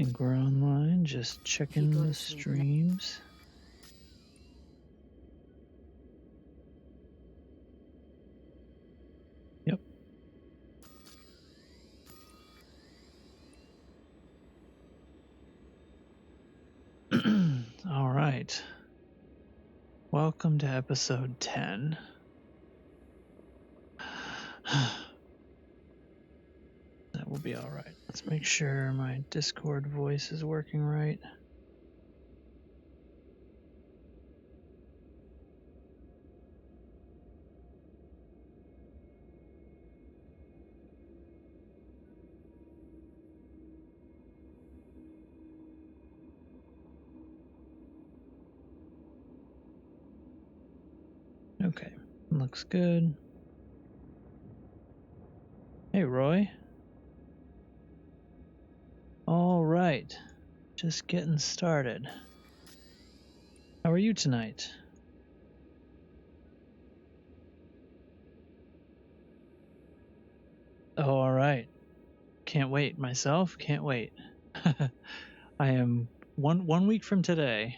think we're online, just checking the streams. Yep. All right. Welcome to episode 10. That will be all right. Let's make sure my Discord voice is working right. Okay, looks good. Hey, Roy. All right, just getting started. How are you tonight? Oh, all right. Can't wait. Myself, can't wait. I am one week from today.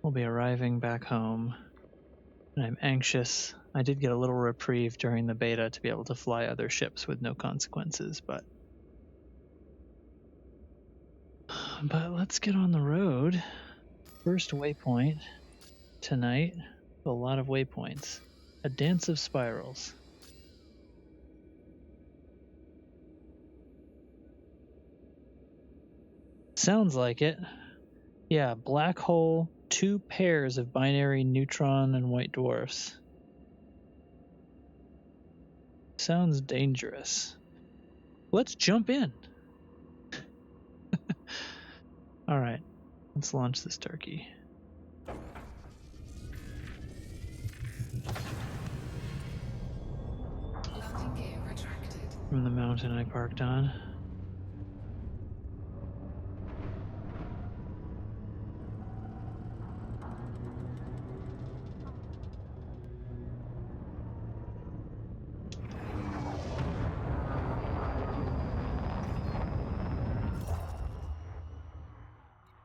We'll be arriving back home, and I'm anxious. I did get a little reprieve during the beta to be able to fly other ships with no consequences, but let's get on the road. First waypoint tonight. A lot of waypoints. A dance of spirals. Sounds like it. Yeah, black hole, 2 pairs of binary neutron and white dwarfs. Sounds dangerous. Let's jump in. All right, let's launch this turkey. Landing gear retracted. From the mountain I parked on.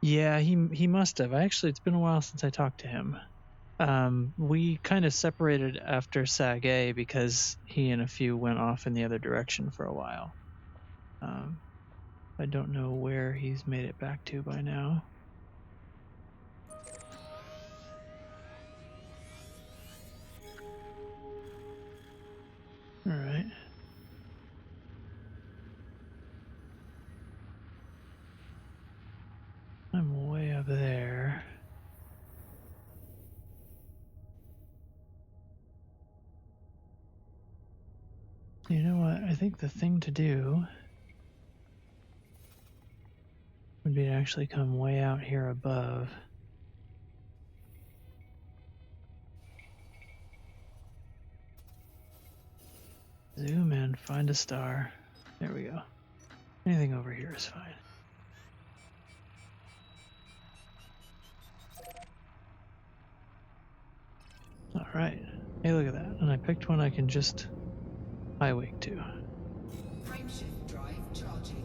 Yeah, he must have. Actually, it's been a while since I talked to him. We kind of separated after Sag A because he and a few went off in the other direction for a while. I don't know where he's made it back to by now. All right. I'm way up there. You know what? I think the thing to do would be to actually come way out here above. Zoom in, find a star. There we go. Anything over here is fine. All right. Hey, look at that. And I picked one I can just high wake to. Frameshift drive charging.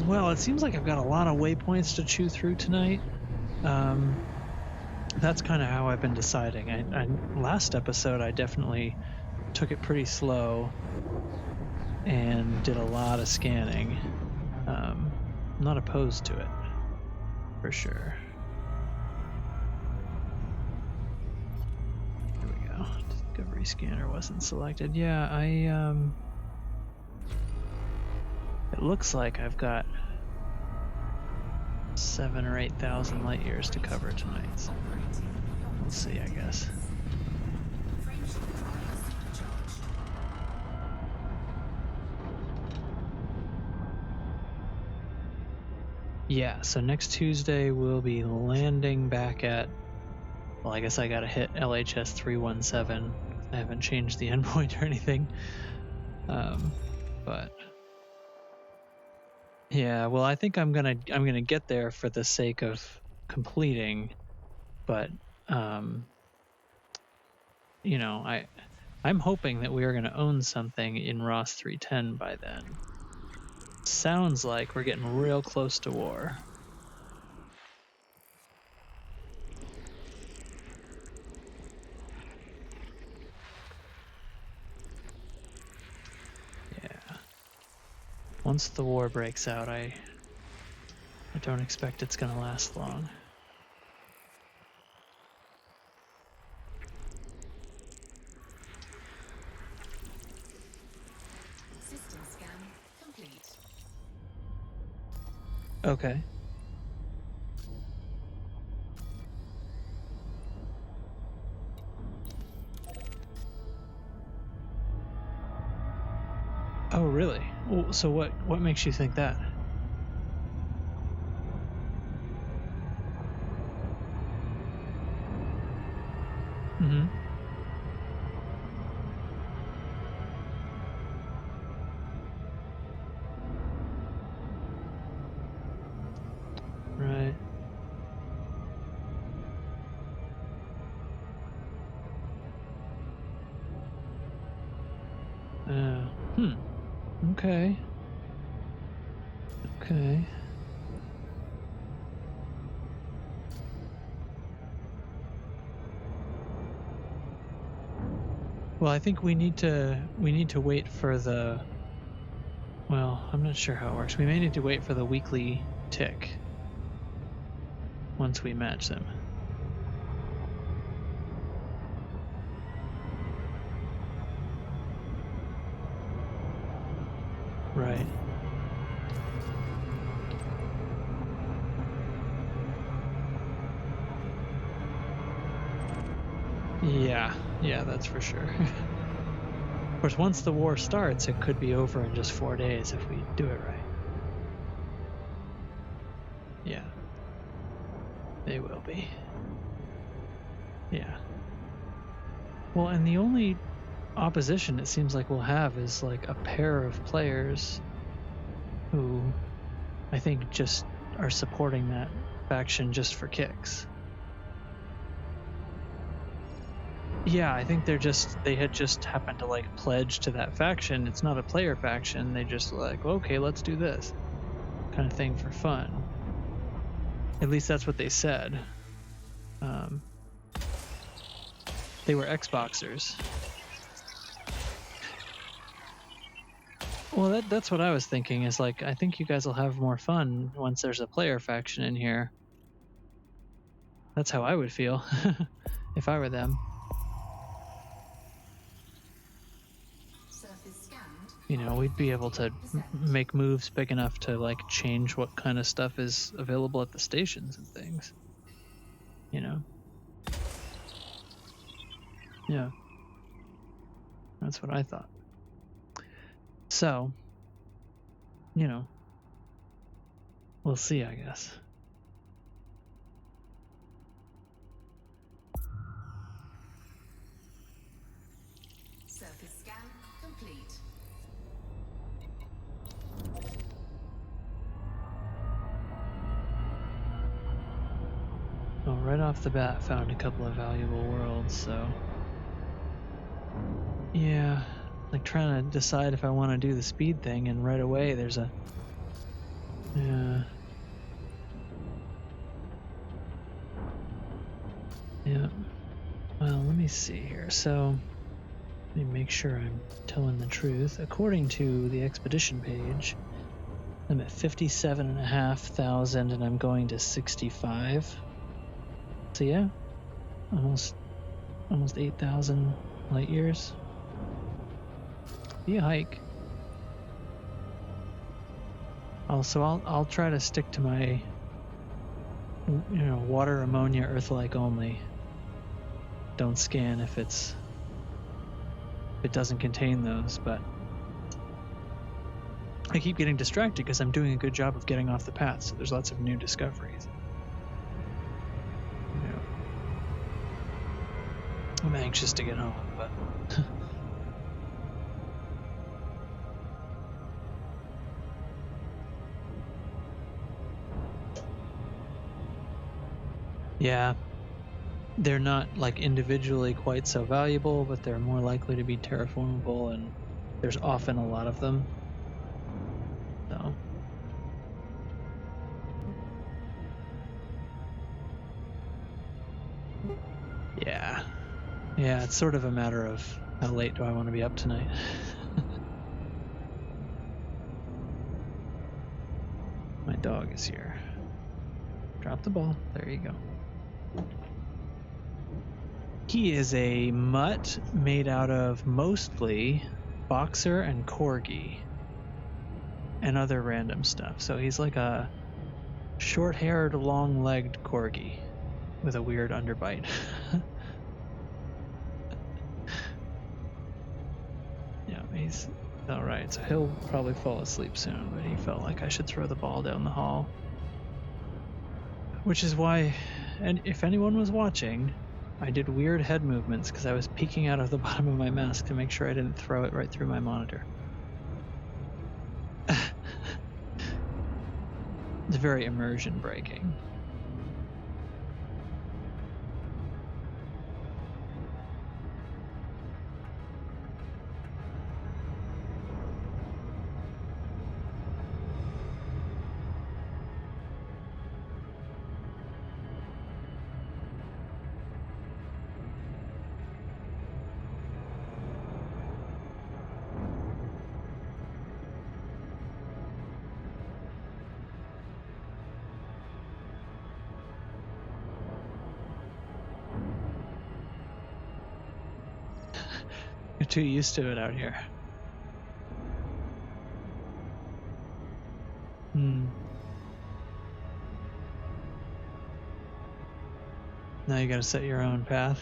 Well, it seems like I've got a lot of waypoints to chew through tonight. That's kind of how I've been deciding. Last episode, I definitely took it pretty slow and did a lot of scanning. I'm not opposed to it, for sure. Here we go. Discovery scanner wasn't selected. Yeah, it looks like I've got 7,000 or 8,000 light years to cover tonight. So we'll see, I guess. Frameshift drive charged. Yeah, so next Tuesday we'll be landing back at, well, I guess I gotta hit LHS 317. I haven't changed the endpoint or anything. But Yeah, well, I think I'm gonna get there for the sake of completing, but you know, I'm hoping that we are gonna own something in Ross 310 by then. Sounds like we're getting real close to war. Yeah. Once the war breaks out, I don't expect it's gonna last long. System scan complete. Okay. Oh, really? So what makes you think that? Mm-hmm. Right. Hmm. Okay. Okay. Well, I think we need to wait for the. Well, I'm not sure how it works. We may need to wait for the weekly tick once we match them. Right. Yeah. Yeah, that's for sure. Of course, once the war starts, it could be over in just 4 days if we do it right. Yeah. They will be. Yeah. Well, and the only opposition it seems like we'll have is like a pair of players who I think just are supporting that faction just for kicks. Yeah, I think they had just happened to like pledge to that faction. It's not a player faction. They just like, okay, let's do this kind of thing for fun. At least that's what they said. They were Xboxers. Well, that's what I was thinking. Is like, I think you guys will have more fun once there's a player faction in here. That's how I would feel if I were them. Surface scanned. You know, we'd be able to make moves big enough to like change what kind of stuff is available at the stations and things. You know? Yeah. That's what I thought. So, you know, we'll see, I guess. Surface scan complete. Well, right off the bat, found a couple of valuable worlds, so. Yeah, like trying to decide if I want to do the speed thing, and right away there's a. Yeah. Yeah. Well, let me see here. So, let me make sure I'm telling the truth. According to the expedition page, I'm at 57,500 and I'm going to 65. So yeah, almost 8,000 light years. Be a hike. Also, I'll try to stick to my, water, ammonia, Earth-like only. Don't scan if it doesn't contain those, but I keep getting distracted because I'm doing a good job of getting off the path, so there's lots of new discoveries. Yeah. I'm anxious to get home, but Yeah. They're not like individually quite so valuable, but they're more likely to be terraformable, and there's often a lot of them. So. Yeah. Yeah, it's sort of a matter of how late do I want to be up tonight. My dog is here. Drop the ball. There you go. He is a mutt made out of mostly boxer and corgi and other random stuff. So he's like a short-haired, long-legged corgi with a weird underbite. Yeah, he's all right. So he'll probably fall asleep soon, but he felt like I should throw the ball down the hall. Which is why, and if anyone was watching, I did weird head movements because I was peeking out of the bottom of my mask to make sure I didn't throw it right through my monitor. It's very immersion breaking. You're too used to it out here. Now you gotta set your own path.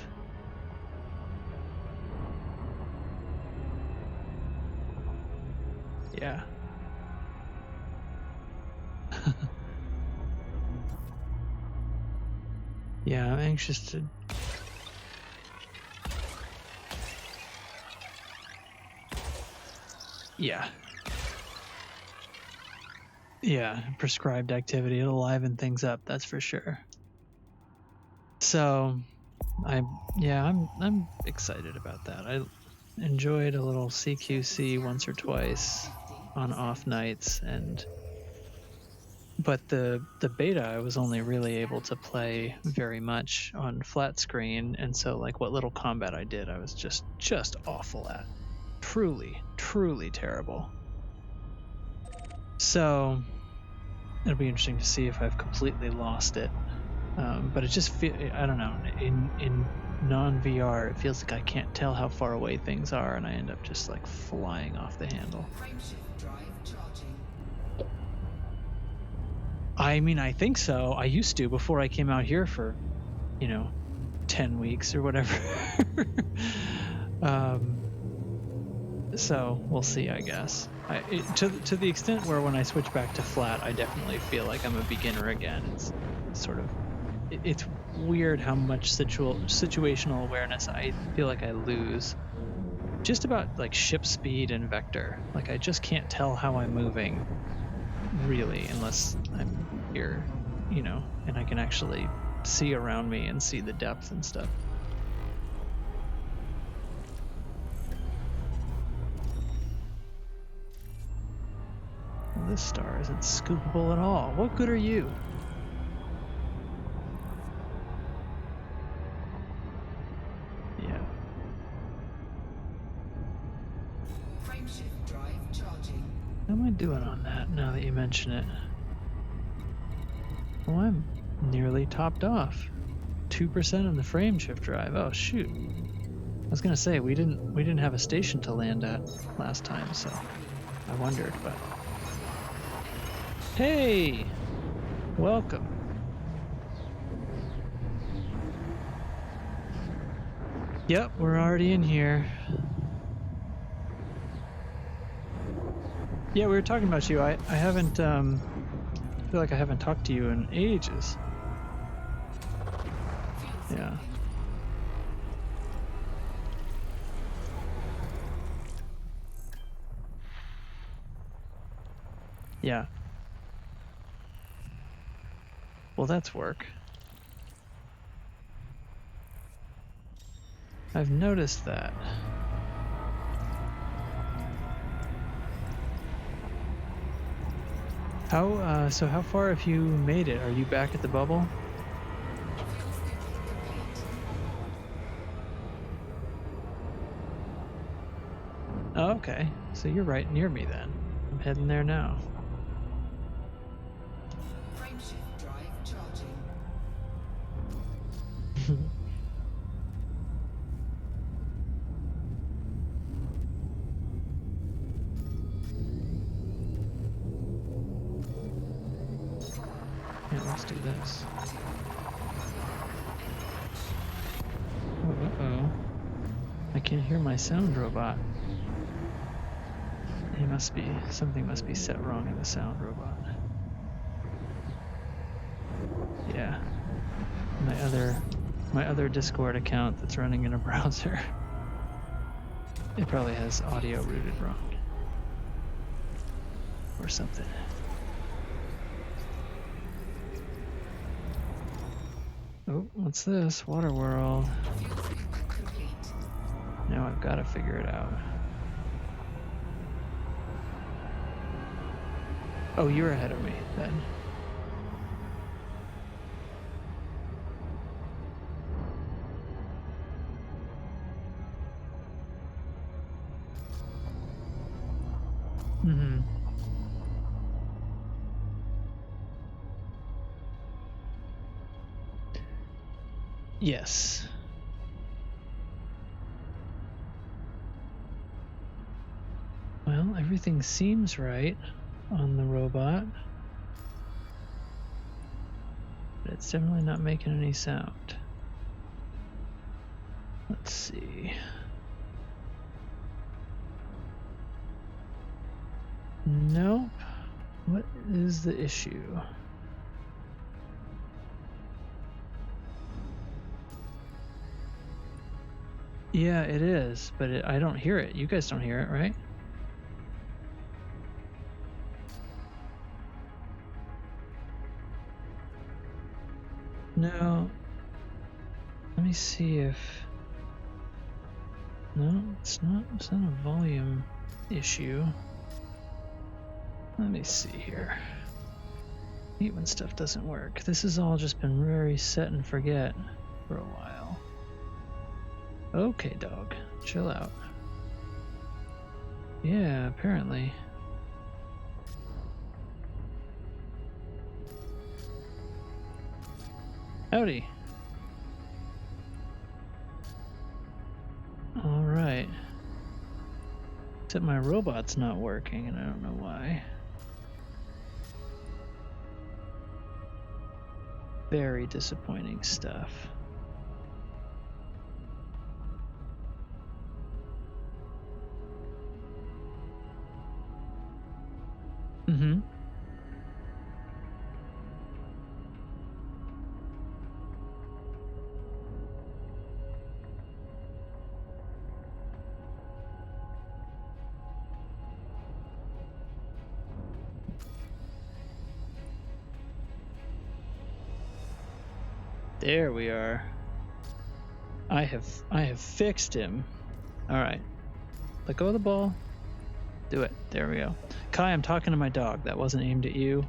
Yeah. Yeah, I'm anxious to... Yeah. Yeah, prescribed activity. It'll liven things up, that's for sure. So, I'm excited about that. I enjoyed a little CQC once or twice on off nights, but the beta I was only really able to play very much on flat screen, and so like what little combat I did, I was just awful at. Truly terrible. So it'll be interesting to see if I've completely lost it. But it just I don't know, in non-VR, it feels like I can't tell how far away things are, and I end up just like flying off the handle. Frameshift drive charging. I mean, I think so. I used to before I came out here for, 10 weeks or whatever. So we'll see, I guess. To the extent where when I switch back to flat, I definitely feel like I'm a beginner again. It's sort of, it's weird how much situational awareness I feel like I lose. Just about like ship speed and vector. Like I just can't tell how I'm moving, really, unless I'm here, and I can actually see around me and see the depth and stuff. Well, this star isn't scoopable at all. What good are you? Yeah. Frameshift drive charging. How am I doing on that now that you mention it? Well, I'm nearly topped off. 2% on the frame shift drive. Oh shoot. I was gonna say we didn't have a station to land at last time, so I wondered, but hey! Welcome. Yep, we're already in here. Yeah, we were talking about you. I haven't feel like I haven't talked to you in ages. Yeah. Yeah. Well, that's work. I've noticed that. So how far have you made it? Are you back at the bubble? Fuel scooping complete. Oh, okay. So you're right near me then. I'm heading there now. Frameshift drive charging. Yeah, let's do this. Oh, uh-oh. I can't hear my sound robot. Something must be set wrong in the sound robot. Yeah. My other Discord account that's running in a browser. It probably has audio routed wrong. Or something. Oh, what's this? Water World. Fuel scooping complete. Now I've got to figure it out. Oh, you're ahead of me then. Mm-hmm. Yes. Well, everything seems right on the robot. But it's definitely not making any sound. Let's see. Nope. What is the issue? Yeah, it is, but I don't hear it. You guys don't hear it, right? No. Let me see if... No, it's not a volume issue. Let me see here. I hate when stuff doesn't work. This has all just been very set and forget for a while. Okay, dog. Chill out. Yeah, apparently. Howdy. Alright. Except my robot's not working, and I don't know why. Very disappointing stuff. Mm-hmm. There we are. I have fixed him. All right. Let go of the ball. Do it. There we go. Kai, I'm talking to my dog. That wasn't aimed at you.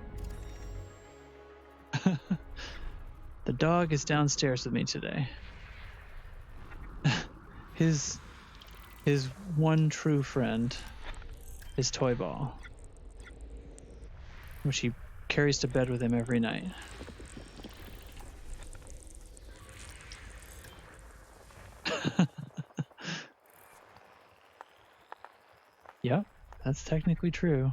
The dog is downstairs with me today. His one true friend is Toy Ball, which he carries to bed with him every night. Yep, that's technically true.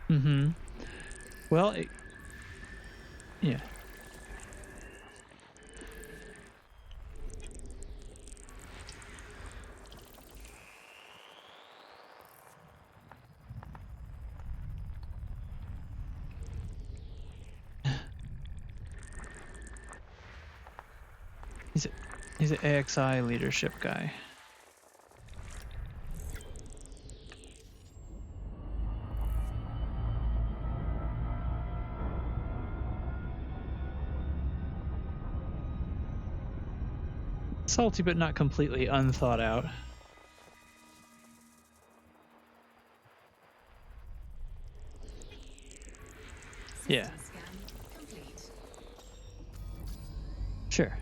Mm-hmm. Well, yeah. He's an AXI leadership guy. Salty, but not completely unthought out. Yeah. System scan complete. Sure.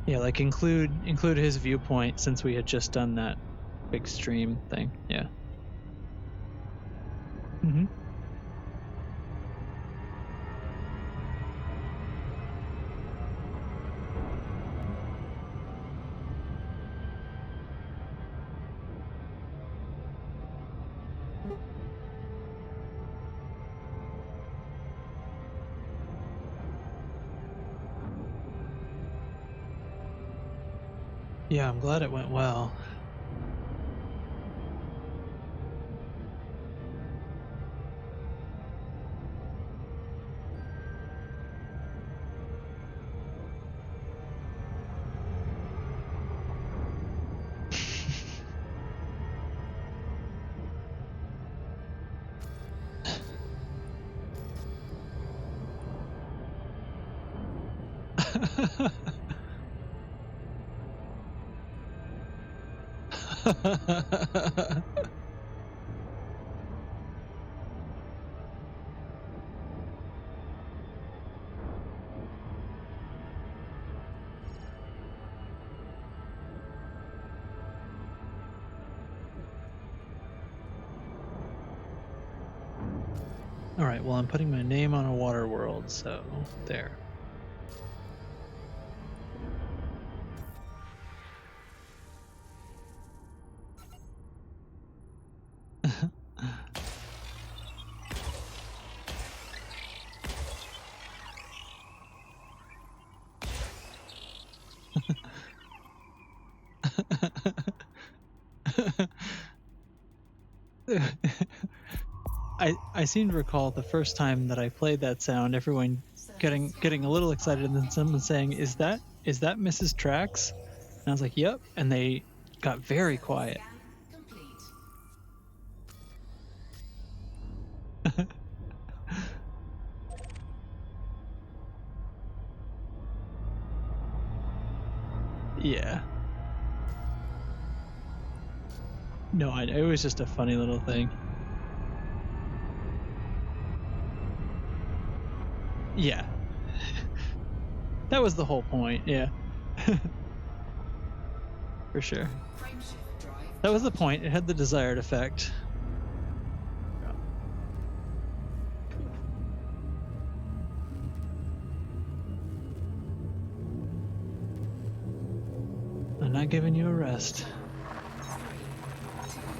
Yeah, like include his viewpoint since we had just done that big stream thing. Yeah. Mm-hmm. Yeah, I'm glad it went well. All right, well, I'm putting my name on a water world, so there. I seem to recall the first time that I played that sound, everyone getting a little excited, and then someone saying, "Is that Mrs. Trax?" And I was like, "Yep," and they got very quiet. Scan complete. Yeah. No, it was just a funny little thing. Yeah. That was the whole point, yeah. For sure. Frameshift drive. That was the point. It had the desired effect. I'm not giving you a rest. 3, 2,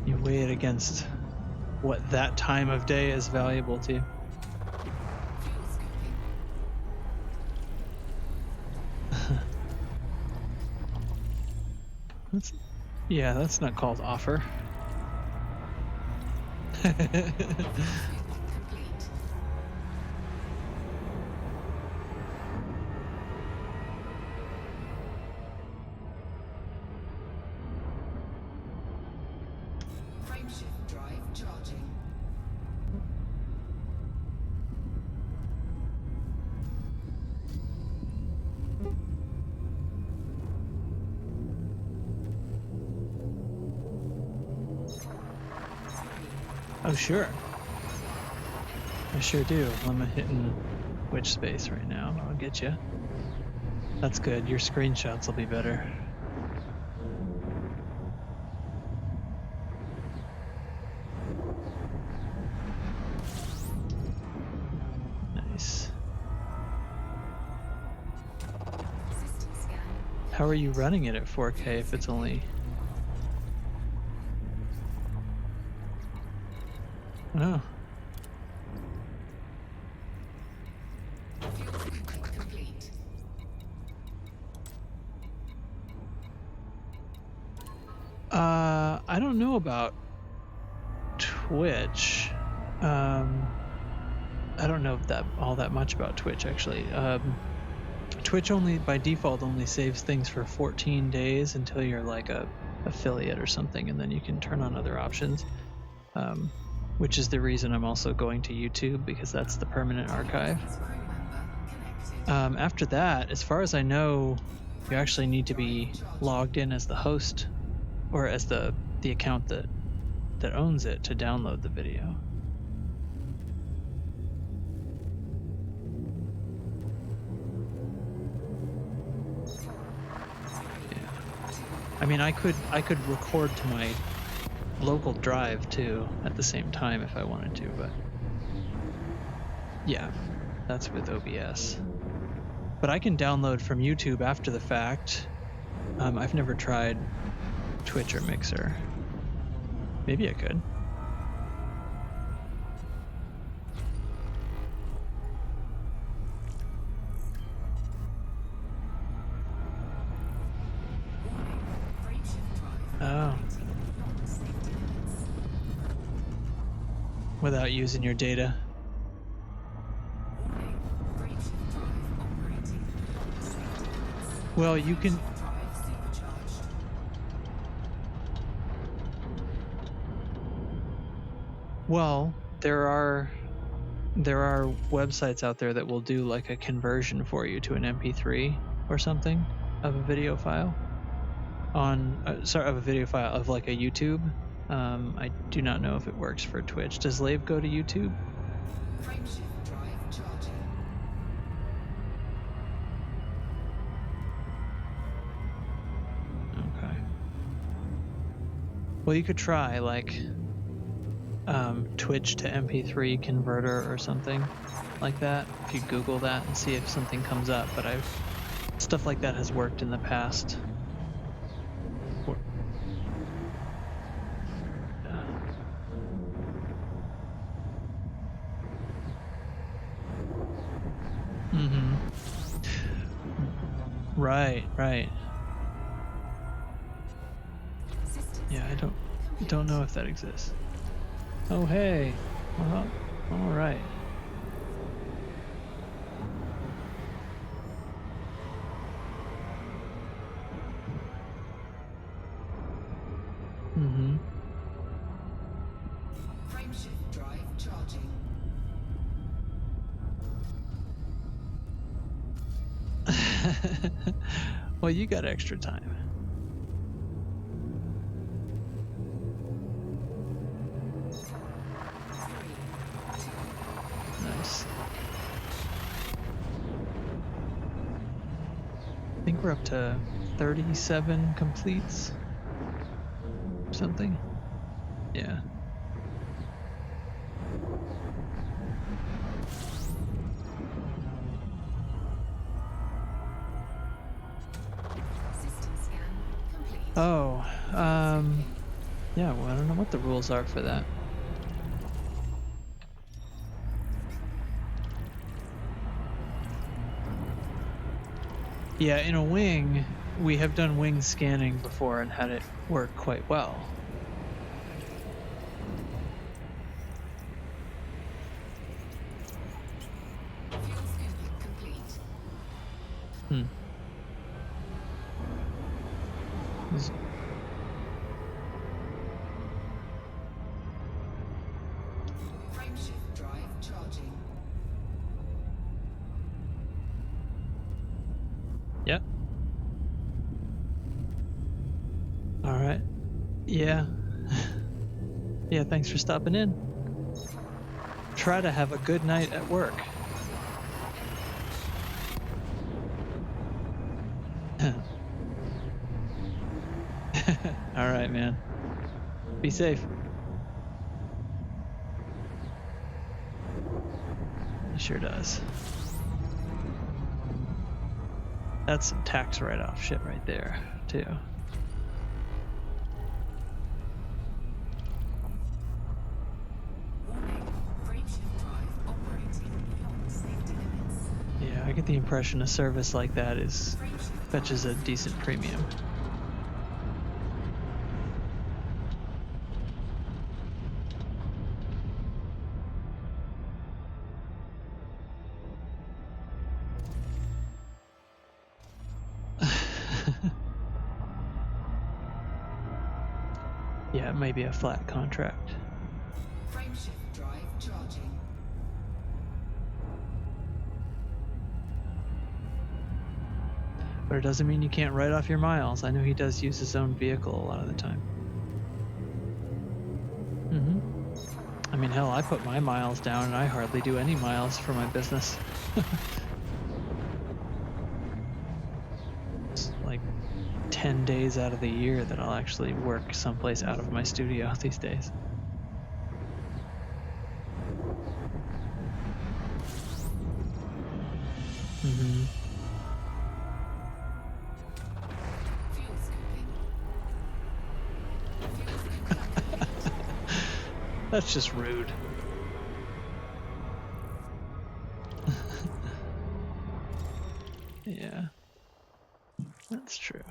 You weigh it against what that time of day is valuable to. fuel scooping. That's not called offer. Complete. Frameshift drive charging. Oh, sure. I sure do. I'm hitting which space right now. I'll get you. That's good. Your screenshots will be better. Nice. How are you running it at 4K if it's only... Oh. Fuel scooping complete. I don't know about Twitch. I don't know all that much about Twitch actually. Twitch only by default only saves things for 14 days until you're like a affiliate or something, and then you can turn on other options. Which is the reason I'm also going to YouTube, because that's the permanent archive. Crew member connected. After that, as far as I know, you actually need to be logged in as the host or as the account that owns it to download the video. I mean, I could record to my local drive too at the same time if I wanted to, but yeah, that's with OBS. But I can download from YouTube after the fact. I've never tried Twitch or Mixer. Maybe I could. Oh. Without using your data. Well, you can... Well, there are websites out there that will do like a conversion for you to an MP3 or something of a video file of a video file of like a YouTube. I do not know if it works for Twitch. Does Lave go to YouTube? Frameshift drive charging. Okay. Well, you could try like Twitch to MP3 converter or something like that. If you Google that and see if something comes up, but stuff like that has worked in the past. Mm-hmm. Right. Yeah, I don't know if that exists. Oh, hey. Well, all right. Mm-hmm. Frameshift drive charging. Well, you got extra time. Nice. I think we're up to 37 completes. Something. Yeah. System scan complete. Oh, yeah, well, I don't know what the rules are for that. Yeah, in a wing, we have done wing scanning before and had it work quite well. Fuel scooping complete. Hmm. Frameshift drive charging. Yep. All right. Yeah. Yeah, thanks for stopping in. Try to have a good night at work. All right, man. Be safe. It sure does. That's some tax write-off shit right there, too. Warning. Frameshift drive operating beyond safety limits. Yeah, I get the impression a service like that is Frameshift fetches a drive decent premium. Yeah, it may be a flat contract. Frameshift drive charging. But it doesn't mean you can't write off your miles. I know he does use his own vehicle a lot of the time. I mean, hell, I put my miles down and I hardly do any miles for my business. It's like 10 days out of the year that I'll actually work someplace out of my studio these days. Fuel scooping. Fuel scooping. That's just rude. Yeah, that's true.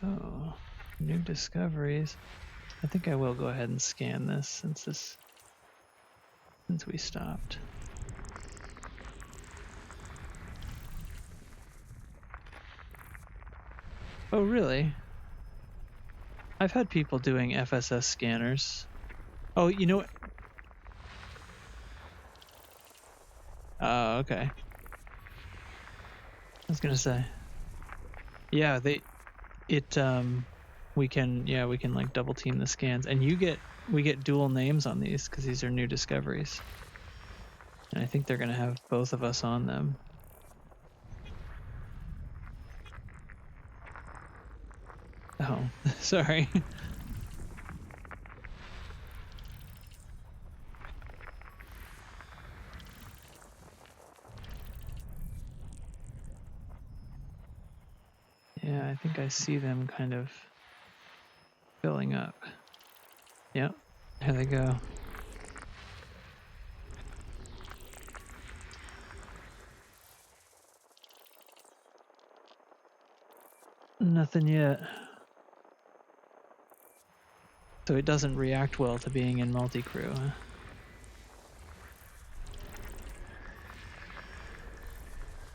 Oh, new discoveries. I think I will go ahead and scan this since we stopped. Oh, really? I've had people doing FSS scanners. Oh, you know what? Oh, okay. I was gonna say. Yeah, we can like double team the scans, and we get dual names on these because these are new discoveries, and I think they're gonna have both of us on them. Oh, sorry. Yeah, I think I see them kind of filling up. Yep, here they go. Nothing yet. So it doesn't react well to being in multi-crew, huh?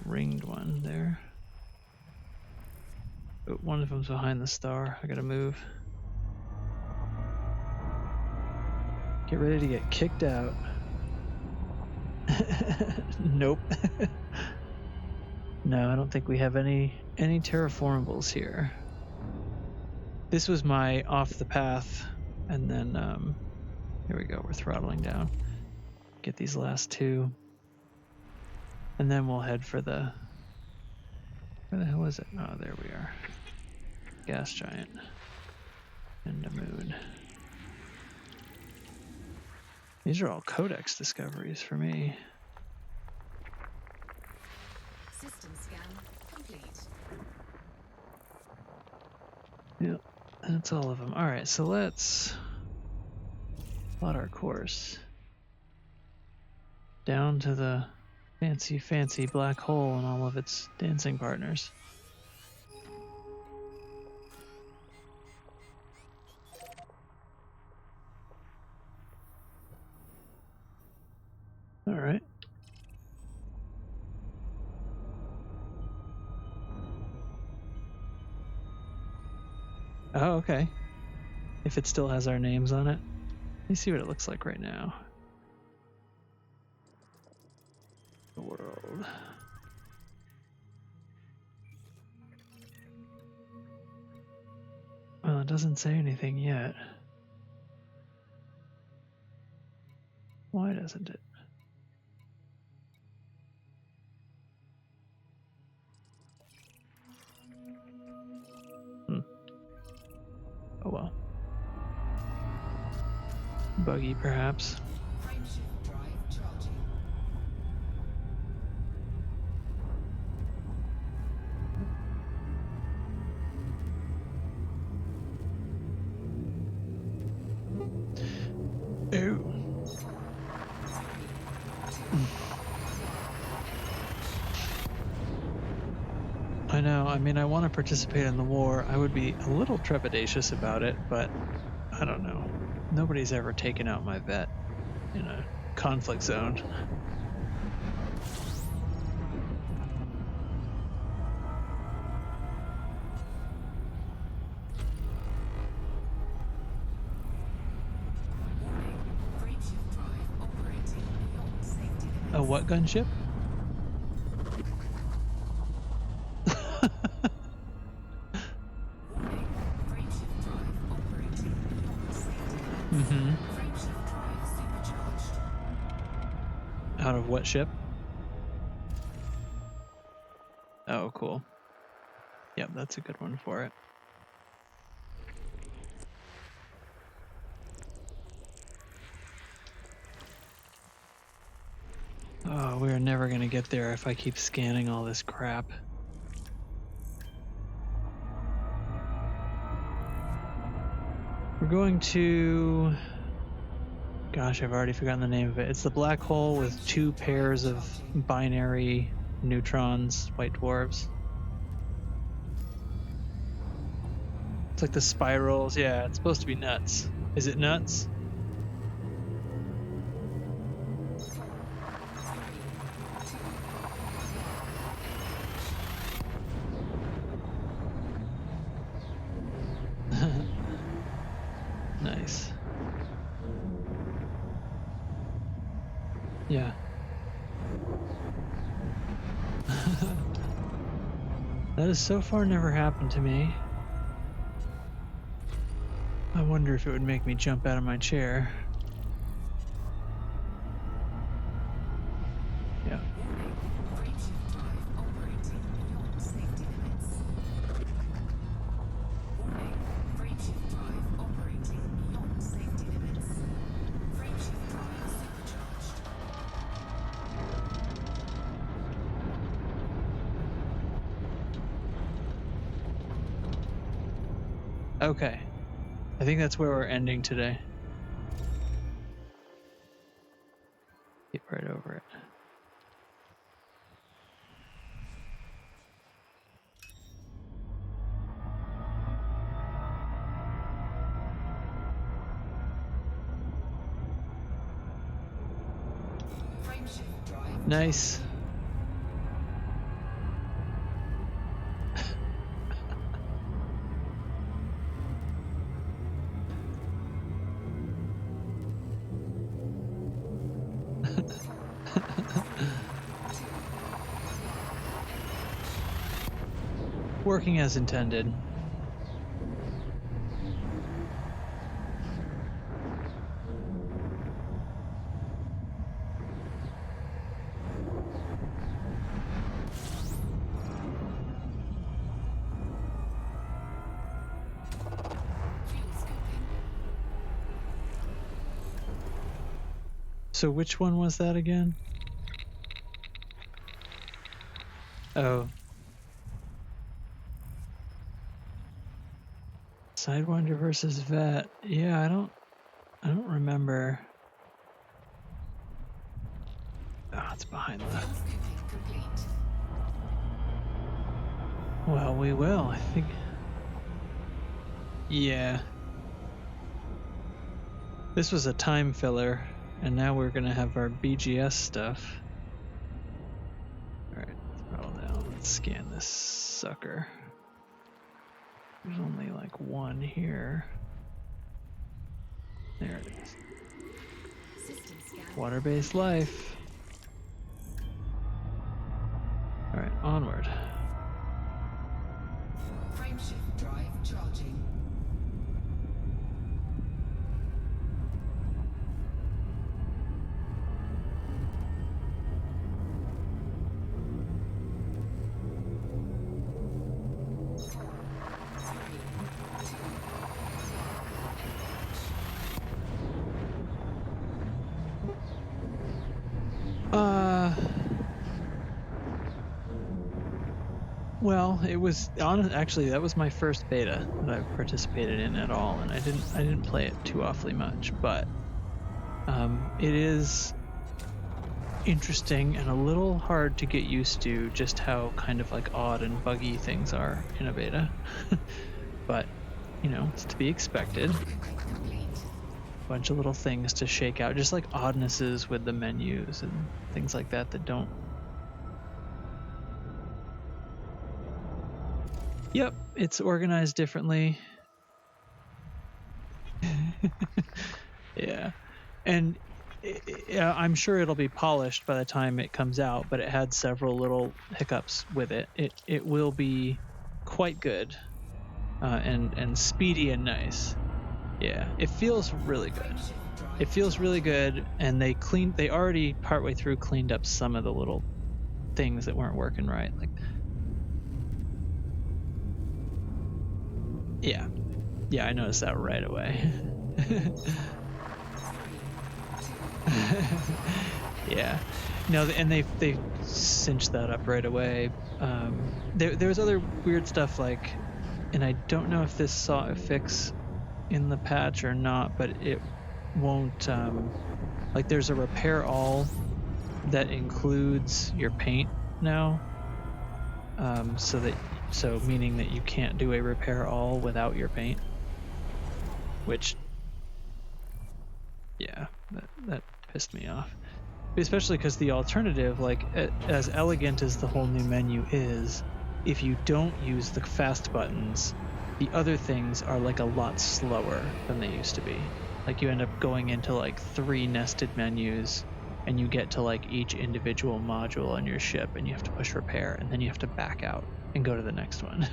Ringed one there. Oh, one of them's behind the star. I gotta move. Get ready to get kicked out. Nope. No, I don't think we have any terraformables here. This was my off the path, and then here we go. We're throttling down. Get these last two, and then we'll head for the. Where the hell is it? Oh, there we are. Gas giant and a moon. These are all codex discoveries for me. System scan complete. Yep, that's all of them. All right, so let's plot our course down to the fancy black hole and all of its dancing partners. All right. Oh, okay. If it still has our names on it. Let me see what it looks like right now. The world. Well, it doesn't say anything yet. Why doesn't it? Oh well. Buggy, perhaps. Frameshift drive charging. I know. I mean, I want to participate in the war. I would be a little trepidatious about it, but I don't know. Nobody's ever taken out my vet in a conflict zone. Warning, frameshift drive operating beyond safety limits. A what gunship? Warning, frameshift drive operating beyond safety limits. Mm-hmm. Frameshift drive supercharged. Out of what ship? Oh, cool. Yep, that's a good one for it. Oh, we're never gonna get there if I keep scanning all this crap. We're going to... Gosh, I've already forgotten the name of it. It's the black hole with two pairs of binary neutrons, white dwarfs. It's like the spirals. Yeah, it's supposed to be nuts. Is it nuts? Nice. Yeah. That has so far never happened to me. I wonder if it would make me jump out of my chair. Yeah. Warning, frameshift drive operating beyond safety limits. Warning, frameshift drive operating beyond safety limits. Frameshift drive supercharged. Okay. I think that's where we're ending today. Get right over it. Frameshift drive. Nice. Working as intended. Fuel scooping. So which one was that again? Oh. Sidewinder versus Vet. Yeah, I don't remember. Oh, it's behind the... Fuel scooping complete. Well, we will, I think. Yeah. This was a time filler, and now we're gonna have our BGS stuff. Alright, throttle down. Let's scan this sucker. There's only like one here. There it is. System scan. Water-based life. Alright, onward. Frameshift drive charging. Well, it was actually that was my first beta that I've participated in at all, and I didn't play it too awfully much, but it is interesting and a little hard to get used to just how kind of like odd and buggy things are in a beta. But, it's to be expected. Complete. Bunch of little things to shake out, just like oddnesses with the menus and things like that that don't. Yep, it's organized differently. Yeah. And yeah, I'm sure it'll be polished by the time it comes out, but it had several little hiccups with it. It will be quite good, and speedy and nice. Yeah, it feels really good. It feels really good, and they already partway through cleaned up some of the little things that weren't working right. Like, yeah, I noticed that right away. Yeah, no, and they cinched that up right away. There was other weird stuff like, and I don't know if this saw a fix in the patch or not, but it won't. Like, there's a repair all that includes your paint now. So meaning that you can't do a repair all without your paint, which, yeah, that pissed me off. Especially because the alternative, like, as elegant as the whole new menu is, if you don't use the fast buttons, the other things are like a lot slower than they used to be. Like, you end up going into like 3 nested menus, and you get to like each individual module on your ship, and you have to push repair, and then you have to back out and go to the next one.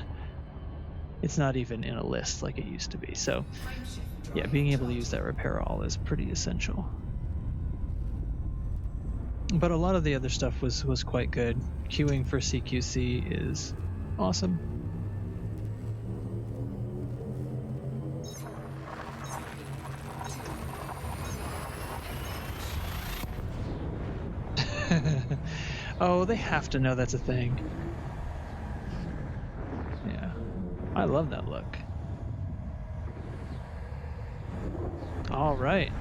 It's not even in a list like it used to be. So yeah, being able to use that repair all is pretty essential. But a lot of the other stuff was quite good. Queuing for CQC is awesome. Oh, they have to know that's a thing. Yeah, I love that look. All right.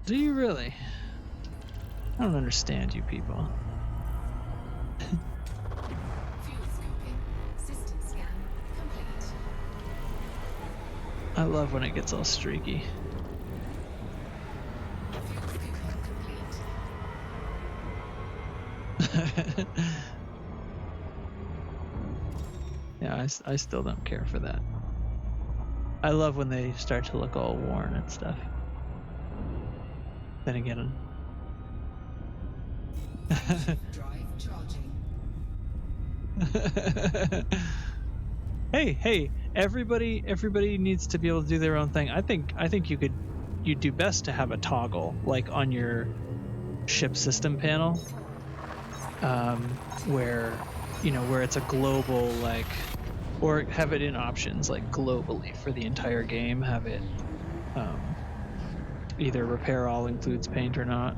Do you really? I don't understand you people. Fuel scoping. System scan complete. I love when it gets all streaky. Fuel scoping complete. Yeah, I still don't care for that. I love when they start to look all worn and stuff. Then again, Drive charging. hey, everybody needs to be able to do their own thing. I think you'd do best to have a toggle like on your ship system panel, where it's a global, like, or have it in options like globally for the entire game. Have it either repair all includes paint or not.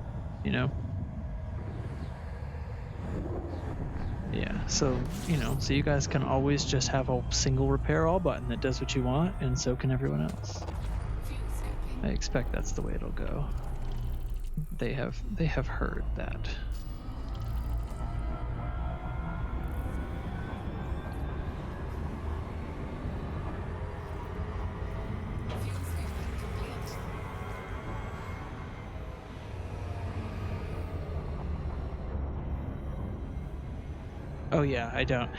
Yeah, so so you guys can always just have a single repair all button that does what you want, and so can everyone else. Fuel scoping. I expect that's the way it'll go. They have heard that. Fuel scoping complete. Oh yeah, I don't.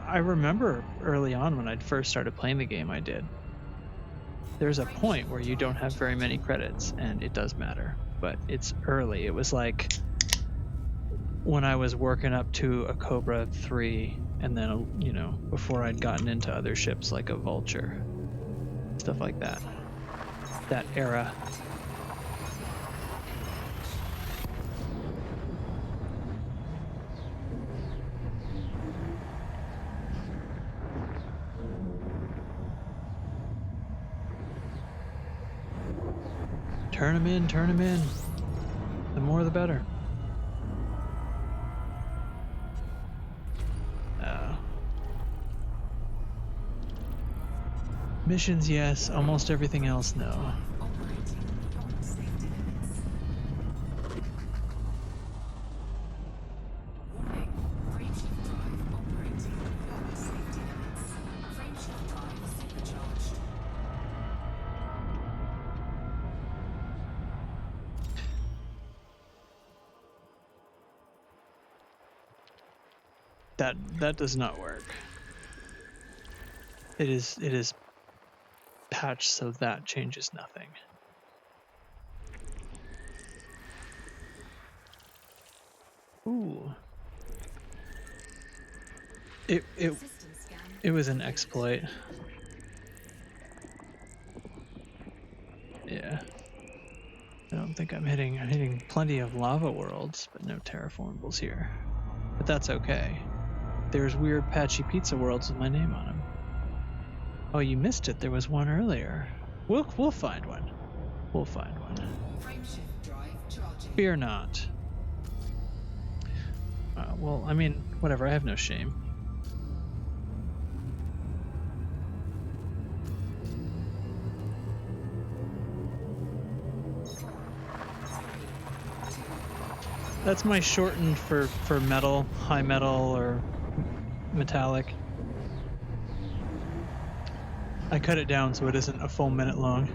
I remember early on when I'd first started playing the game, I did. There's a point where you don't have very many credits, and it does matter. But it's early. It was like when I was working up to a Cobra 3, and then, before I'd gotten into other ships like a Vulture. Stuff like that. That era. Turn them in. The more the better. Missions, yes. Almost everything else, no. That does not work. It is patched so that changes nothing. Ooh. System scan. It was an exploit. Yeah. I don't think I'm hitting plenty of lava worlds, but no terraformables here. But that's okay. There's weird patchy pizza worlds with my name on them. Oh, you missed it. There was one earlier. We'll find one. We'll find one. Frameshift drive charging. Fear not. Well, I mean, whatever. I have no shame. That's my shortened for metal, high metal or metallic. I cut it down so it isn't a full minute long.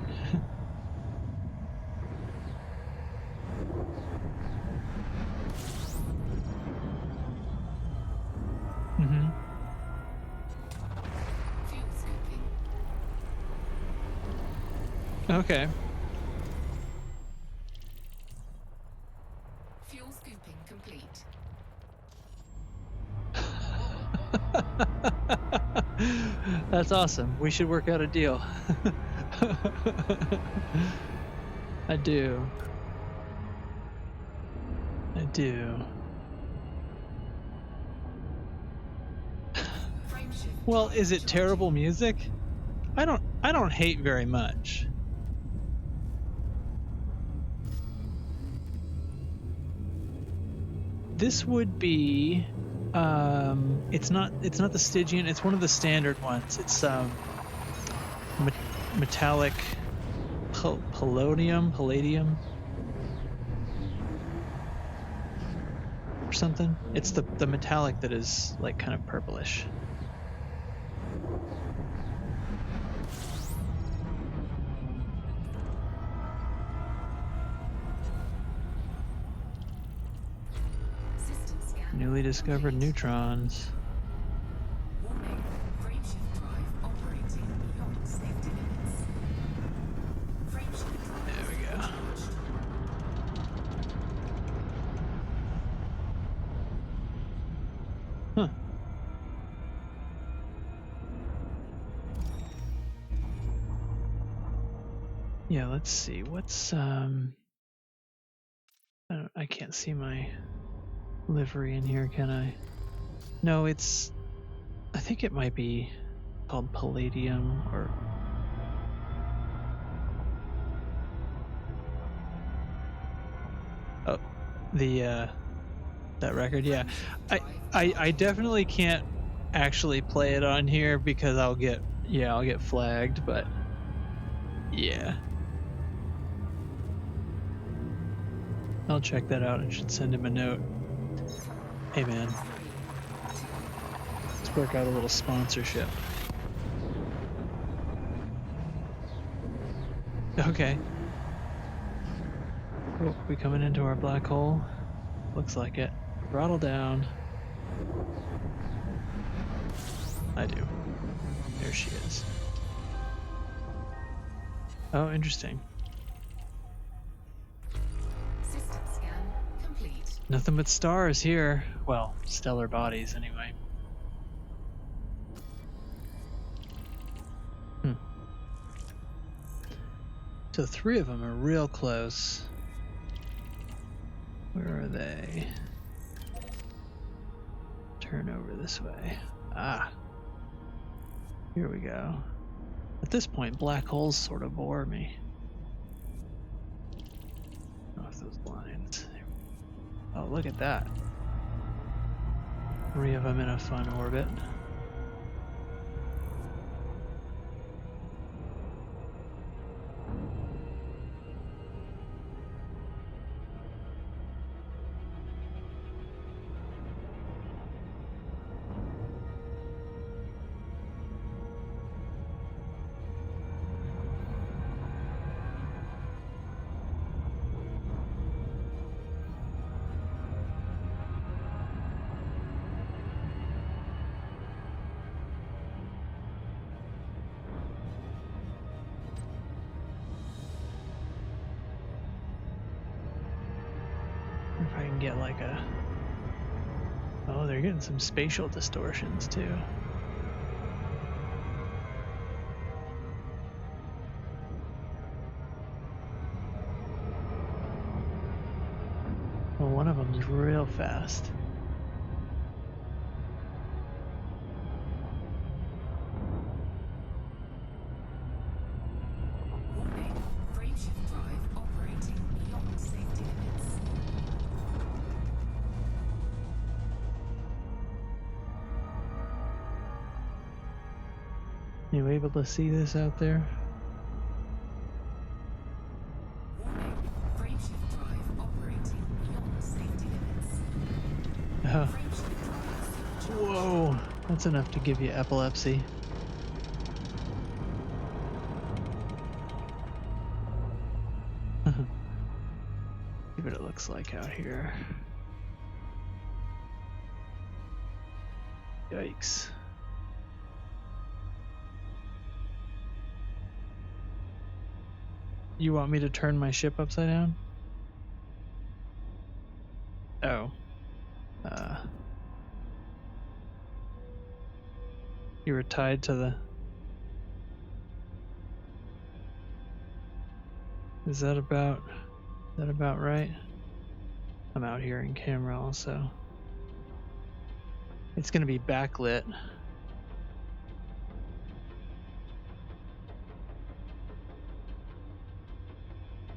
Fuel scooping. Okay. Fuel scooping complete. That's awesome. We should work out a deal. I do. Frameshift. Well, drive is it charging. terrible music? I don't hate very much. This would be it's not the Stygian, it's one of the standard ones. It's metallic palladium or something. It's the metallic that is like kind of purplish. System scan. Newly discovered neutrons. Warning. Frameshift drive operating beyond safety limits. Frameshift drive. There we go. charged. Huh. Yeah, let's see. What's I can't see my livery in here, can I? No, I think it might be called palladium or oh, the that record. Yeah, I definitely can't actually play it on here because I'll get flagged. But yeah, I'll check that out and should send him a note. Hey man, let's work out a little sponsorship. Okay. Oh, we coming into our black hole? Looks like it. Throttle down. I do. There she is. Oh, interesting. System scan complete. Nothing but stars here. Well, stellar bodies anyway. So 3 of them are real close. Where are they? Turn over this way. Ah. Here we go. At this point, black holes sort of bore me. Off those lines. Oh, look at that. 3 of them in a fun orbit. get like a... Oh, they're getting some spatial distortions too. Well, one of them's real fast. Warning, frameshift drive operating beyond safety limits. You able to see this out there? Warning, frameshift drive operating beyond safety limits. Oh, Frameshift drive is whoa, that's enough to give you epilepsy. See what it looks like out here. Yikes. You want me to turn my ship upside down? Oh. You were tied to the... Is that about right? I'm out here in camera also. It's gonna be backlit.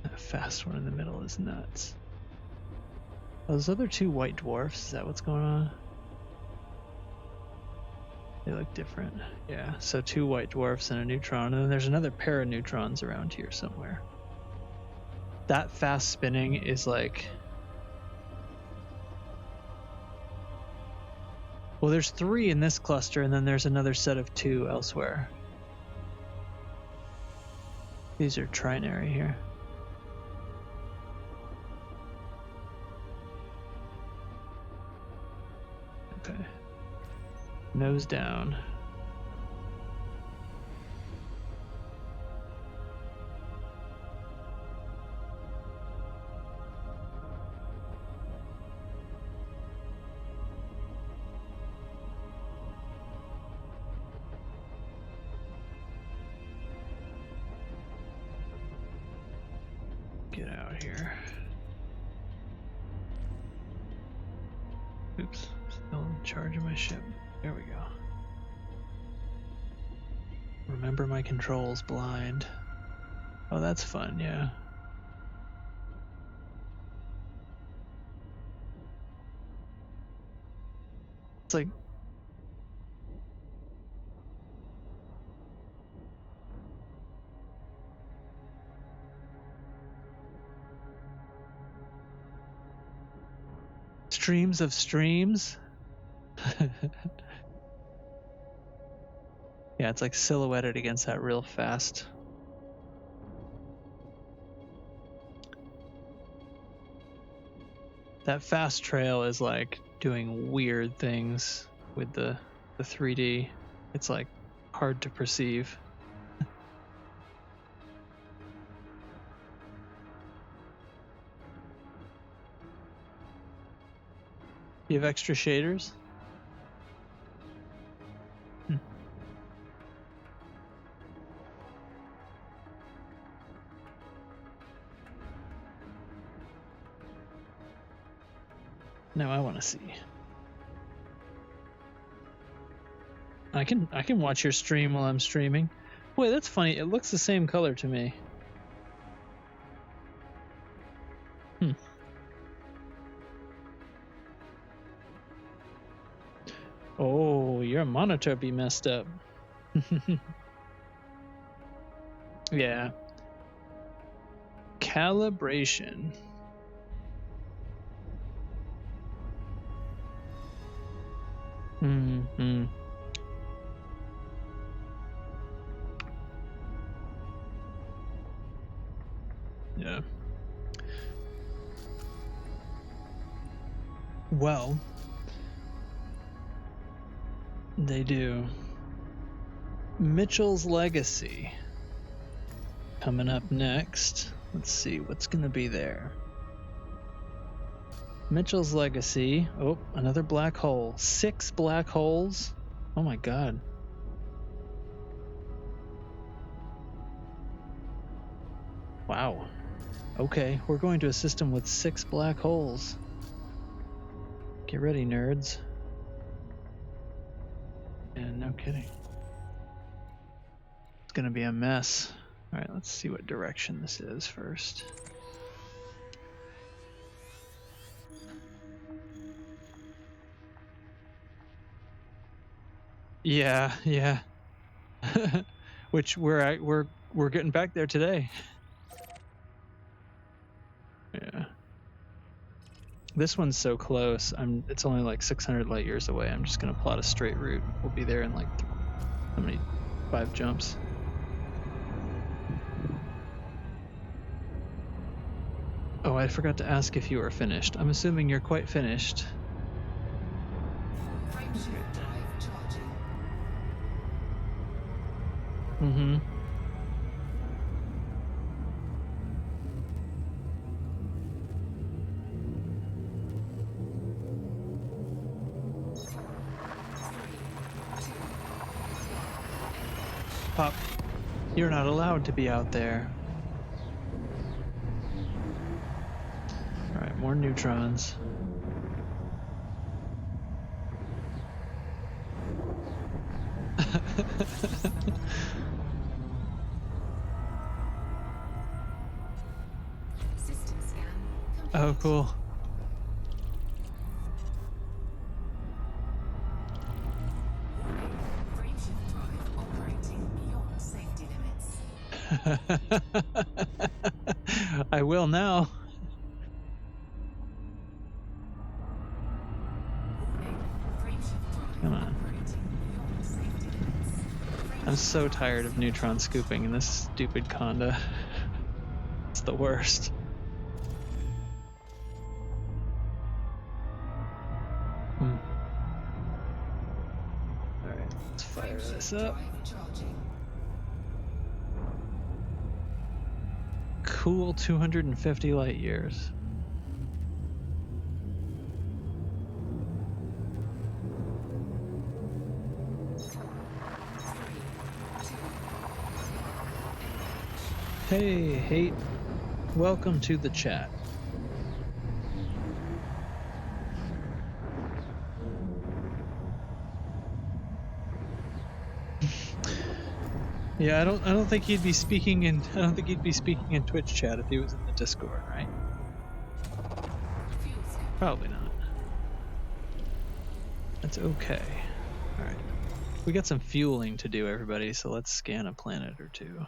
That fast one in the middle is nuts. Those other two white dwarfs, is that what's going on? They look different. Yeah, so two white dwarfs and a neutron, and then there's another pair of neutrons around here somewhere. That fast spinning is like... Well, there's 3 in this cluster, and then there's another set of 2 elsewhere. These are trinary here. Okay. Nose down. Get out here. Oops, still in charge of my ship. There we go. Remember my controls, blind. Oh, that's fun, yeah. It's like... Streams of streams? Yeah, it's like silhouetted against that real fast. That fast trail is like doing weird things with the 3D. It's like hard to perceive. You have extra shaders? Now I want to see. I can watch your stream while I'm streaming. Wait, that's funny. It looks the same color to me. Oh, your monitor be messed up. Yeah. Calibration. Mm-hmm. Yeah. Well, they do. Mitchell's Legacy. Coming up next. Let's see what's going to be there. Mitchell's Legacy. Oh, another black hole. 6 black holes. Oh my god. Wow. Okay, we're going to a system with 6 black holes. Get ready, nerds. And no kidding. It's gonna be a mess. Alright, let's see what direction this is first. Yeah. Which we're getting back there today. Yeah. This one's so close. It's only like 600 light years away. I'm just gonna plot a straight route. We'll be there in like how many? 5 jumps. Oh, I forgot to ask if you were finished. I'm assuming you're quite finished. Frameshift drive charging. Mm-hmm. Pop, you're not allowed to be out there. Alright, more neutrons. System scan complete. Oh, cool. Frameshift drive operating beyond safety limits. I will now. Frameshift drive Come on. operating beyond safety limits. I'm so tired of neutron scooping in this stupid Conda. It's the worst. Alright, let's fire this up. Drive charging. Cool 250 light years. Hey, hate. Welcome to the chat. Yeah, I don't think he'd be speaking in Twitch chat if he was in the Discord, right? Fuel scan. Probably not. That's okay. Alright. We got some fueling to do, everybody, so let's scan a planet or two.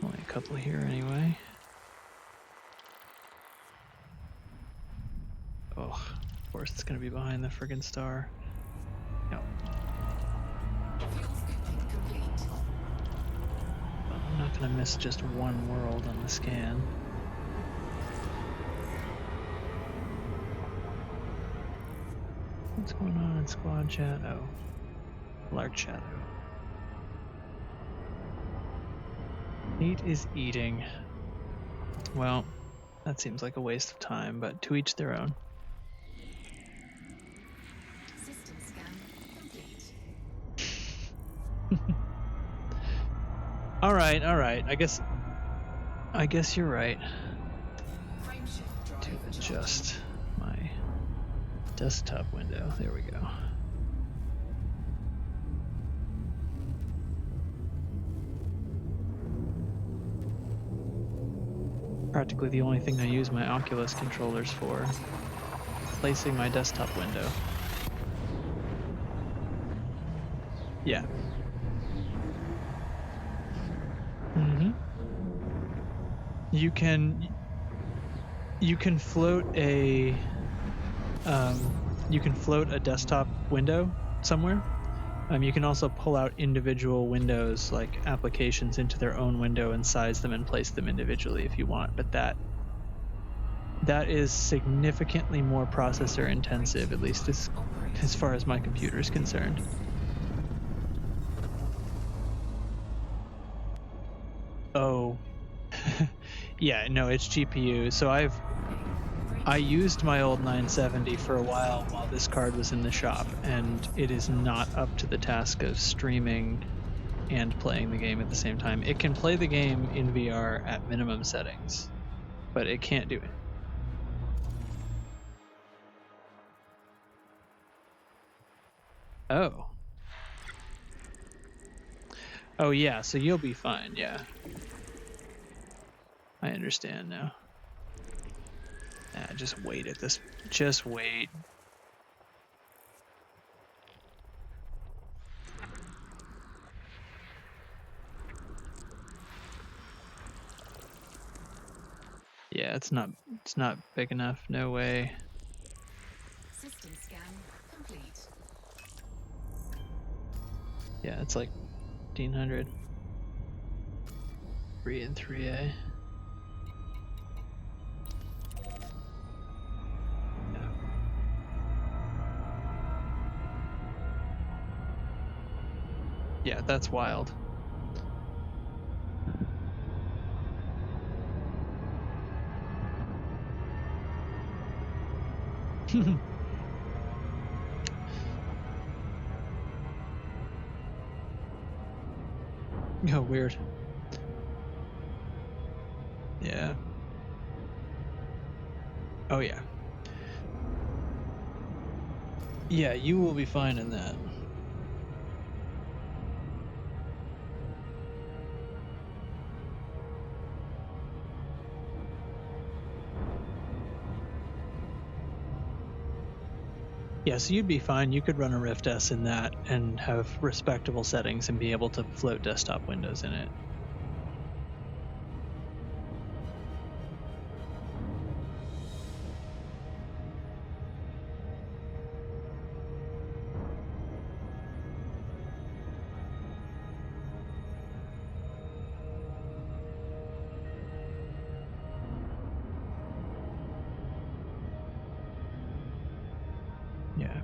Only a couple here anyway. Oh, of course it's gonna be behind the friggin' star. Yep. Fuel scooping complete. Well, I'm not gonna miss just one world on the scan. What's going on in squad chat? Oh, Lark Shadow. Meat is eating. Well, that seems like a waste of time, but to each their own. System scan complete. All right. I guess you're right. Frameshift drive To charging. adjust my desktop window. There we go. Practically the only thing I use my Oculus controllers for. Placing my desktop window. Yeah. Mm-hmm. You can float a desktop window somewhere. You can also pull out individual windows, like applications, into their own window and size them and place them individually if you want. But that is significantly more processor intensive, at least as far as my computer is concerned. Oh, Yeah, no, it's GPU. So I used my old 970 for a while this card was in the shop, and it is not up to the task of streaming and playing the game at the same time. It can play the game in VR at minimum settings, but it can't do it. Oh. Oh yeah, so you'll be fine, yeah. I understand now. Just wait at this. Just wait. Yeah, it's not big enough. No way. System scan complete. Yeah, it's like 1500. 3 and 3A. Yeah, that's wild. Oh, weird. Yeah. Oh, yeah. Yeah, you will be fine in that. Yeah, so you'd be fine. You could run a Rift S in that and have respectable settings and be able to float desktop windows in it. Yeah.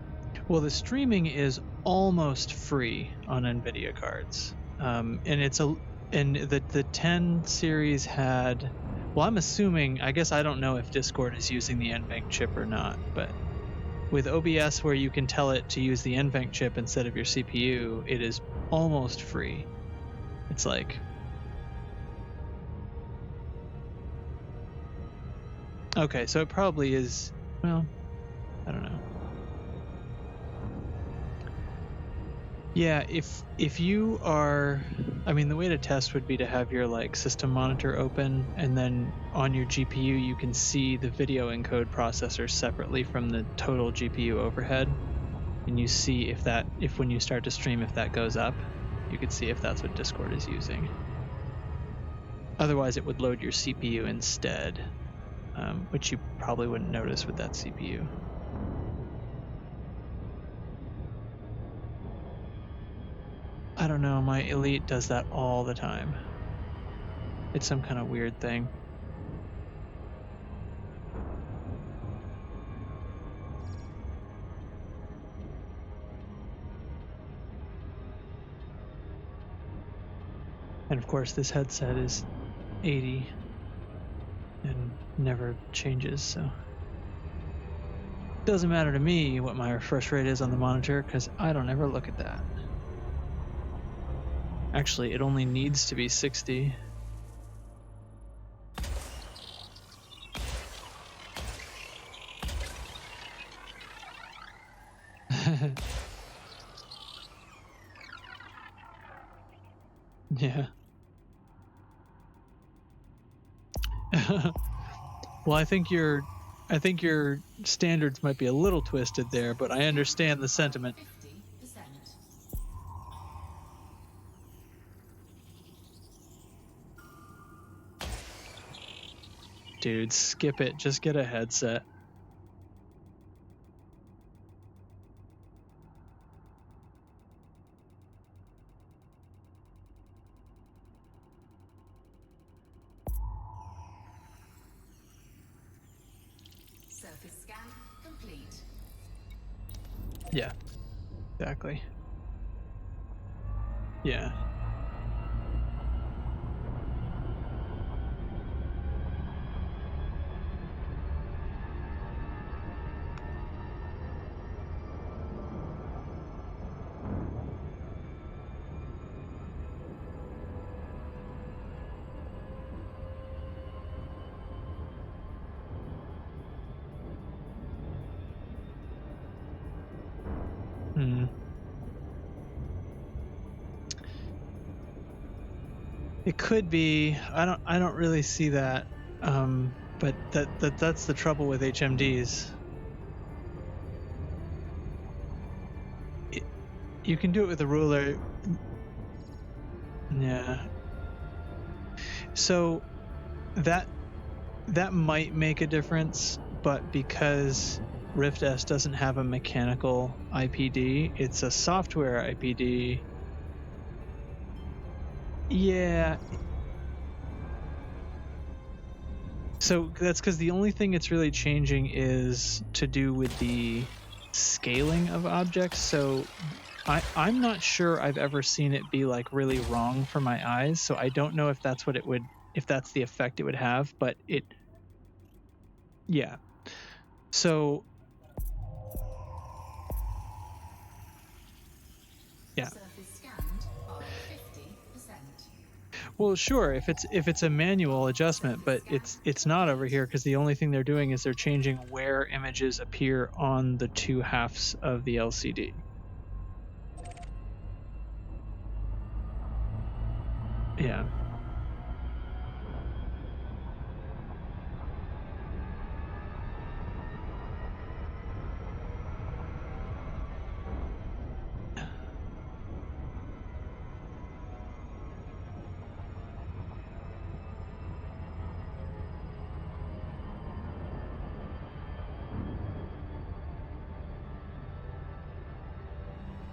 Well, the streaming is almost free on NVIDIA cards, and the 10 series had. Well, I'm assuming. I guess I don't know if Discord is using the NVENC chip or not, but with OBS, where you can tell it to use the NVENC chip instead of your CPU, it is almost free. It's like. Okay, so it probably is. Well, I don't know. Yeah, if you are, I mean, the way to test would be to have your like system monitor open, and then on your GPU you can see the video encode processor separately from the total GPU overhead, and you see if when you start to stream, if that goes up, you could see if that's what Discord is using. Otherwise, it would load your CPU instead, which you probably wouldn't notice with that CPU. I don't know, my Elite does that all the time. It's some kind of weird thing. And of course, this headset is 80 and never changes, so it doesn't matter to me what my refresh rate is on the monitor because I don't ever look at that. Actually, it only needs to be 60. Yeah. Well, I think your standards might be a little twisted there, but I understand the sentiment. 50%. Dude, skip it. Just get a headset. Surface scan complete. Yeah. Exactly. Yeah. Hmm. It could be. I don't really see that. But that's the trouble with HMDs. You can do it with a ruler. Yeah. So that might make a difference, but because Rift S doesn't have a mechanical IPD, it's a software IPD. Yeah. So that's because the only thing it's really changing is to do with the scaling of objects. So I'm not sure I've ever seen it be like really wrong for my eyes. So I don't know if that's what it would, if that's the effect it would have, but yeah. So yeah. Surface scanned by 50%. Well, sure, if it's a manual adjustment, but it's not over here because the only thing they're doing is they're changing where images appear on the two halves of the LCD. Yeah.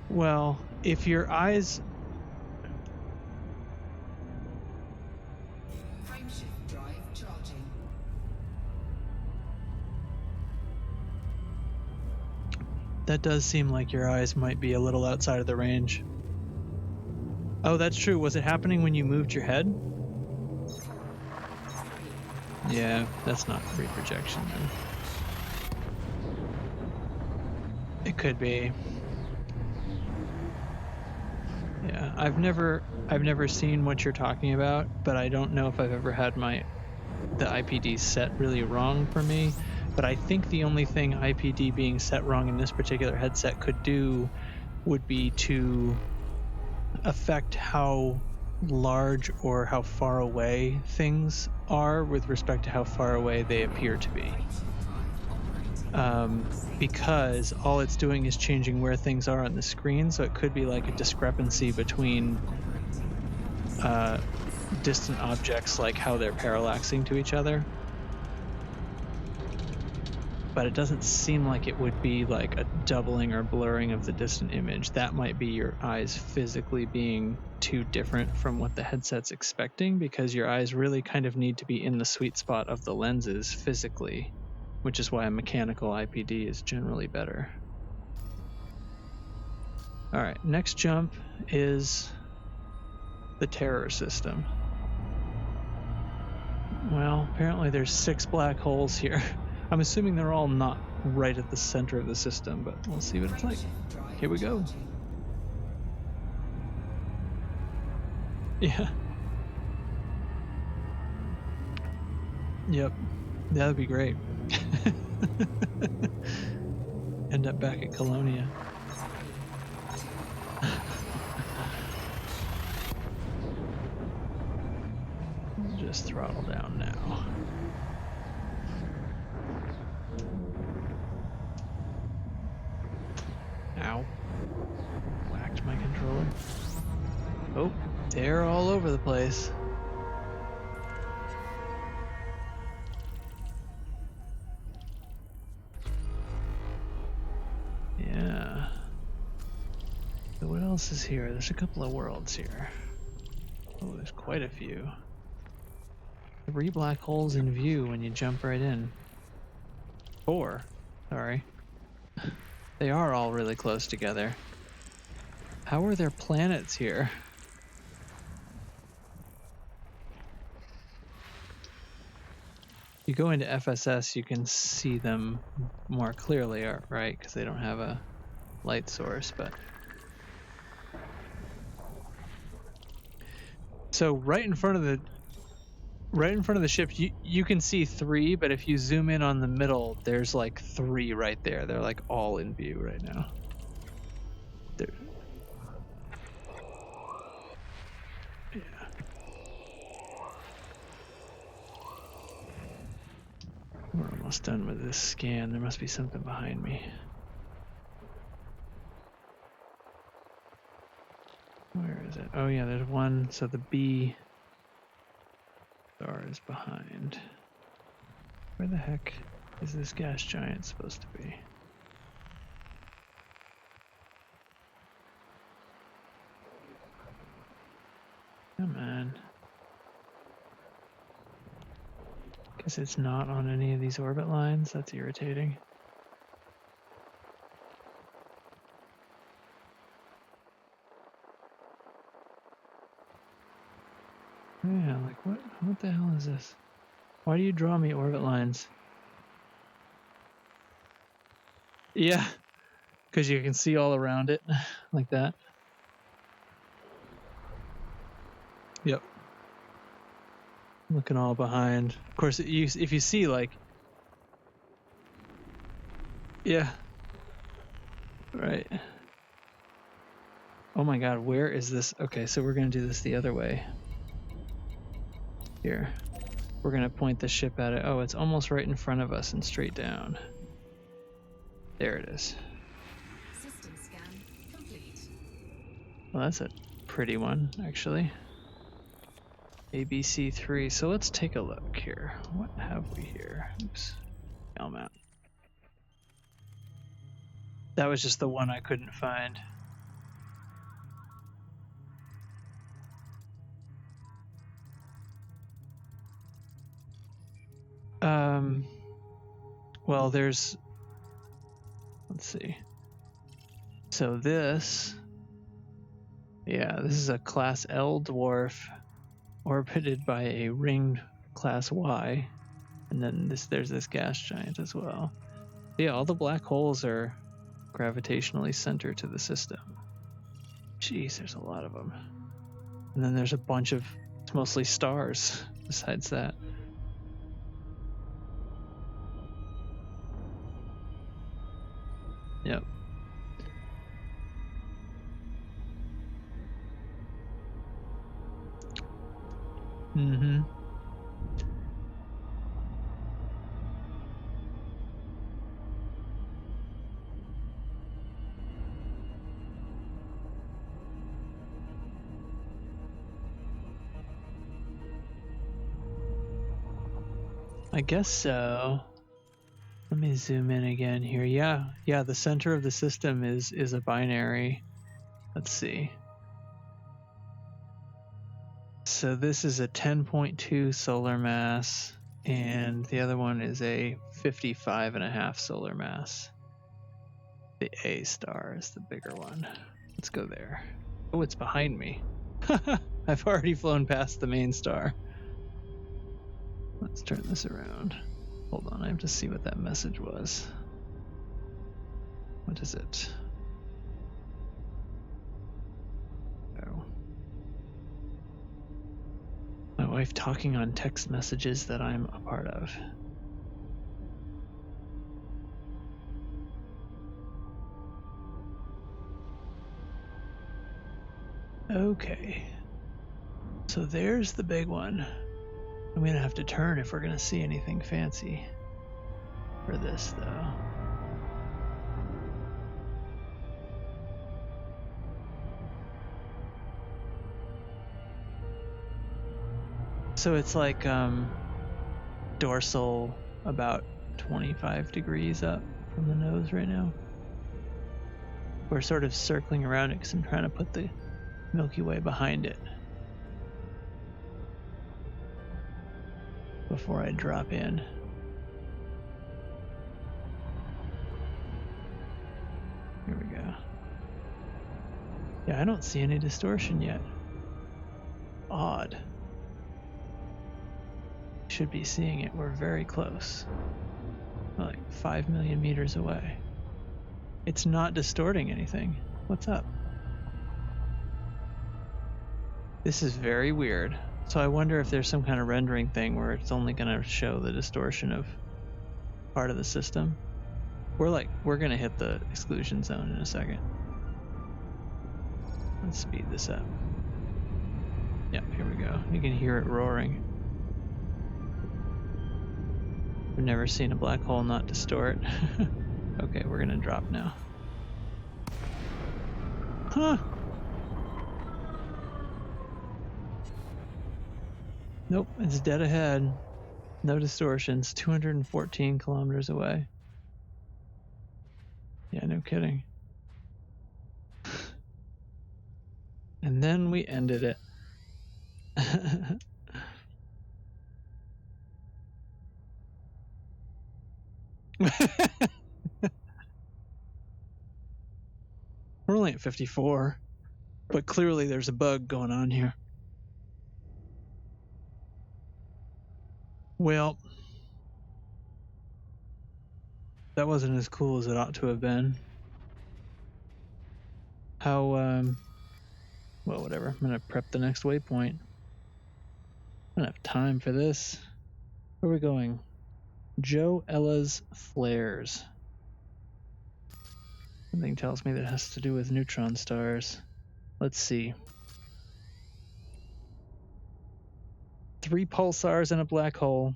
Well, if your eyes Frameshift drive charging. that does seem like your eyes might be a little outside of the range. Oh, that's true. Was it happening when you moved your head? Yeah, that's not reprojection then. It could be. Yeah, I've never seen what you're talking about, but I don't know if I've ever had the IPD set really wrong for me. But I think the only thing IPD being set wrong in this particular headset could do would be to affect how large or how far away things are with respect to how far away they appear to be. Because all it's doing is changing where things are on the screen, so it could be like a discrepancy between distant objects, like how they're parallaxing to each other. But it doesn't seem like it would be like a doubling or blurring of the distant image. That might be your eyes physically being too different from what the headset's expecting, because your eyes really kind of need to be in the sweet spot of the lenses physically, which is why a mechanical IPD is generally better. All right, next jump is the terror system. Well, apparently there's 6 black holes here. I'm assuming they're all not right at the center of the system, but we'll see what it's like. Here we go. Yeah. Yep. That'd be great. End up back at Colonia. Just throttle down now. Ow. Whacked my controller. Oh, they're all over the place. Yeah. So what else is here? There's a couple of worlds here. Oh, there's quite a few. 3 black holes in view when you jump right in. 4. Sorry. They are all really close together. How are there planets here? You go into FSS, you can see them more clearly, right? Because they don't have a light source, but... So right in front of the ship, you can see 3, but if you zoom in on the middle, there's like 3 right there. They're like all in view right now. We're almost done with this scan. There must be something behind me. Where is it? Oh yeah, there's one. So the B star is behind. Where the heck is this gas giant supposed to be? Come on. Guess it's not on any of these orbit lines. That's irritating. Yeah, like what the hell is this? Why do you draw me orbit lines? Yeah, because you can see all around it, like that. Yep. Looking all behind. Of course, if you see, like... Yeah. Right. Oh my god, where is this? Okay, so we're going to do this the other way. Here. We're going to point the ship at it. Oh, it's almost right in front of us and straight down. There it is. System scan complete. Well, that's a pretty one, actually. ABC3. So let's take a look here. What have we here? Oops. Map. That was just the one I couldn't find. Well, there's... Let's see. So this... Yeah, this is a Class L dwarf orbited by a ringed Class Y. And then there's this gas giant as well. Yeah, all the black holes are gravitationally centered to the system. Jeez, there's a lot of them. And then there's a bunch of... It's mostly stars besides that. Yep. Mm-hmm. I guess so. Let me zoom in again here. Yeah, the center of the system is a binary. Let's see. So this is a 10.2 solar mass, and the other one is a 55.5 solar mass. The A star is the bigger one. Let's go there. Oh, it's behind me. I've already flown past the main star. Let's turn this around. Hold on, I have to see what that message was. What is it? Oh. My wife talking on text messages that I'm a part of. Okay. So there's the big one. I'm gonna have to turn if we're gonna see anything fancy for this, though. So it's like dorsal about 25 degrees up from the nose right now. We're sort of circling around it because I'm trying to put the Milky Way behind it before I drop in. Here we go. Yeah, I don't see any distortion yet. Odd. Should be seeing it. We're very close. We're like 5 million meters away. It's not distorting anything. What's up? This is very weird. So I wonder if there's some kind of rendering thing where it's only going to show the distortion of part of the system. We're going to hit the exclusion zone in a second. Let's speed this up. Yep, here we go. You can hear it roaring. I've never seen a black hole not distort. Okay, we're gonna drop now. Huh. Nope, it's dead ahead. No distortions. 214 kilometers away. Yeah, no kidding. And then we ended it. We're only at 54, but clearly there's a bug going on here. Well, that wasn't as cool as it ought to have been. How, well, whatever. I'm gonna prep the next waypoint. I don't have time for this. Where are we going? Joe Ella's Flares. Something tells me that has to do with neutron stars. Let's see. 3 pulsars in a black hole.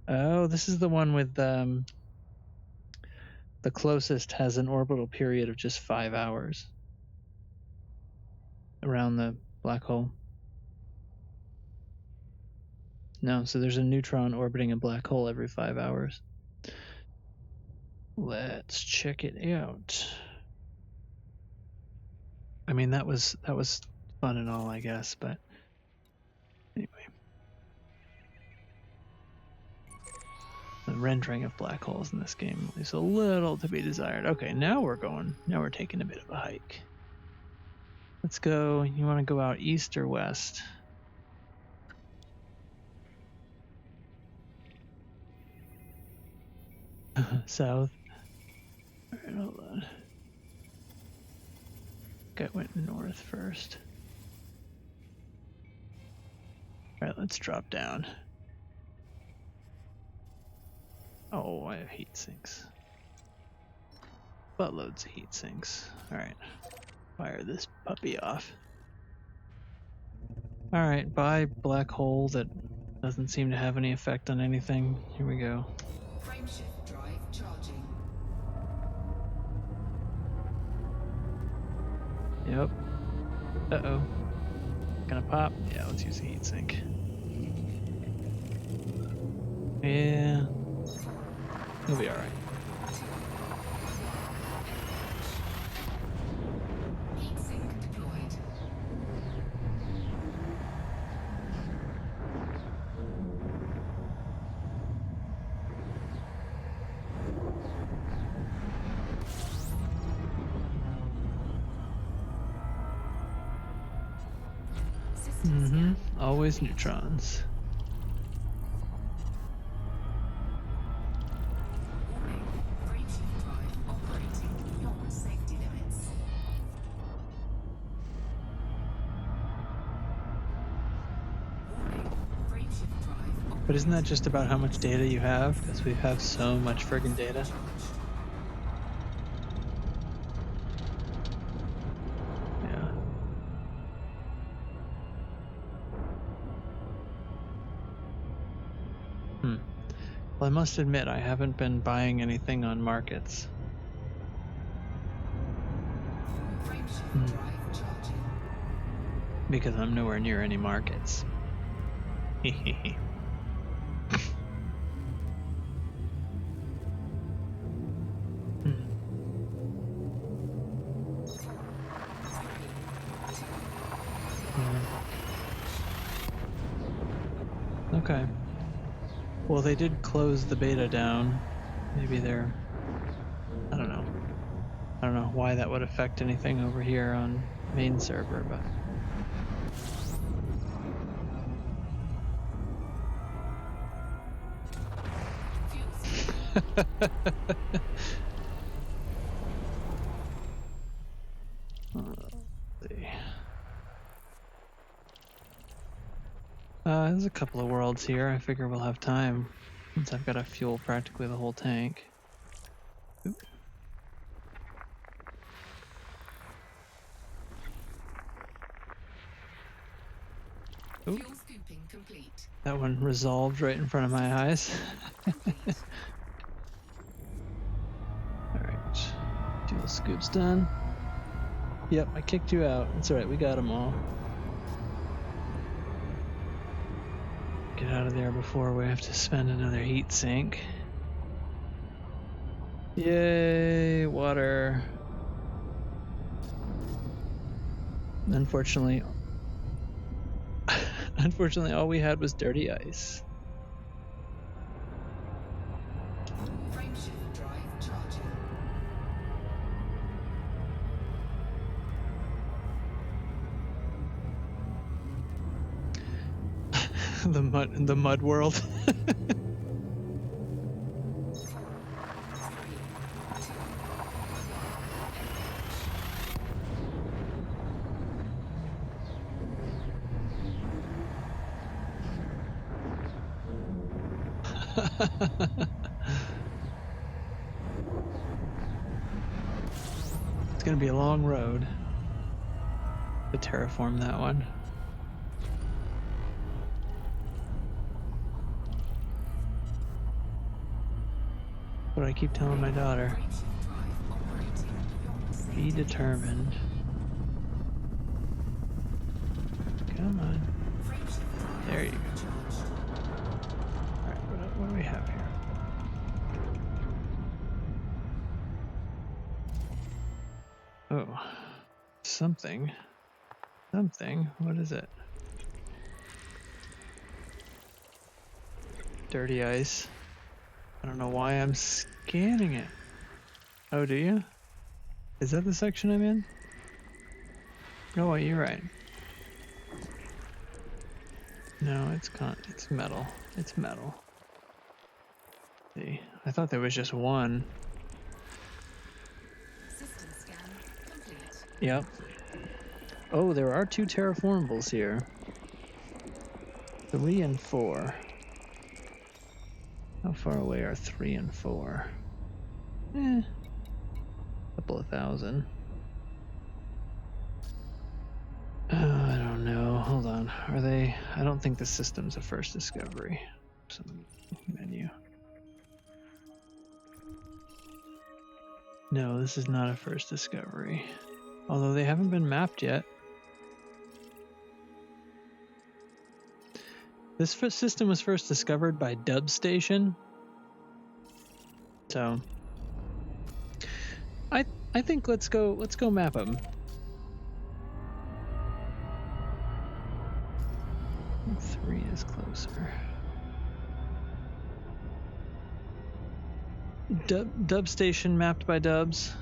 Oh, this is the one with the closest has an orbital period of just 5 hours around the black hole. No, so there's a neutron orbiting a black hole every 5 hours. Let's check it out. I mean, that was fun and all, I guess, but anyway. The rendering of black holes in this game is a little to be desired. Okay, now we're taking a bit of a hike. Let's go. You want to go out east or west? South. Alright, hold on. I went north first. Alright, let's drop down. Oh, I have heat sinks. Buttloads of heat sinks. Alright. Fire this puppy off. Alright, bye, black hole that doesn't seem to have any effect on anything. Here we go. Frameshift drive charging. Yep. Uh-oh. Gonna pop? Yeah, let's use the heat sink. Yeah. You'll be alright. Heat sink deployed. Mm-hmm. Always neutrons. Warning. Frameshift drive operating beyond safety limits. Warning. Frameshift drive But isn't that just about how much data you have? Because we have so much friggin' data. Yeah. Well, I must admit, I haven't been buying anything on markets. Frameshift drive charging. Because I'm nowhere near any markets. Hehehe. Okay. Well, they did close the beta down. Maybe they're... I don't know. I don't know why that would affect anything over here on main server, but... Let's see. There's a couple of worlds here. I figure we'll have time since I've got to fuel practically the whole tank. Oop. Oop, Fuel scooping complete. that one resolved right in front of my eyes. Complete. Alright. Fuel scoop's done. Yep, I kicked you out. It's alright, we got them all. Get out of there before we have to spend another heat sink. Yay, water. Unfortunately, all we had was dirty ice. Frameshift drive charging. the mud world. 3, 2, 1. It's gonna be a long road to terraform that one. But I keep telling my daughter, Frameshift drive operating beyond safety be determined. Come on. Frameshift drive There you go. charged. Alright, what do we have here? Oh, something. What is it? Dirty ice. I don't know why I'm scanning it. Oh, do you? Is that the section I'm in? Oh, you're right. No, it's metal. It's metal. See, I thought there was just one. System scan complete. Yep. Oh, there are 2 terraformables here. 3 and 4. How far away are 3 and 4? Couple of thousand. I don't know. Hold on. Are they? I don't think the system's a first discovery. Some menu. No, this is not a first discovery. Although they haven't been mapped yet. This system was first discovered by Dubstation. So I think let's go map them. 3 is closer. Dubstation mapped by Dubs.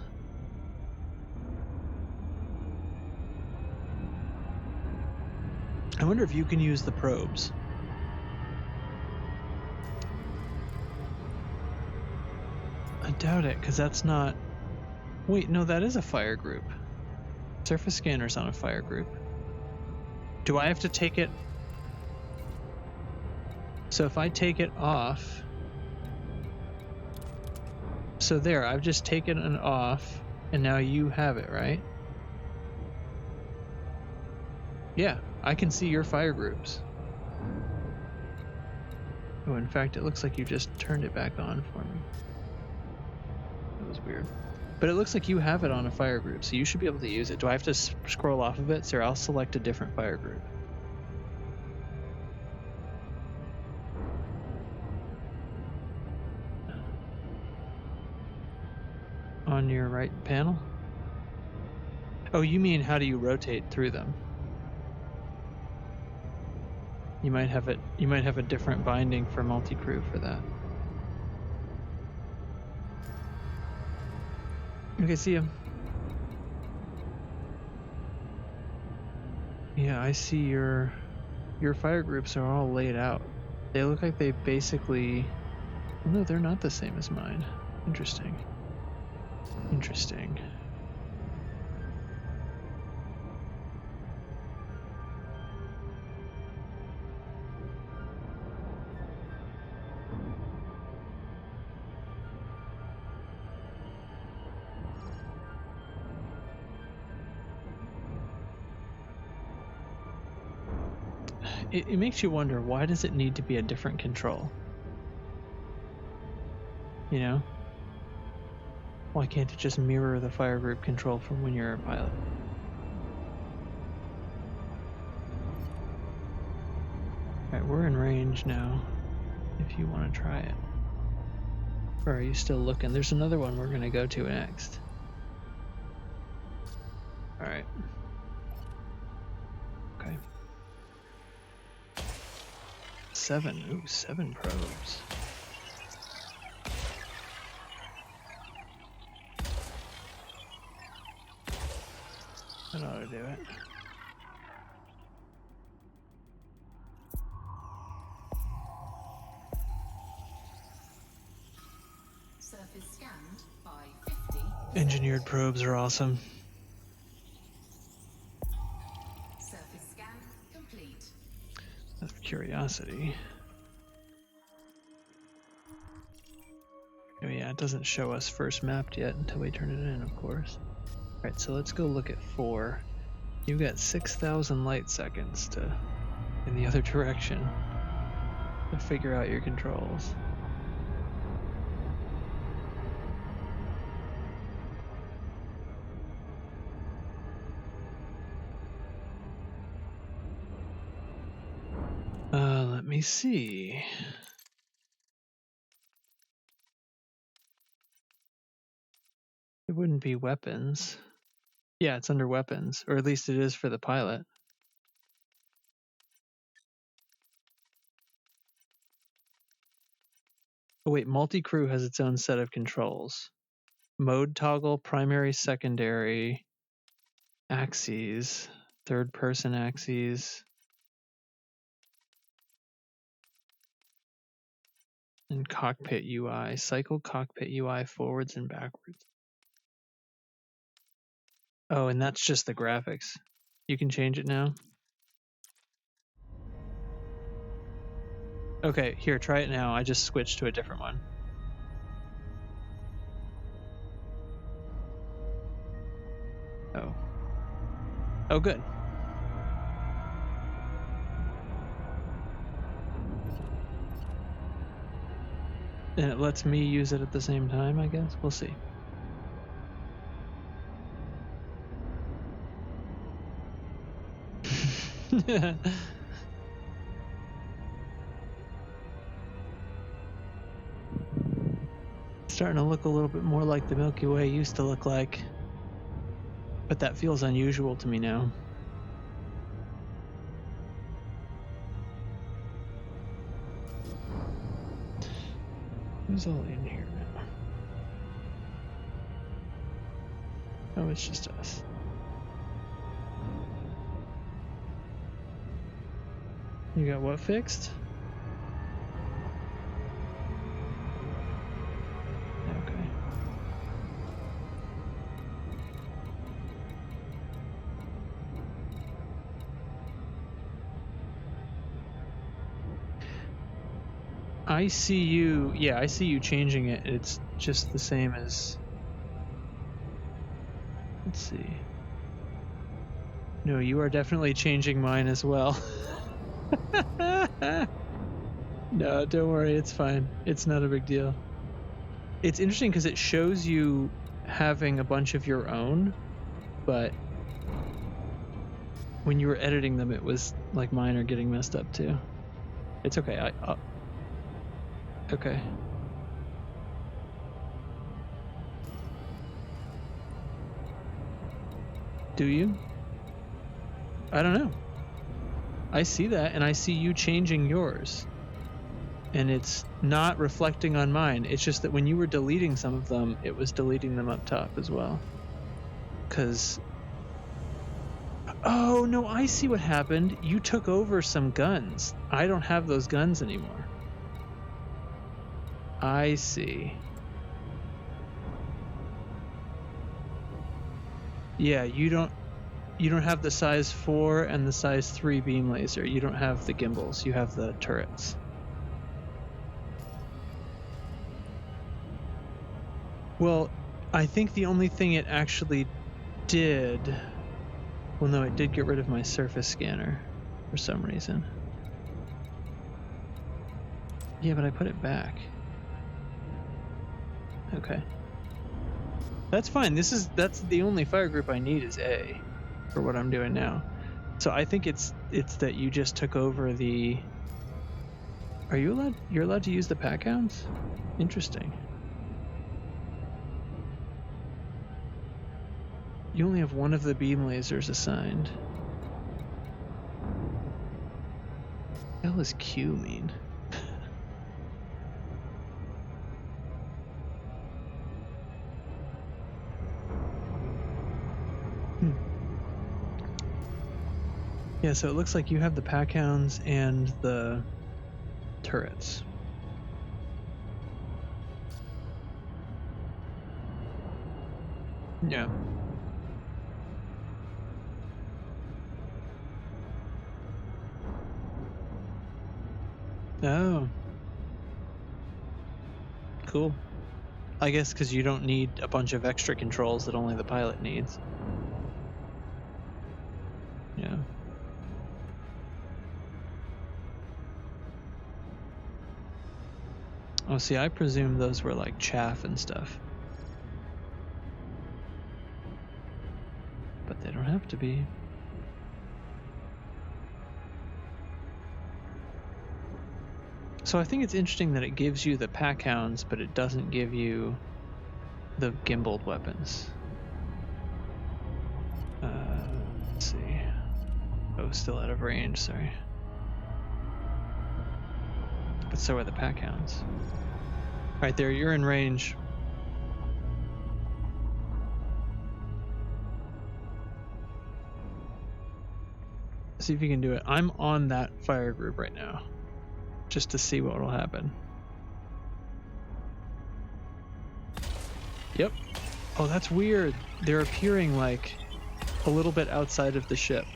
I wonder if you can use the probes. I doubt it, because that's not... Wait, no, that is a fire group. Surface scanner's on a fire group. Do I have to take it... So if I take it off... So there, I've just taken it off, and now you have it, right? Yeah, I can see your fire groups. Oh, in fact, it looks like you just turned it back on for me. That was weird. But it looks like you have it on a fire group, so you should be able to use it. Do I have to scroll off of it? So I'll select a different fire group. On your right panel? Oh, you mean how do you rotate through them? You might have a different binding for multi-crew for that. Okay, see ya. Yeah, I see your fire groups are all laid out. They look like they basically... No, they're not the same as mine. Interesting. Interesting. it makes you wonder, why does it need to be a different control? You know? Why can't it just mirror the fire group control from when you're a pilot? Alright, we're in range now, if you want to try it. Or are you still looking? There's another one we're going to go to next. Alright. Okay. 7. Ooh, 7 probes. That ought to do it. Surface scanned by 50. Engineered probes are awesome. Surface scan complete. Out of curiosity. Oh yeah, it doesn't show us first mapped yet until we turn it in, of course. Alright, so let's go look at 4. You've got 6,000 light seconds to in the other direction to figure out your controls. Let me see. It wouldn't be weapons. Yeah, it's under weapons, or at least it is for the pilot. Oh wait, multi-crew has its own set of controls. Mode toggle, primary, secondary, axes, third person axes, and cockpit UI. Cycle cockpit UI forwards and backwards. Oh, and that's just the graphics. You can change it now? Okay, here, try it now. I just switched to a different one. Oh. Oh, good. And it lets me use it at the same time, I guess? We'll see. Starting to look a little bit more like the Milky Way used to look like. But that feels unusual to me now. Who's all in here now? Oh, it's just us. You got what fixed? Okay. I see you, yeah, I see you changing it. It's just the same as, let's see. No, you are definitely changing mine as well. No, don't worry, it's fine. It's not a big deal. It's interesting because it shows you having a bunch of your own, but when you were editing them, it was like mine are getting messed up too. It's okay. Okay. Do you? I don't know. I see that, and I see you changing yours. And it's not reflecting on mine. It's just that when you were deleting some of them, it was deleting them up top as well. Because... Oh, no, I see what happened. You took over some guns. I don't have those guns anymore. I see. Yeah, you don't have the size 4 and the size 3 beam laser. You don't have the gimbals. You have the turrets. Well, I think the only thing it actually did... Well, no, it did get rid of my surface scanner for some reason. Yeah, but I put it back. Okay. That's fine. That's the only fire group I need is A for what I'm doing now. So I think it's that you just took over the. Are you allowed? You're allowed to use the pack hounds? Interesting. You only have one of the beam lasers assigned. What the hell does Q mean? Yeah, so it looks like you have the pack hounds and the turrets. Yeah. Oh. Cool. I guess because you don't need a bunch of extra controls that only the pilot needs. Yeah. Oh, see, I presume those were like chaff and stuff. But they don't have to be. So I think it's interesting that it gives you the pack hounds, but it doesn't give you the gimbaled weapons. Let's see. Oh, still out of range, sorry. But so are the pack hounds. Right there, you're in range. See if you can do it. I'm on that fire group right now, just to see what will happen. Yep. Oh, that's weird. They're appearing like a little bit outside of the ship.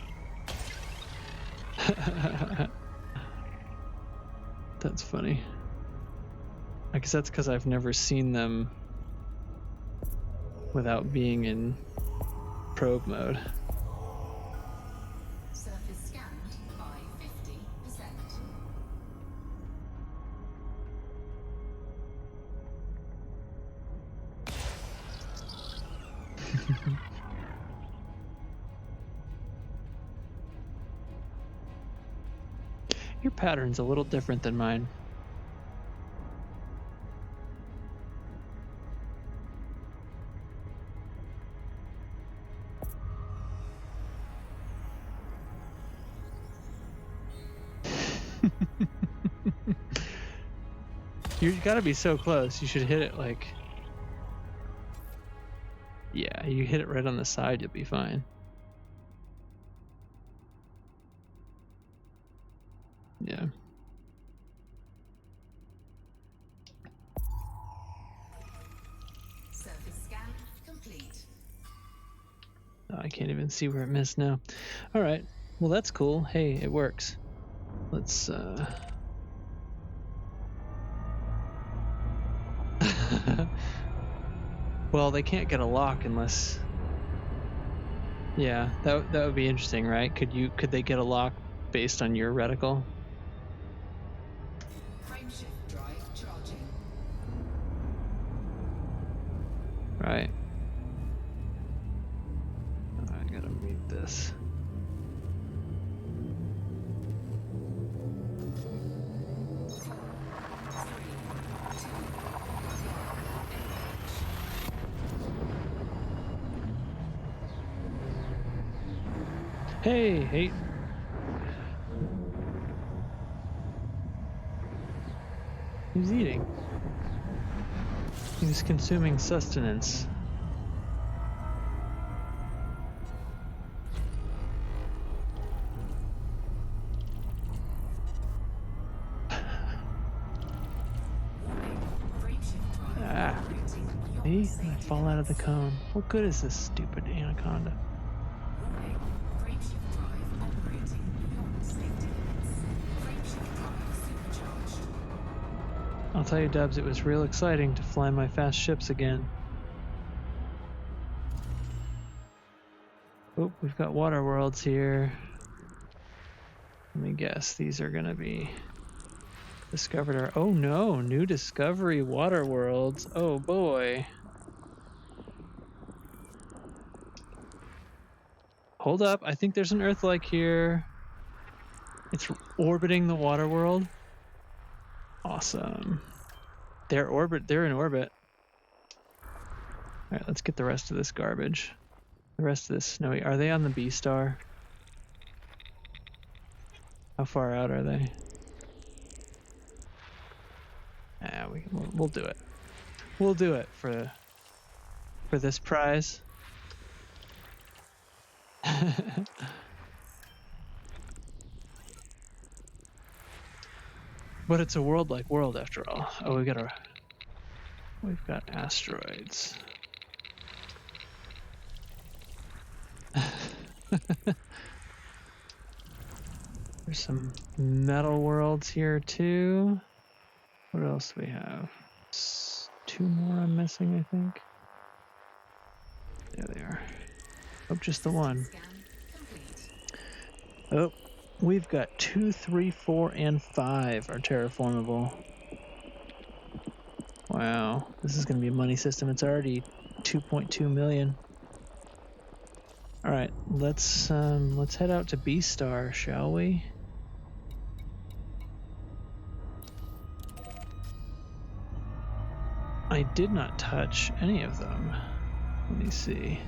That's funny. I guess that's because I've never seen them without being in probe mode. Surface scanned by 50%. Your pattern's a little different than mine. You gotta be so close. You should hit it like... Yeah, you hit it right on the side, you'll be fine. Yeah. Surface scan complete. Oh, I can't even see where it missed now. Alright, well that's cool. Hey, it works. Let's Well, they can't get a lock unless... Yeah, that would be interesting, right? Could they get a lock based on your reticle? Frameshift drive charging. Right. I gotta mute this. Hey. He's eating. He's consuming sustenance. Ah. See? I fall out of the cone. What good is this stupid anaconda? Frameshift drive operating beyond safety limits. Frameshift drive supercharged. I'll tell you, Dubs, it was real exciting to fly my fast ships again. Oh, we've got water worlds here. Let me guess, these are gonna be Discovered our... Oh no, new discovery, water worlds. Oh boy. Hold up, I think there's an Earth-like here. It's orbiting the water world. Awesome. They're in orbit. Alright, let's get the rest of this garbage. The rest of this snowy... Are they on the B star? How far out are they? Ah, we'll do it. We'll do it for this prize. But it's a world-like world after all. Oh, we've got asteroids. There's some metal worlds here too. What else do we have? Two more I'm missing, I think. There they are. Oh, just the one. Oh, we've got 2, 3, 4, and 5 are terraformable. Wow, this is going to be a money system. It's already 2.2 million. All right, let's head out to B Star, shall we? I did not touch any of them. Let me see.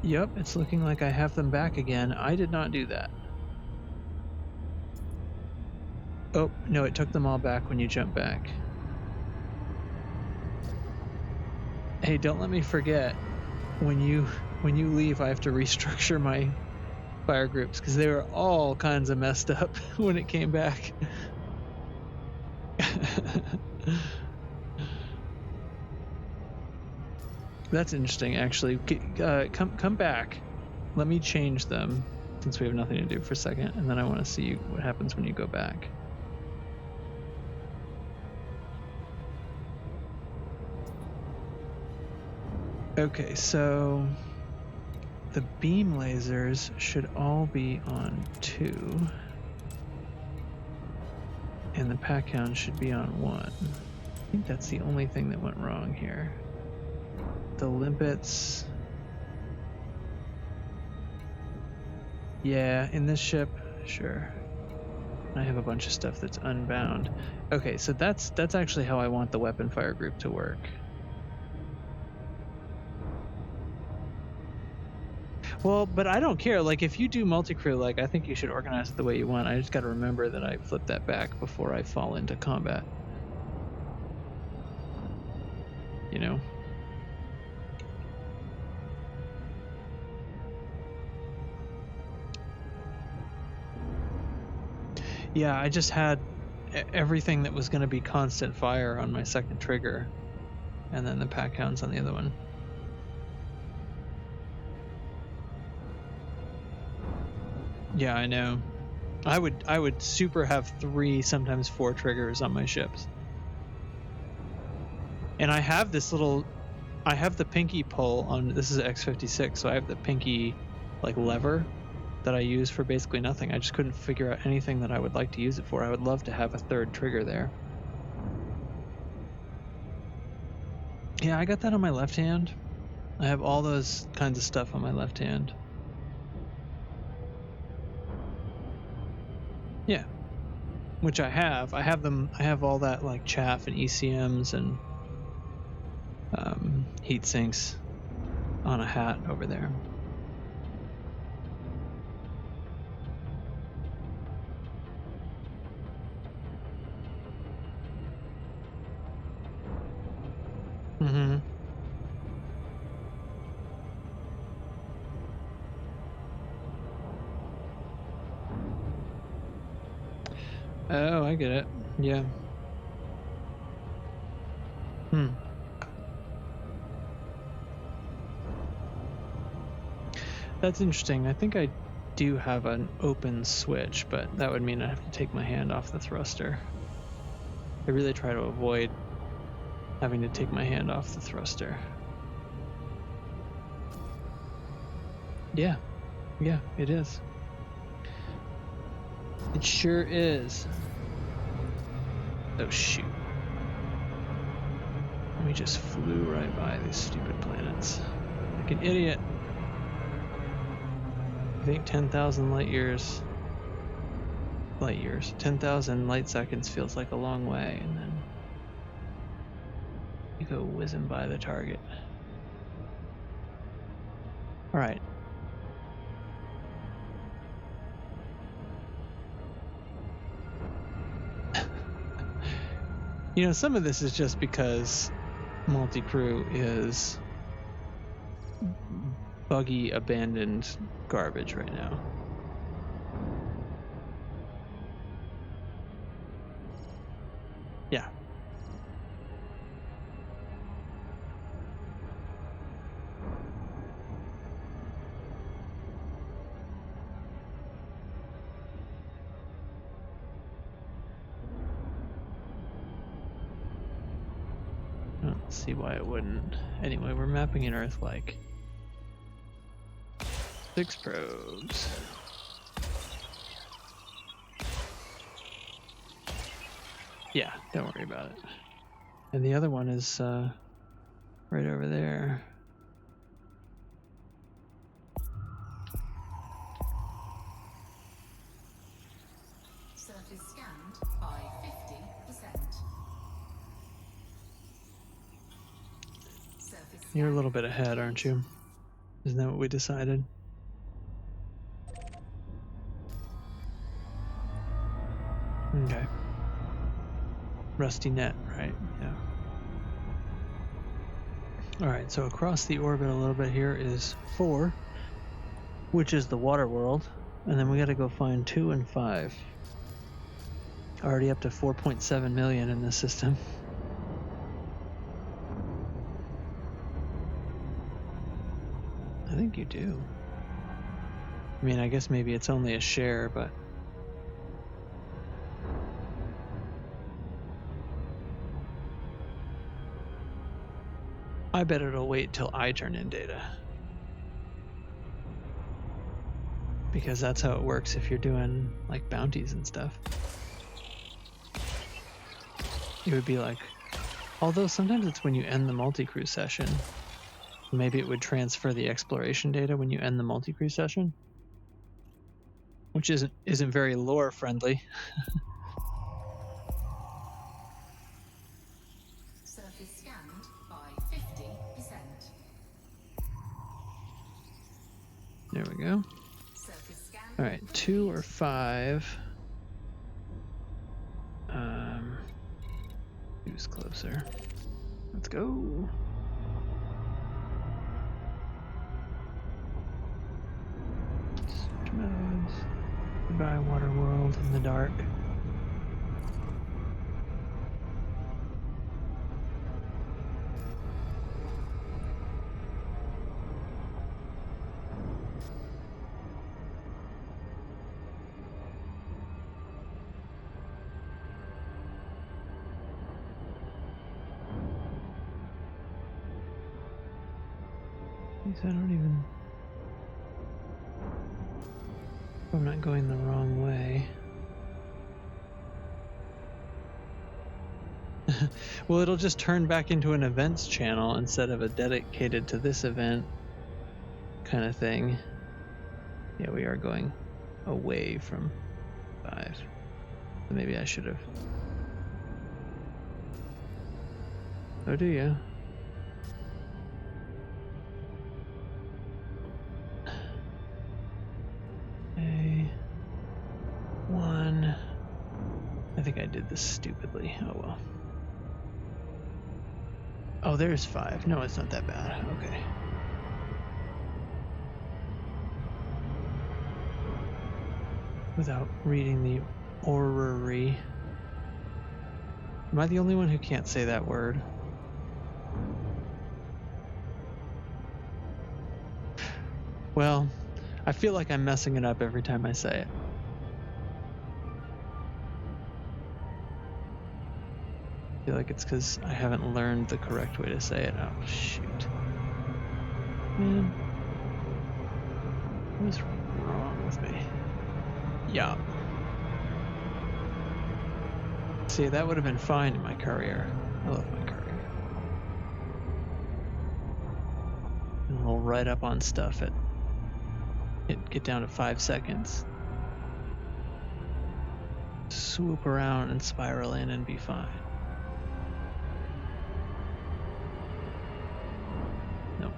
Yep, it's looking like I have them back again. I did not do that. Oh, no, it took them all back when you jump back. Hey, don't let me forget, when you leave, I have to restructure my fire groups because they were all kinds of messed up when it came back. That's interesting, actually. Come back. Let me change them since we have nothing to do for a second, and then I want to see what happens when you go back. Okay, so the beam lasers should all be on 2, and the pack hound should be on 1. I think that's the only thing that went wrong here. The limpets. Yeah, in this ship, sure. I have a bunch of stuff that's unbound. Okay, so that's actually how I want the weapon fire group to work. Well, but I don't care. Like, if you do multi-crew, like, I think you should organize it the way you want. I just got to remember that I flip that back before I fall into combat. You know? Yeah, I just had everything that was going to be constant fire on my second trigger, and then the pack hounds on the other one. Yeah, I know. I would super have 3, sometimes 4 triggers on my ships. And I have this little, I have the pinky pull on, this is X56, so I have the pinky like lever that I use for basically nothing. I just couldn't figure out anything that I would like to use it for. I would love to have a 3rd trigger there. Yeah, I got that on my left hand. I have all those kinds of stuff on my left hand. Yeah, which I have. I have them. I have all that like chaff and ECMs and heat sinks on a hat over there. Mm-hmm. Oh, I get it. Yeah. That's interesting. I think I do have an open switch, but that would mean I have to take my hand off the thruster. I really try to avoid having to take my hand off the thruster. Yeah, it is. It sure is. Oh shoot. We just flew right by these stupid planets. Like an idiot. I think 10,000 light years. 10,000 light seconds feels like a long way, and then you go whizzing by the target. Alright. You know, some of this is just because multi-crew is buggy, abandoned garbage right now. Yeah. I don't see why it wouldn't. Anyway, we're mapping an Earth like 6 probes. Yeah, don't worry about it. And the other one is right over there. Surface scanned by 50%. Surface You're a little bit ahead, aren't you? Isn't that what we decided? Okay. Rusty net, right? Yeah. Alright, so across the orbit a little bit here is 4, which is the water world, and then we gotta go find 2 and 5. Already up to 4.7 million in this system. I think you do. I mean, I guess maybe it's only a share, but... I bet it'll wait till I turn in data. Because that's how it works if you're doing, like, bounties and stuff. It would be like... Although sometimes it's when you end the multi-crew session. Maybe it would transfer the exploration data when you end the multi-crew session. Which isn't very lore friendly. surface scanned by 50%. There we go. Surface scanned. Alright, 2 or 5. Who's closer? Let's go. Switch modes. Goodbye, water world in the dark. I don't even... I'm not going the wrong way. Well, it'll just turn back into an events channel instead of a dedicated to this event kind of thing. Yeah, we are going away from 5. So maybe I should have... Oh, do you? I think I did this stupidly. Oh well. Oh, there's 5. No, it's not that bad. Okay. Without reading the orrery. Am I the only one who can't say that word? Well, I feel like I'm messing it up every time I say it. I feel like it's because I haven't learned the correct way to say it. Oh, shoot. Man. What is wrong with me? Yeah. See, that would have been fine in my courier. I love my courier. And roll right up on stuff at get down to 5 seconds. Swoop around and spiral in and be fine. Nope.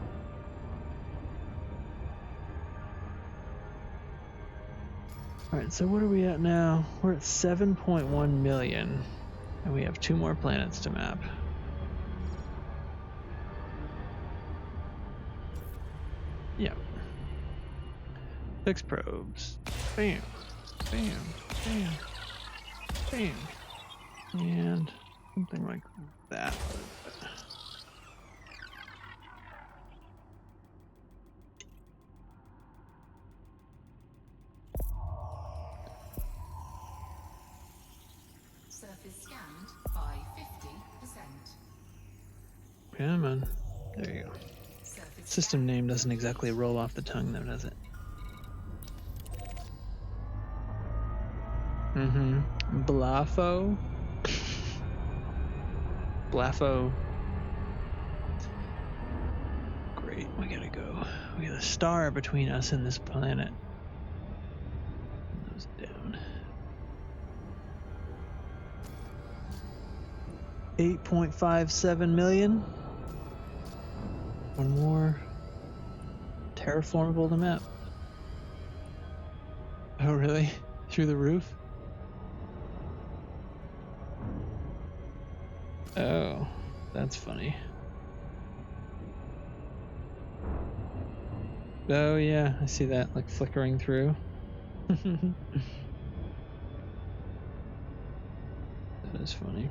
Alright, so what are we at now? We're at 7.1 million. And we have 2 more planets to map. Yep. 6 probes. Bam. Bam. Bam. Bam. And something like that. Surface scanned by 50%. Come on. There you go. Surface System name doesn't exactly roll off the tongue though, does it? Blafo. Blafo. Great, we gotta go. We got a star between us and this planet. Nose down. 8.57 million. One more. Terraformable to map. Oh, really? Through the roof? Oh, that's funny. Oh, yeah, I see that, like, flickering through. That is funny.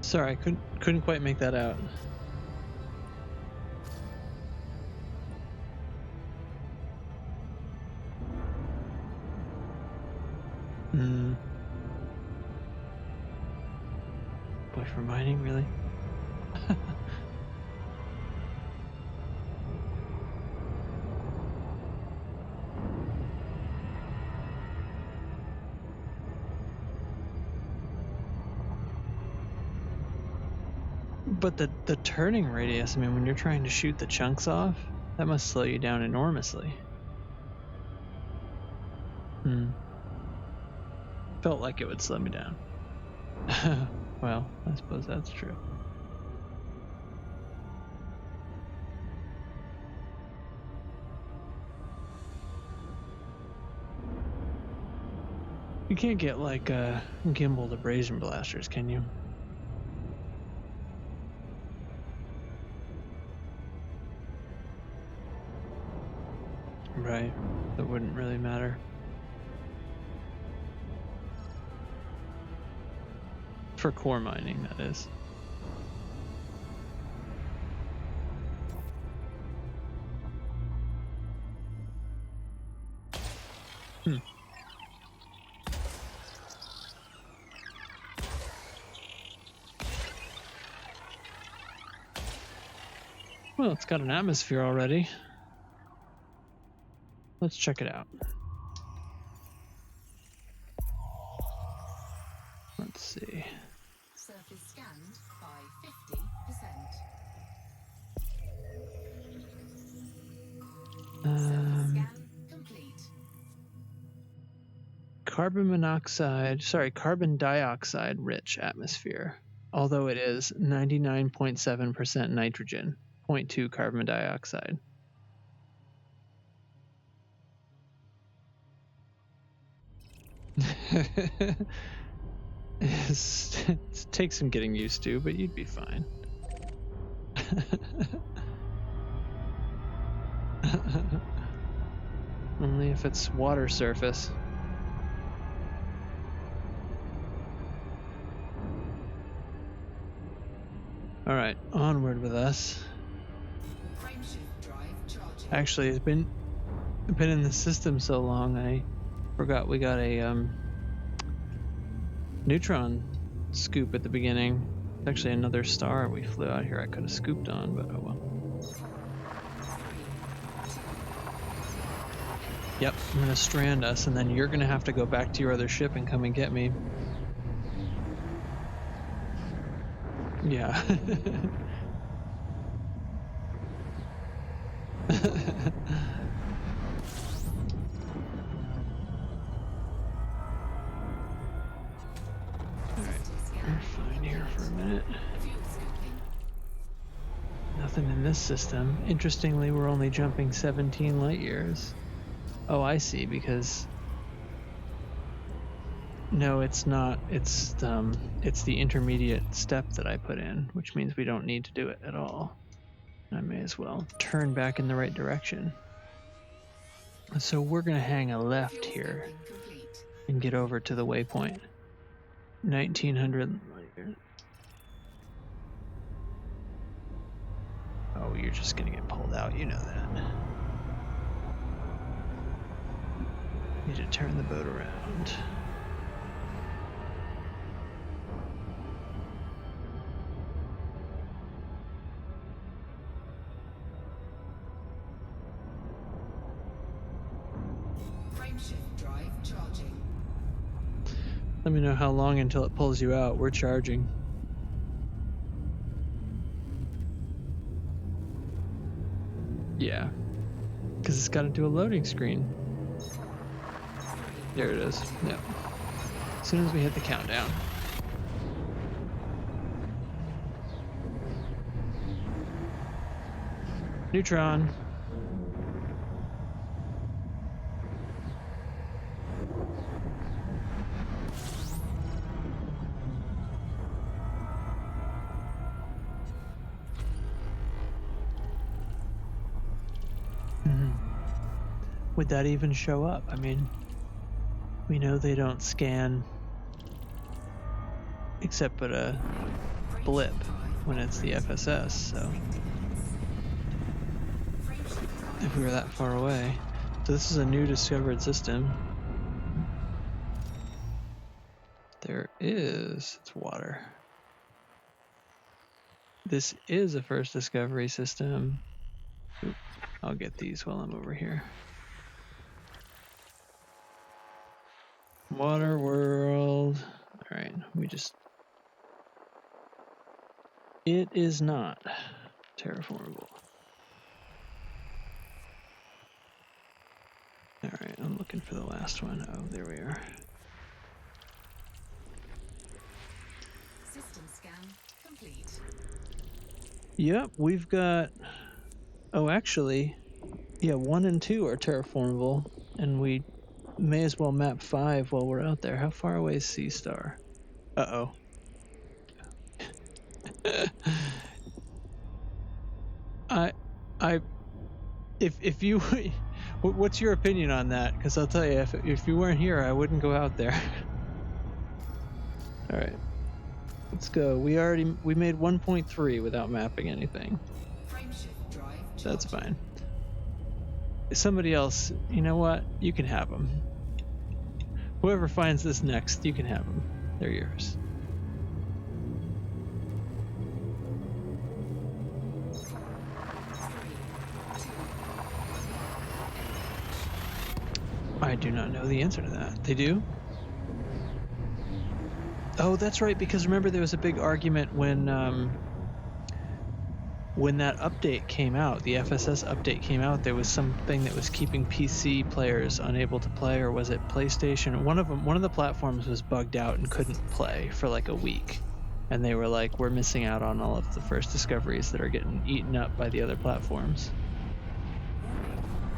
Sorry, I couldn't quite make that out. Boy, for mining, really? But the turning radius, I mean, when you're trying to shoot the chunks off, that must slow you down enormously. Felt like it would slow me down. Well, I suppose that's true. You can't get like gimbaled abrasion blasters, can you? Right. That wouldn't really matter. For core mining, that is. Well, it's got an atmosphere already. Let's check it out. Let's see. Surface scanned by 50%. Surface scan complete. Carbon dioxide rich atmosphere, although it is 99.7% nitrogen, 0.2 carbon dioxide. It takes some getting used to, but you'd be fine. Only if it's water surface. Alright, onward with us. Frameshift drive charging. Actually, it's been in the system so long, I forgot we got a neutron scoop at the beginning. It's actually another star we flew out here I could have scooped on, but oh well. Yep, I'm gonna strand us, and then you're gonna have to go back to your other ship and come and get me. Yeah. We're fine here for a minute. Nothing in this system. Interestingly, we're only jumping 17 light years. Oh, I see, because... No, it's not. It's the intermediate step that I put in, which means we don't need to do it at all. I may as well turn back in the right direction. So we're going to hang a left here and get over to the waypoint. 1900 light years. Oh, you're just going to get pulled out. You know that. Need to turn the boat around. Frameshift drive charging. Let me know how long until it pulls you out. We're charging. Yeah. Because it's got to do a loading screen. There it is. Yep. As soon as we hit the countdown. Neutron. Would that even show up? I mean, we know they don't scan except but a blip when it's the FSS, so if we were that far away. So this is a new discovered system. There is, it's water. This is a first discovery system. Oop, I'll get these while I'm over here. Water world. All right, we just... It is not terraformable. All right, I'm looking for the last one. Oh, there we are. System scan complete. Yep, we've got... Oh, actually, yeah, 1 and 2 are terraformable, and we may as well map 5 while we're out there. How far away is Sea Star? Uh-oh. If you, what's your opinion on that? Because I'll tell you, if you weren't here, I wouldn't go out there. All right, let's go. We made 1.3 without mapping anything. Frameshift drive charging. That's fine. Somebody else, you know what? You can have them. Whoever finds this next, you can have them. They're yours. I do not know the answer to that. They do? Oh, that's right, because remember there was a big argument when that update came out, the FSS update came out, there was something that was keeping PC players unable to play, or was it PlayStation? One of the platforms was bugged out and couldn't play for like a week. And they were like, we're missing out on all of the first discoveries that are getting eaten up by the other platforms.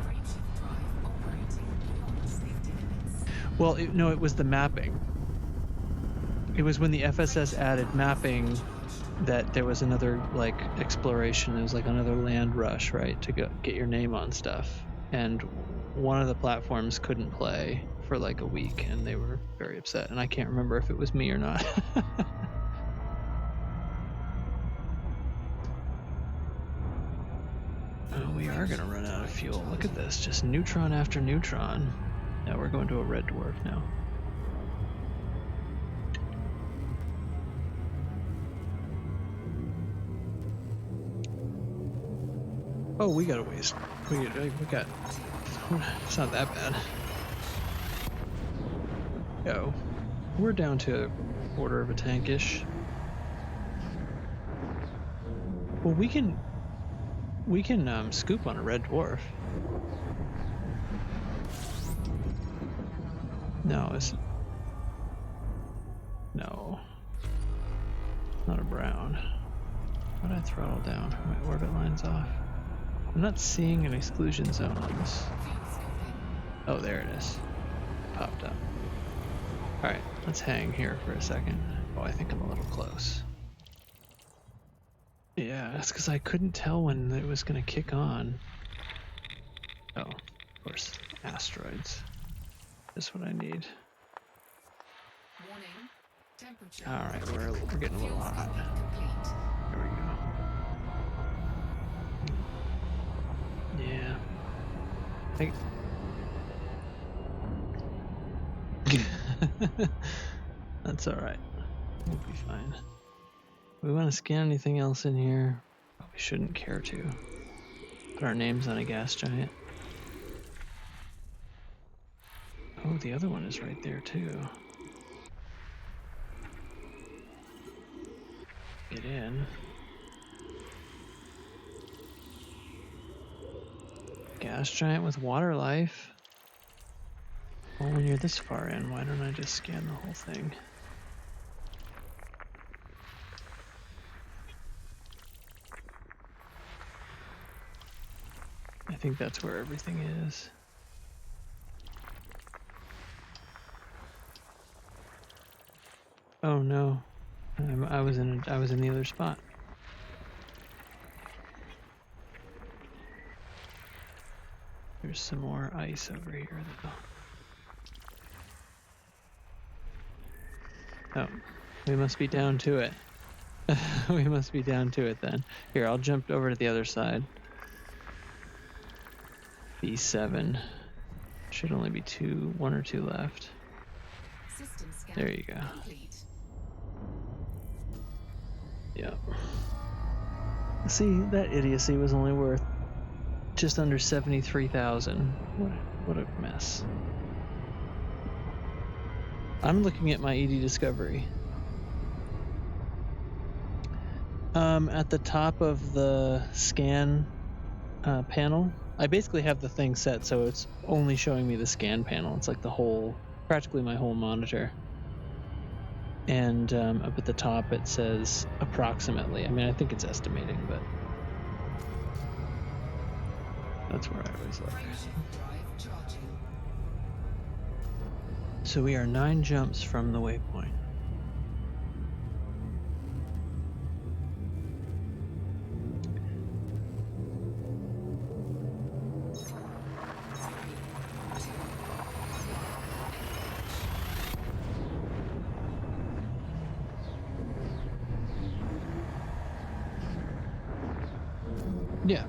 Frameshift drive operating beyond safety limits. Well, no, it was the mapping. it was when the FSS added mapping that there was another like exploration. It was like another land rush, right, to go get your name on stuff. And one of the platforms couldn't play for like a week, and they were very upset. And I can't remember if it was me or not. Oh, we are gonna run out of fuel. Look at this, just neutron after neutron. Now we're going to a red dwarf now. Oh, we got a waste. We got. It's not that bad. Yo, we're down to a quarter of a tankish. Well, we can scoop on a red dwarf. No, it's no, not a brown. Why did I throttle down? My orbit line's off. I'm not seeing an exclusion zone on this. Oh, there it is. Popped up. Alright, let's hang here for a second. Oh, I think I'm a little close. Yeah, that's because I couldn't tell when it was going to kick on. Oh, of course, asteroids. That's what I need. Warning. Temperature. Alright, we're getting a little hot. Complete. There we go. Yeah. That's alright. We'll be fine. We want to scan anything else in here? We shouldn't care to. Put our names on a gas giant. Oh, the other one is right there too. Get in. Gas giant with water life. Well, when you're this far in, why don't I just scan the whole thing? I think that's where everything is. Oh no, I was in the other spot. There's some more ice over here though. Oh, we must be down to it. We must be down to it then. Here, I'll jump over to the other side. B7. Should only be one or two left. System scan. There you go. Complete. Yep. See, that idiocy was only worth just under 73,000. What a mess. I'm looking at my ED Discovery. At the top of the scan panel, I basically have the thing set so it's only showing me the scan panel. It's like practically my whole monitor. And up at the top it says approximately. I mean, I think it's estimating, but that's where I always look. Frameshift drive charging. So we are 9 jumps from the waypoint. Yeah.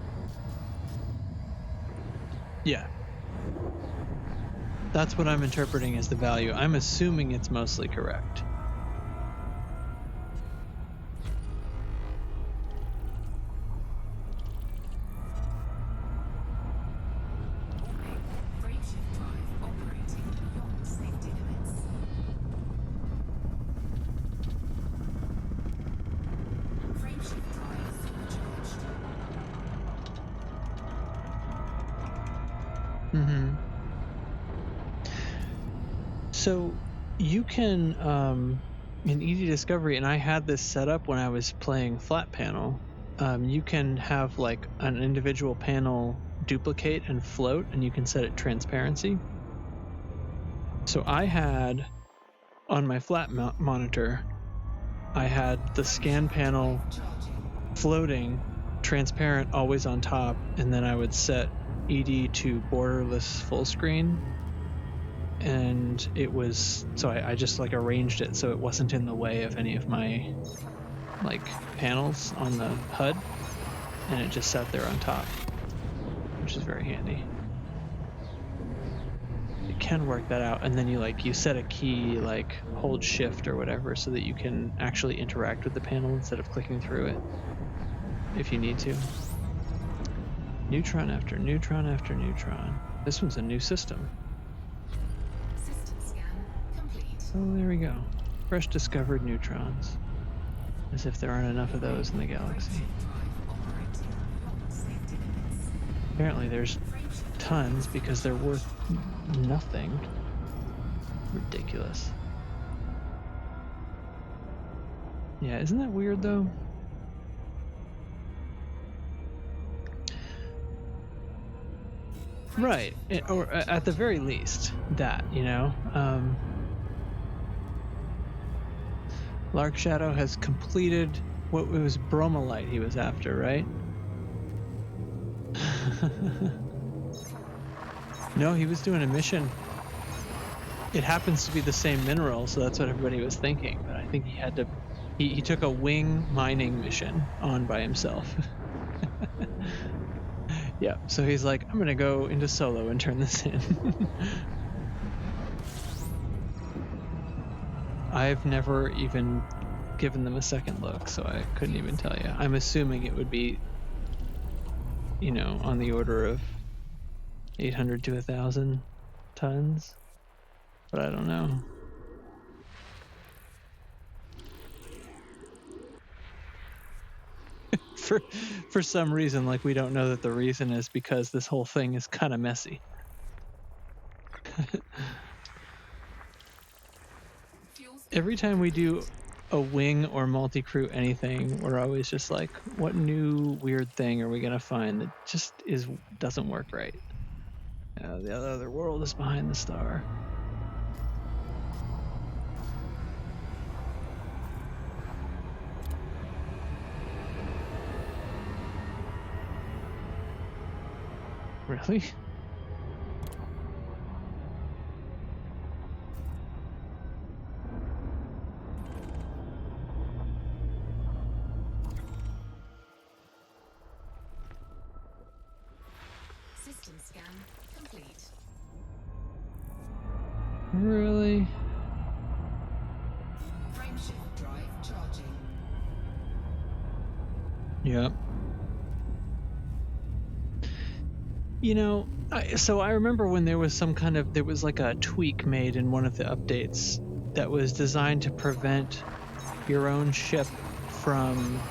Yeah. That's what I'm interpreting as the value. I'm assuming it's mostly correct. Frameshift drive operating beyond safety limits. Frameshift drive supercharged. Mm-hmm. So you can, in ED Discovery, and I had this set up when I was playing flat panel, you can have like an individual panel duplicate and float, and you can set it transparency. So I had on my flat monitor, I had the scan panel floating, transparent, always on top, and then I would set ED to borderless full screen, and it was, so I just like arranged it so it wasn't in the way of any of my like panels on the HUD, and it just sat there on top, which is very handy. You can work that out, and then you set a key, like hold shift or whatever, so that you can actually interact with the panel instead of clicking through it if you need to. Neutron after neutron after neutron. This one's a new system. System scan complete. Oh, there we go. Fresh discovered neutrons. As if there aren't enough of those in the galaxy. Apparently there's tons because they're worth nothing. Ridiculous. Yeah, isn't that weird though? Right, or at the very least, that, you know. Lark Shadow has completed what it was bromelite he was after, right? No, he was doing a mission. It happens to be the same mineral, so that's what everybody was thinking. But I think he had to. He took a wing mining mission on by himself. Yeah, so he's like, I'm gonna go into solo and turn this in. I've never even given them a second look, so I couldn't even tell you. I'm assuming it would be, you know, on the order of 800 to 1,000 tons, but I don't know. For some reason, like, we don't know that the reason is because this whole thing is kind of messy. Every time we do a wing or multi-crew anything, we're always just like, what new weird thing are we gonna find that just doesn't work right? The other world is behind the star. Really? System scan complete. Really? Frameshift drive charging. Yep. You know, so I remember when there was there was like a tweak made in one of the updates that was designed to prevent your own ship from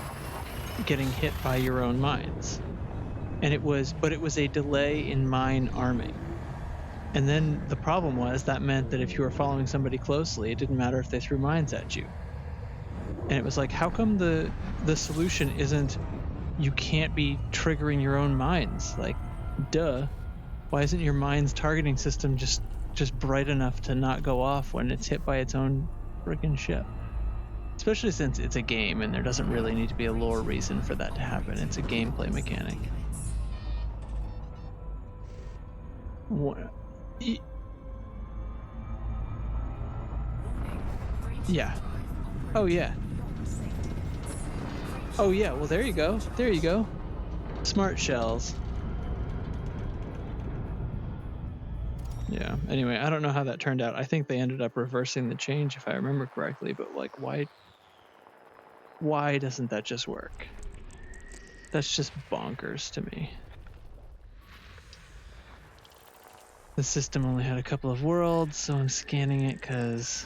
getting hit by your own mines. And it was a delay in mine arming. And then the problem was that meant that if you were following somebody closely, it didn't matter if they threw mines at you. And it was like, how come the solution isn't you can't be triggering your own mines? Like, duh. Why isn't your mine's targeting system just bright enough to not go off when it's hit by its own freaking ship? Especially since it's a game and there doesn't really need to be a lore reason for that to happen. It's a gameplay mechanic. What? Yeah. Oh yeah. Oh yeah, well there you go. There you go. Smart shells. Yeah, anyway, I don't know how that turned out. I think they ended up reversing the change if I remember correctly, but like why doesn't that just work? That's just bonkers to me. The system only had a couple of worlds, so I'm scanning it because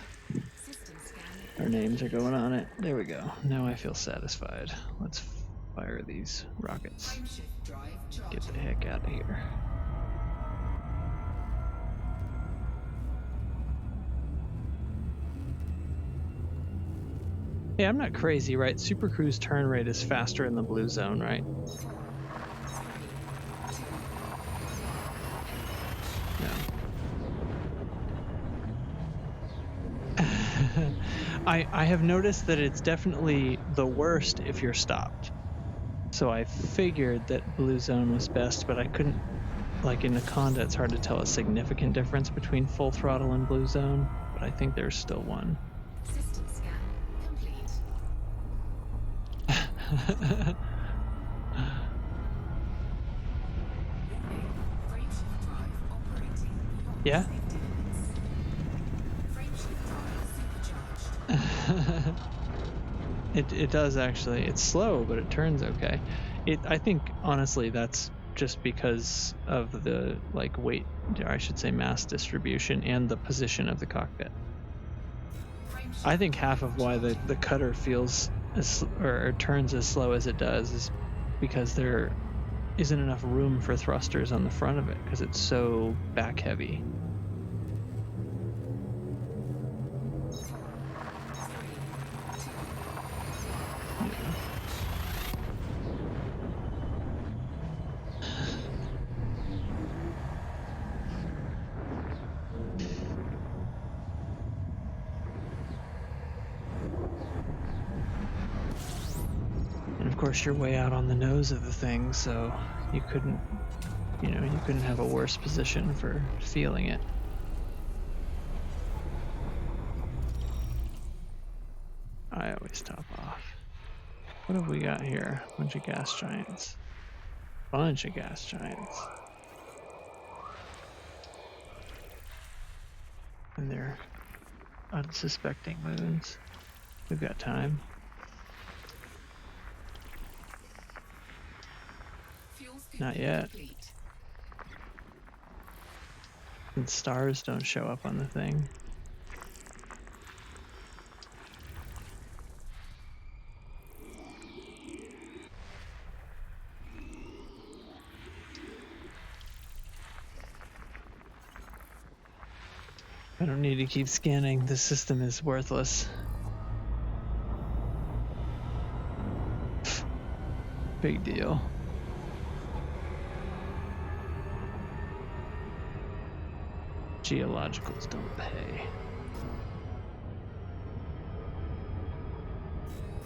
our names are going on it. There we go. Now I feel satisfied. Let's fire these rockets. Get the heck out of here. Yeah, I'm not crazy, right? Super Cruise turn rate is faster in the blue zone, right? No. I have noticed that it's definitely the worst if you're stopped. So I figured that blue zone was best, but I couldn't, like in Naconda, it's hard to tell a significant difference between full throttle and blue zone, but I think there's still one. System scan complete. Warning, frameshift drive operating beyond Yeah? safety limits. Frameshift drive supercharged. It does actually. It's slow, but it turns okay. I think honestly that's just because of the like weight, or I should say mass distribution and the position of the cockpit. Frameshift I think half drive of why the charging. cutter feels or turns as slow as it does is because there isn't enough room for thrusters on the front of it because it's so back heavy. Yeah. And of course, you're way out on the nose of the thing, so you couldn't have a worse position for feeling it. I always top off. What have we got here? Bunch of gas giants. And they're unsuspecting moons. We've got time. Fuel Not scooping yet. complete. And stars don't show up on the thing. I don't need to keep scanning. The system is worthless. Big deal. Geologicals don't pay.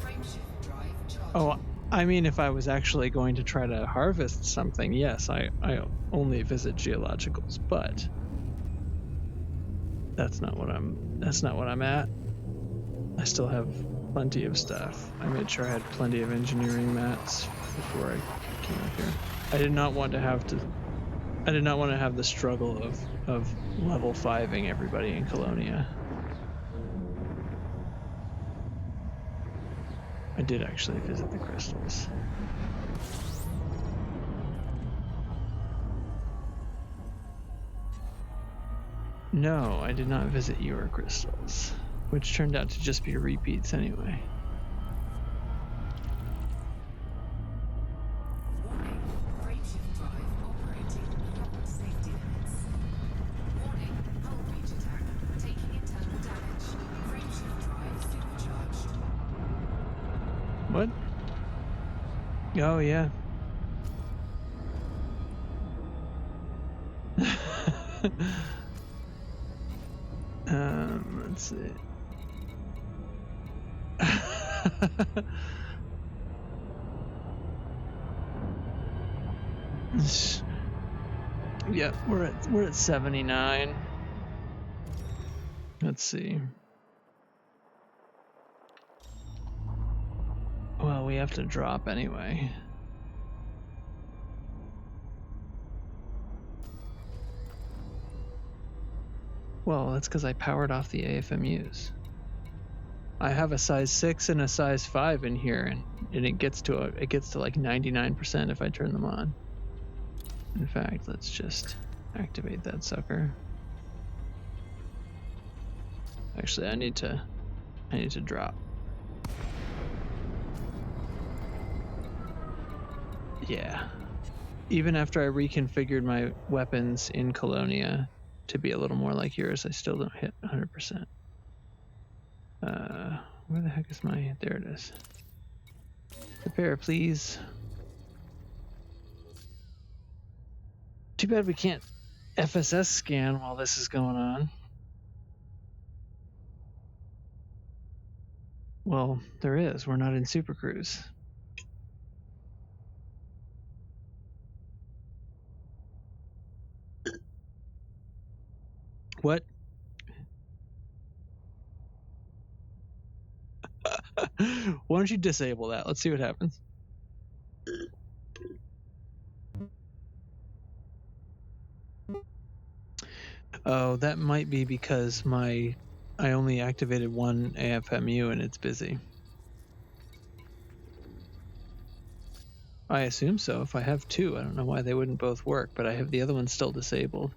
Frameshift drive charging. Oh, I mean, if I was actually going to try to harvest something, yes, I only visit geologicals, but that's not what I'm at. I still have plenty of stuff. I made sure I had plenty of engineering mats before I came up here. I did not want to have the struggle of level 5ing everybody in Colonia. I did actually visit the crystals. No, I did not visit your crystals, which turned out to just be repeats anyway. Warning, frameshift drive operating beyond safety limits. Warning, hull breach attack. Taking internal damage. Frameshift drive supercharged. What? Oh, yeah. Let's see. Yeah, we're at 79. Let's see. Well, we have to drop anyway. Well, that's because I powered off the AFMUs. I have a size 6 and a size 5 in here, and it gets to like 99% if I turn them on. In fact, let's just activate that sucker. Actually, I need to drop. Yeah. Even after I reconfigured my weapons in Colonia to be a little more like yours, I still don't hit 100%. Where the heck is my... There it is. Prepare, please. Too bad we can't FSS scan while this is going on. Well, there is. We're not in Super Cruise. What? Why don't you disable that? Let's see what happens. Oh, that might be because I only activated one AFMU and it's busy. I assume so. If I have two, I don't know why they wouldn't both work, but I have the other one still disabled.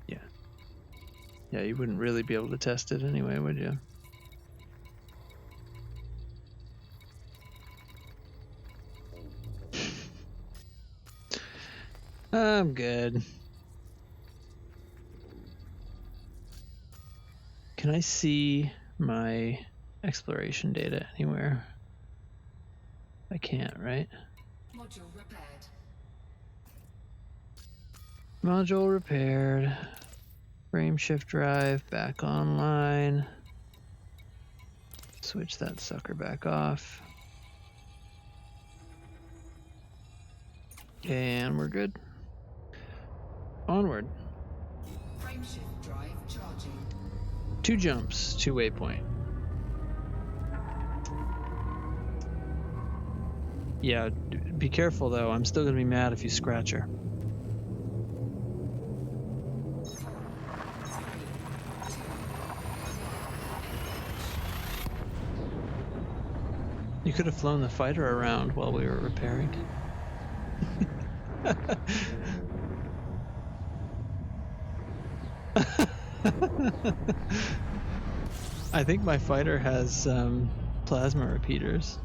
Yeah. Yeah, you wouldn't really be able to test it anyway, would you? I'm good. Can I see my exploration data anywhere? I can't, right? Module repaired. Module repaired. Frame shift drive back online. Switch that sucker back off. And we're good. Onward. Frame shift drive charging. 2 jumps, 2 waypoint. Yeah, be careful though. I'm still gonna be mad if you scratch her. You could have flown the fighter around while we were repairing. I think my fighter has plasma repeaters.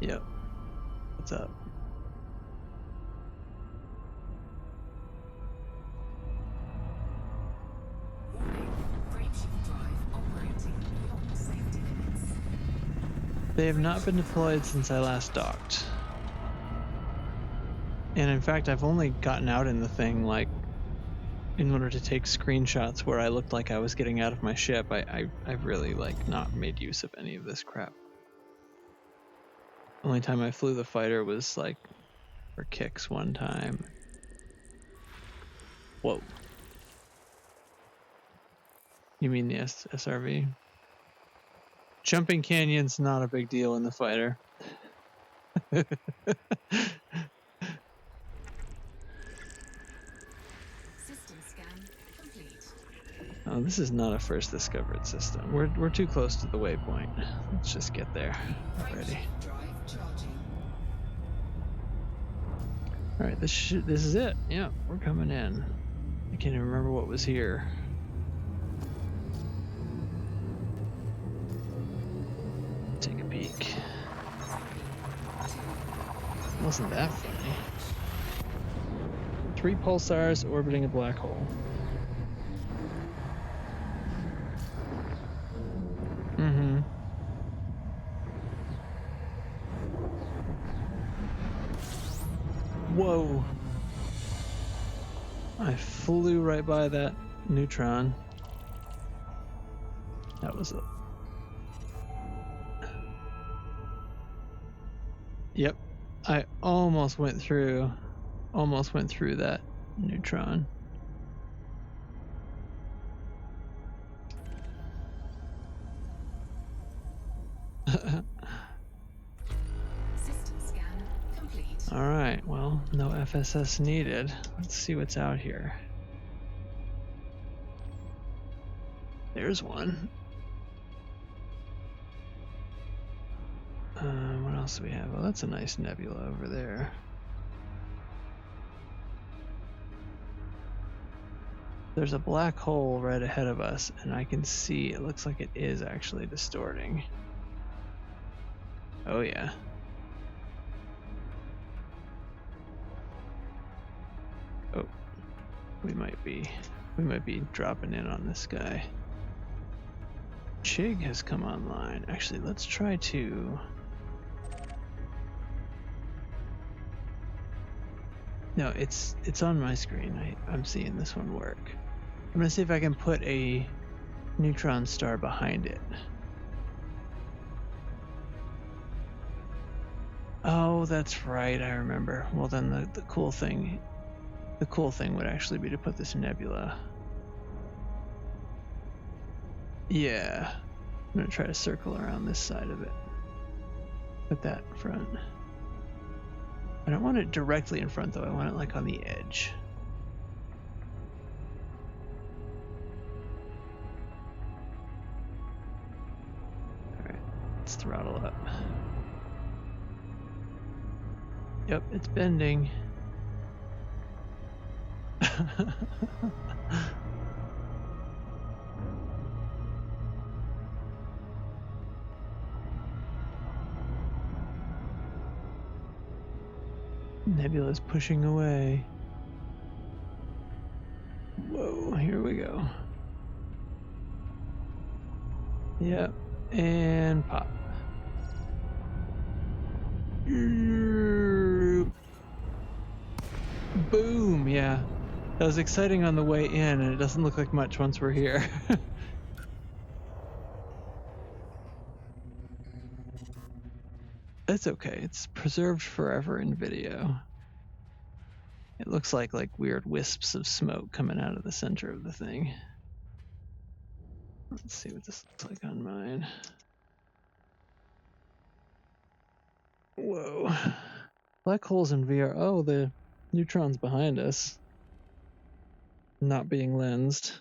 Yep. What's up? Warning, frameshift drive operating beyond safety limits. They have not been deployed since I last docked. And in fact, I've only gotten out in the thing like in order to take screenshots where I looked like I was getting out of my ship. I've really like not made use of any of this crap. Only time I flew the fighter was like for kicks one time. Whoa. You mean the SRV? Jumping canyon's not a big deal in the fighter. System scan complete. Oh, this is not a first discovered system. We're too close to the waypoint. Let's just get there already. Frameshift drive charging. All right, this is it. Yeah, we're coming in. I can't even remember what was here. Take a peek. Wasn't that funny? 3 pulsars orbiting a black hole. Mm-hmm. Whoa. I flew right by that neutron. That was a... Yep. I almost went through that neutron. System scan complete. All right, well, no FSS needed. Let's see what's out here. There's one. What else do we have? Oh, that's a nice nebula over there. There's a black hole right ahead of us, and I can see it looks like it is actually distorting. Oh yeah. Oh, we might be dropping in on this guy. Chig has come online. Actually, let's try to No, it's on my screen. I'm seeing this one work. I'm gonna see if I can put a neutron star behind it. Oh, that's right. I remember. Well, then the cool thing would actually be to put this nebula. Yeah. I'm gonna try to circle around this side of it. Put that in front. I don't want it directly in front though. I want it like on the edge. Alright, let's throttle up. Yep, it's bending. Nebula's pushing away. Whoa, here we go. Yep, and pop. Boom, yeah. That was exciting on the way in, and it doesn't look like much once we're here. That's okay. It's preserved forever in video. It looks like weird wisps of smoke coming out of the center of the thing. Let's see what this looks like on mine. Whoa. Black holes in VR. Oh, the neutron's behind us. Not being lensed.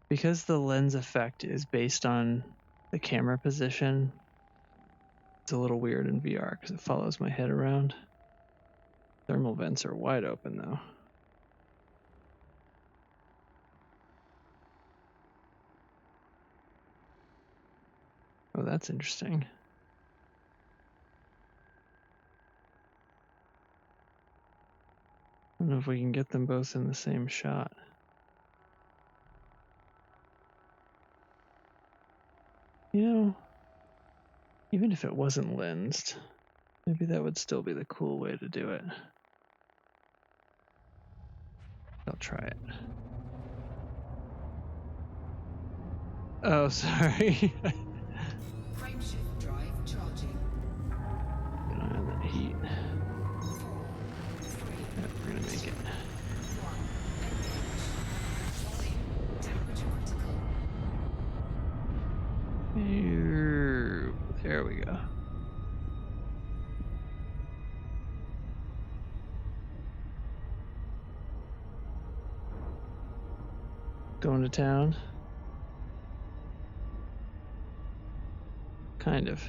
Because the lens effect is based on the camera position, it's a little weird in VR because it follows my head around. Thermal vents are wide open though. Oh, that's interesting. I don't know if we can get them both in the same shot. You know, even if it wasn't lensed, maybe that would still be the cool way to do it. I'll try it. Oh, sorry. Frameshift drive charging. Get on that heat. 4, 3, Yep, we're gonna make it. 1. Engage. Warning. Temperature critical. There we go. Going to town? Kind of.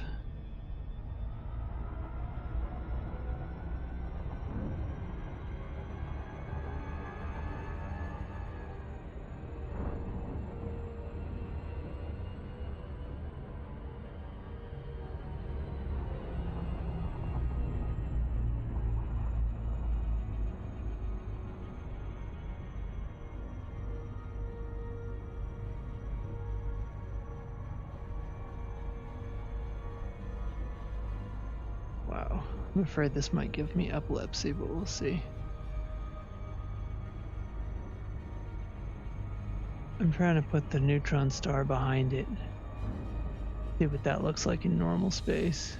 Wow. I'm afraid this might give me epilepsy, but we'll see. I'm trying to put the neutron star behind it. See what that looks like in normal space.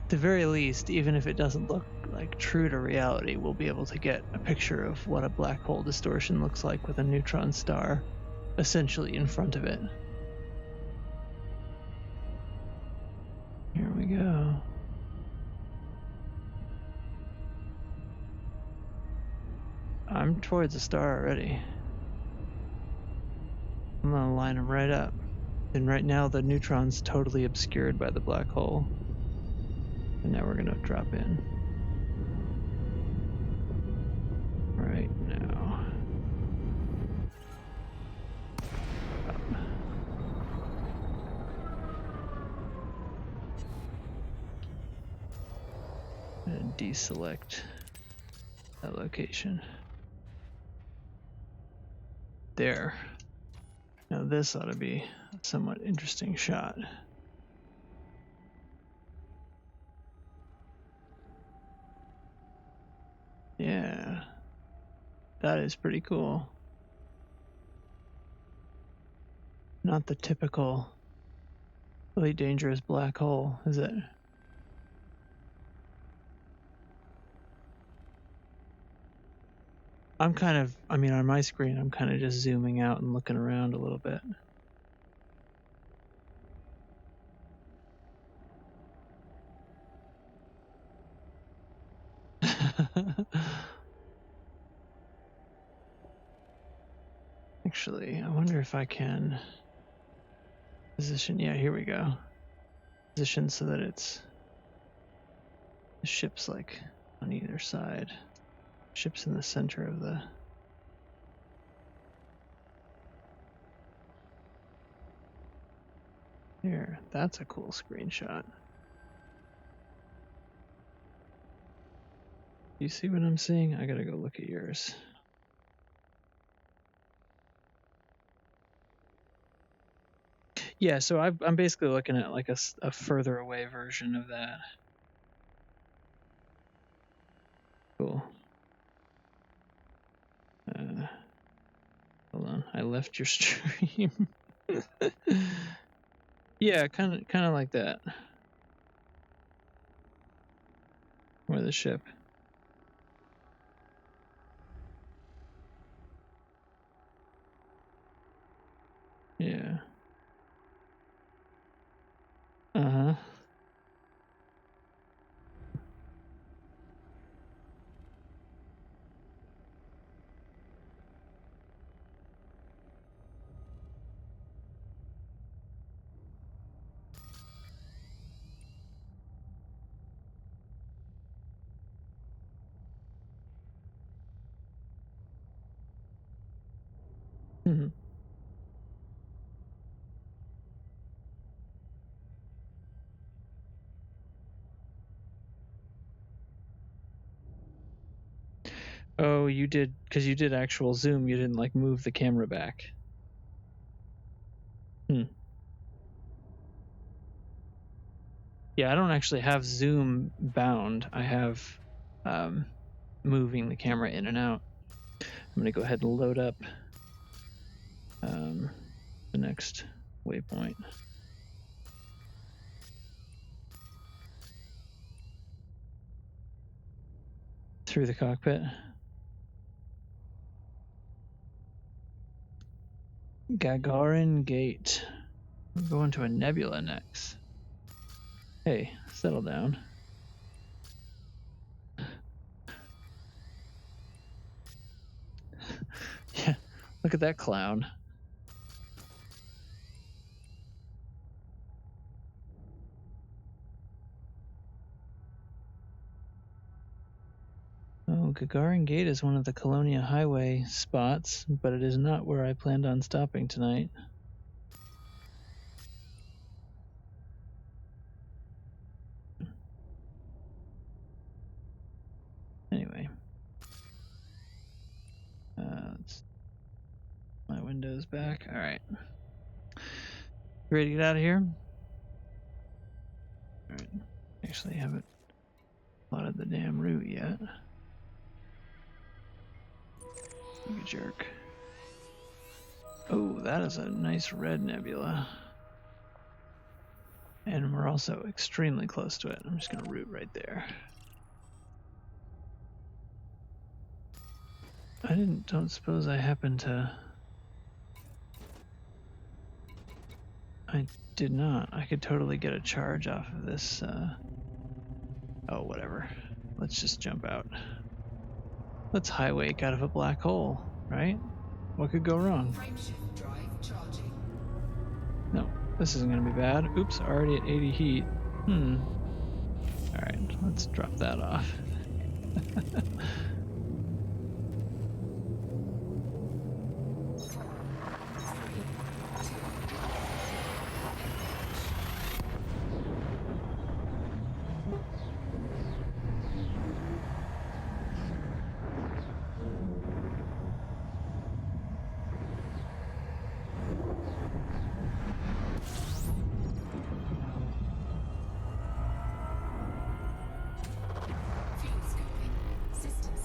At the very least, even if it doesn't look like true to reality, we'll be able to get a picture of what a black hole distortion looks like with a neutron star essentially in front of it. Here we go. I'm towards a star already. I'm gonna line them right up. And right now the neutron's totally obscured by the black hole. And now we're gonna drop in. Right now. Up. And deselect that location. There. Now this ought to be a somewhat interesting shot. That is pretty cool. Not the typical really dangerous black hole, is it? I'm kind of, I mean, on my screen, I'm kind of just zooming out and looking around a little bit. Actually, I wonder if I can position. Yeah, here we go. Position so that it's the ship's like on either side. Ship's in the center of the. Here, that's a cool screenshot. You see what I'm seeing? I gotta go look at yours. Yeah, so I'm basically looking at like a further away version of that. Cool. Hold on, I left your stream. Yeah, kind of like that. Or the ship. Yeah. Uh-huh. Mhm. Oh, you did, because you did actual zoom. You didn't like move the camera back. Yeah, I don't actually have zoom bound. I have moving the camera in and out. I'm gonna go ahead and load up the next waypoint. Through the cockpit. Gagarin Gate. We're going to a nebula next. Hey, settle down. Yeah, look at that clown. Oh, Gagarin Gate is one of the Colonia Highway spots, but it is not where I planned on stopping tonight. Anyway. Let's my window's back. All right. Ready to get out of here? All right. Actually, haven't plotted the damn route yet. You jerk. Oh, that is a nice red nebula. And we're also extremely close to it. I'm just going to route right there. Don't suppose I happen to... I did not. I could totally get a charge off of this, Oh, whatever. Let's just jump out. Let's highwake out of a black hole, right? What could go wrong? Frameshift drive charging. No, this isn't going to be bad. Oops, already at 80 heat. Alright, let's drop that off. Fuel scoping. Systems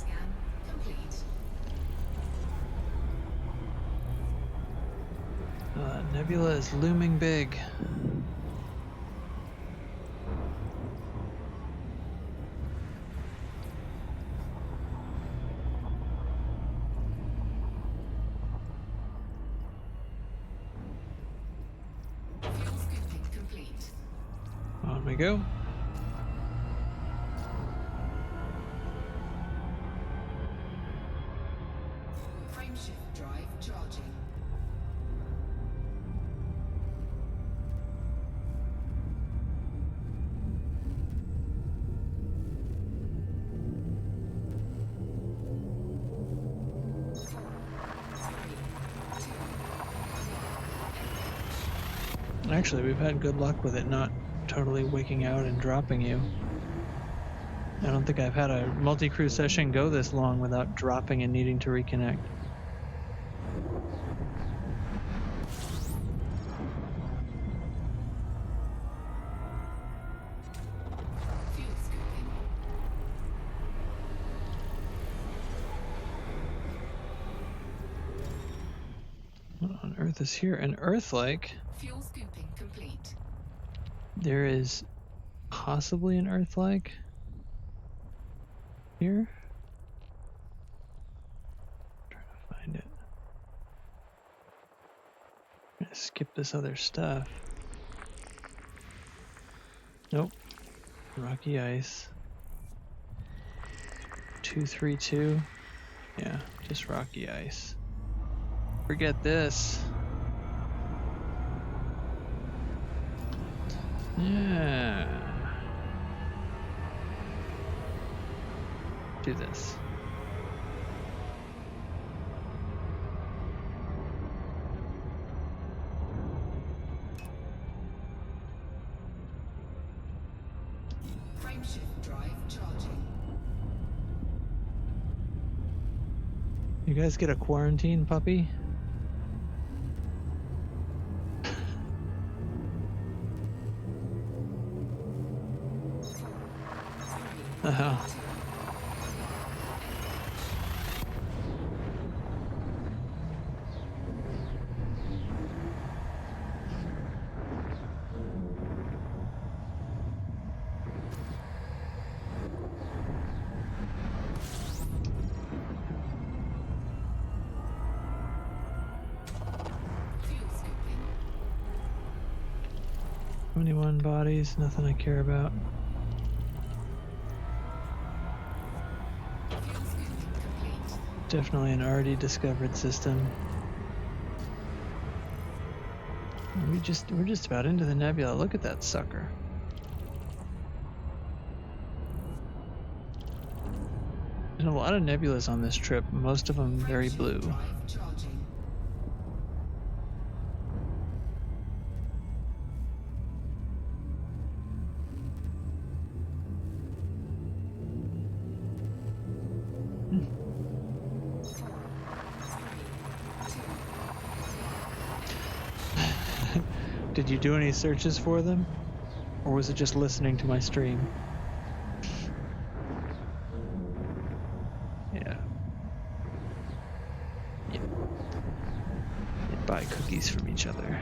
Nebula is looming big. Fuel scooping complete. On we go. Frameshift drive charging. Actually, we've had good luck with it not totally wigging out and dropping you. I don't think I've had a multi-crew session go this long without dropping and needing to reconnect. Fuel scooping. What on earth is here? An Earth-like? Fuel scooping complete. There is possibly an Earth-like here? Trying to find it. I'm gonna skip this other stuff. Nope. Rocky ice. 232. Yeah, just rocky ice. Forget this. Yeah. Do this. Frameshift drive charging. You guys get a quarantine puppy? Oh. Fuel scooping. 21 bodies, nothing I care about. Fuel scooping complete. Definitely an already discovered system. We're just about into the nebula. Look at that sucker. There's a lot of nebulas on this trip, most of them very blue. Drive charging. Did you do any searches for them? Or was it just listening to my stream? Yeah. Yeah. They buy cookies from each other.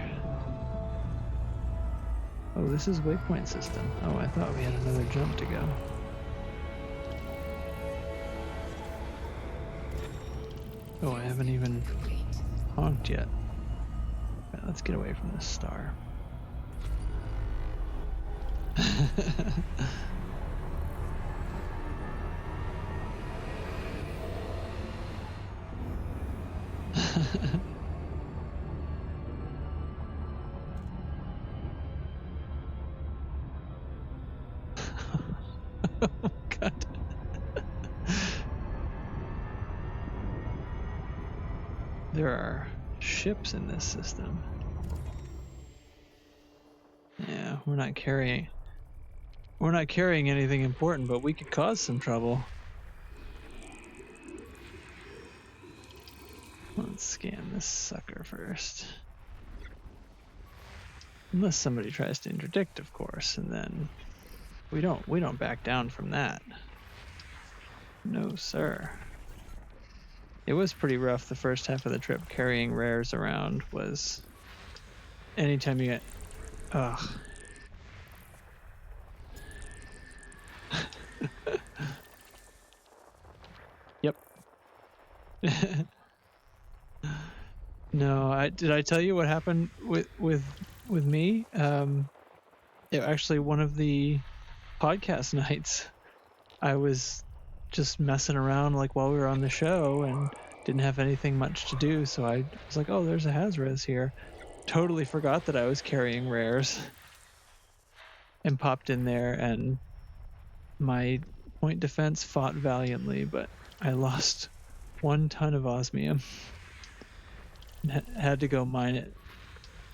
Oh, this is waypoint system. Oh, I thought we had another jump to go. Oh, I haven't even Complete. honked yet. Right, let's get away from this star. Oh, God. There are ships in this system. Yeah, we're not carrying anything important, but we could cause some trouble. Let's scan this sucker first. Unless somebody tries to interdict, of course, and then we don't back down from that. No, sir. It was pretty rough the first half of the trip. Carrying rares around was anytime you get... Ugh. Yep. No, did I tell you what happened with me? Actually, one of the podcast nights, I was just messing around like while we were on the show and didn't have anything much to do, so I was like, oh, there's a Hazres here. Totally forgot that I was carrying rares and popped in there, and my point defense fought valiantly, but I lost 1 ton of osmium. Had to go mine it.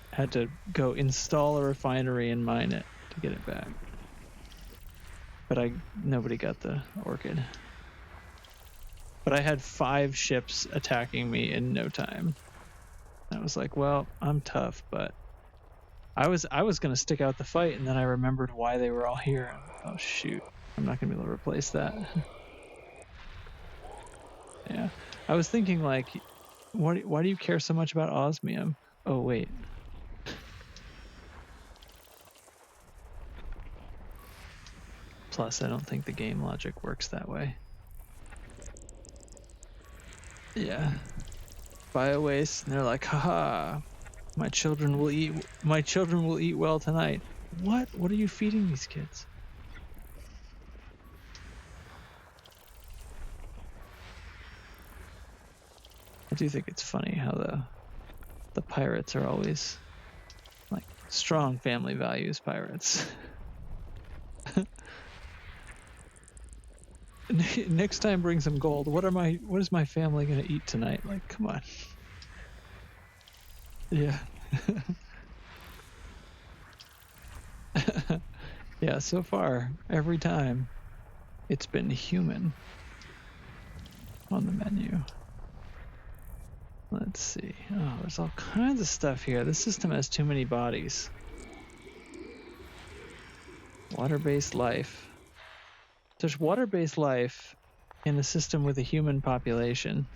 Had to go install a refinery and mine it to get it back. But nobody got the orchid. But I had 5 ships attacking me in no time. I was like, well, I'm tough, but I was gonna stick out the fight, and then I remembered why they were all here. Oh shoot, I'm not gonna be able to replace that. Yeah, I was thinking like, why do you care so much about osmium? Oh wait. Plus, I don't think the game logic works that way. Yeah. Bio-waste, and they're like, haha, my children will eat well tonight. What are you feeding these kids? I do think it's funny how the pirates are always like strong family values pirates. Next time bring some gold. What is my family gonna eat tonight? Like, come on. Yeah. Yeah, so far, every time, it's been human on the menu. Let's see. Oh, there's all kinds of stuff here. This system has too many bodies. Water-based life. There's water-based life in a system with a human population.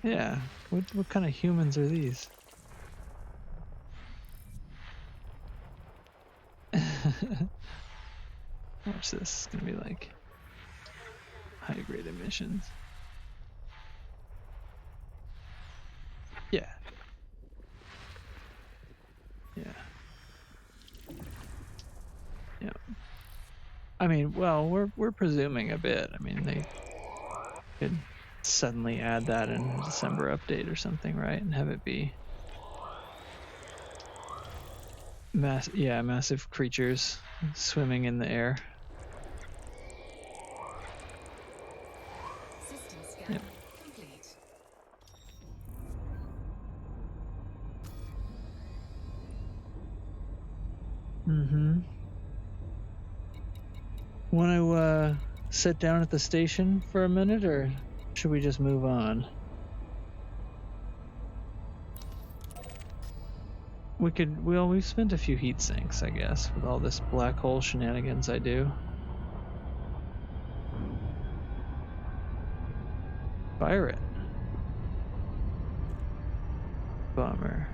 Yeah. What kind of humans are these? Watch this. It's gonna be like high-grade emissions. Yeah. Yeah. Yeah. I mean, well, we're presuming a bit. I mean, they could suddenly add that in a December update or something, right? And have it be massive creatures swimming in the air. System scan Yep. complete. Mm-hmm. Want to sit down at the station for a minute, or should we just move on? We've spent a few heat sinks, I guess, with all this black hole shenanigans I do. Fire it. Bummer.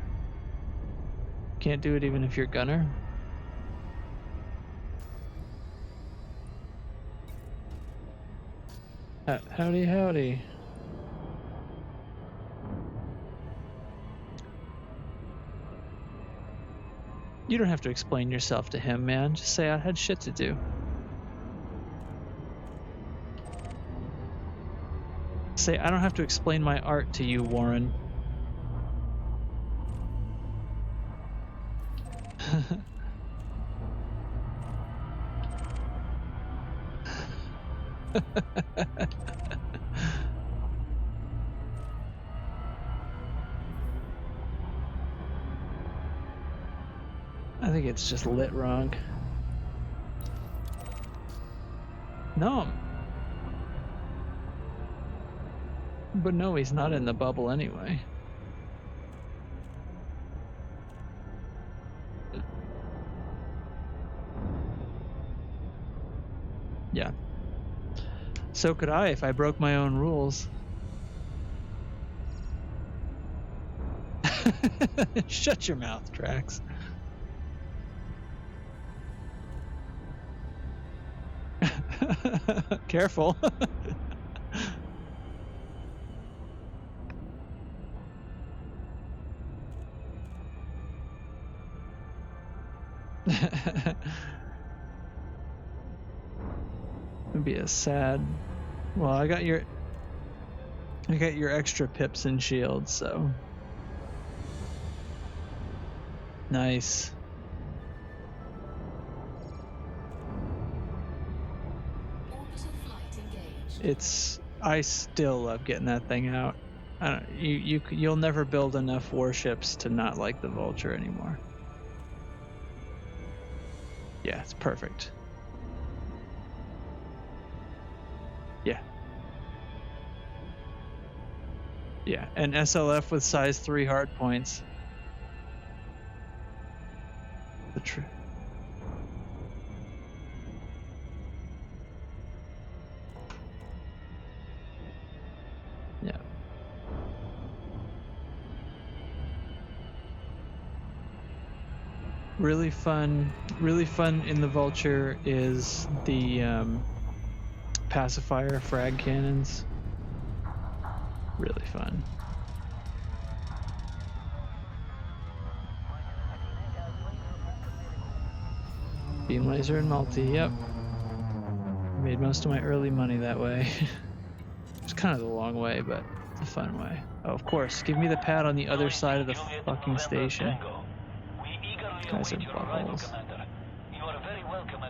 Can't do it even if you're gunner? Howdy. You don't have to explain yourself to him, man. Just say I had shit to do. Say I don't have to explain my art to you, Warren. I think it's just lit wrong. No. But no, he's not in the bubble anyway. Yeah. So could I if I broke my own rules. Shut your mouth, Drax. Careful. It'd be a sad. Well, I got your extra pips and shields, so nice. Orbital flight engaged. I still love getting that thing out. You'll never build enough warships to not like the Vulture anymore. Yeah, it's perfect. Yeah. Yeah, and SLF with size 3 hard points. The yeah. Really fun in the Vulture is the pacifier frag cannons. Really fun. Beam laser and multi, yep. Made most of my early money that way. It's kind of the long way, but it's a fun way. Oh, of course, give me the pad on the other side of the fucking station. Guys are buttholes.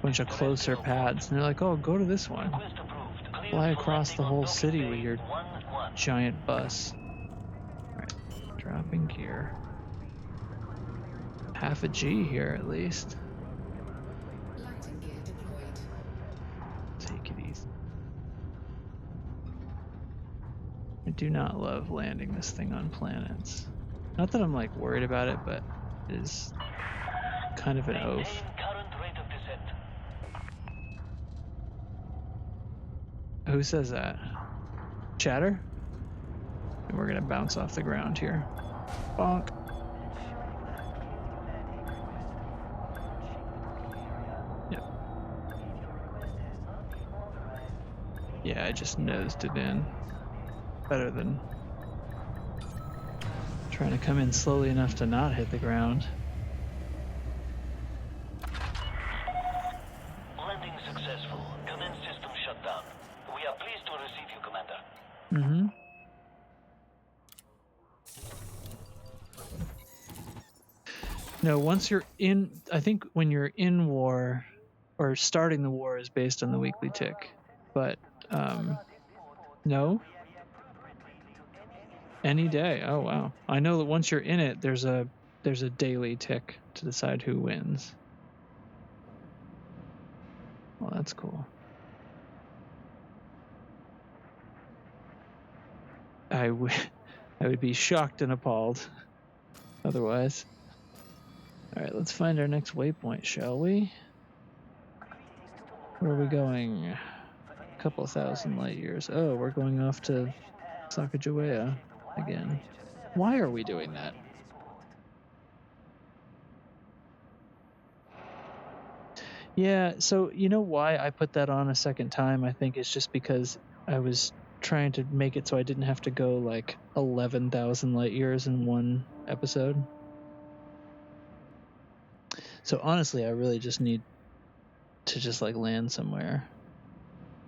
Bunch of closer pads, and they're like, oh, go to this one. Fly across the whole city with your giant bus. Alright, dropping gear. Half a G here at least. Landing gear deployed. Take it easy. I do not love landing this thing on planets. Not that I'm like worried about it, but it is kind of an oaf. Who says that? Chatter? And we're gonna bounce off the ground here. Bonk. Yep. Yeah, I just nosed it in. Better than trying to come in slowly enough to not hit the ground. Landing successful. Command system shut down. We are pleased to receive you, Commander. Mm-hmm. No, once you're in, I think when you're in war, or starting the war is based on the weekly tick, but no, any day. Oh wow, I know that once you're in it, there's a daily tick to decide who wins. Well, that's cool. I would be shocked and appalled otherwise. All right, let's find our next waypoint, shall we? Where are we going? A couple thousand light years. Oh, we're going off to Sacagawea again. Why are we doing that? Yeah, so you know why I put that on a second time? I think it's just because I was trying to make it so I didn't have to go like 11,000 light years in one episode. So honestly, I really just need to just like land somewhere,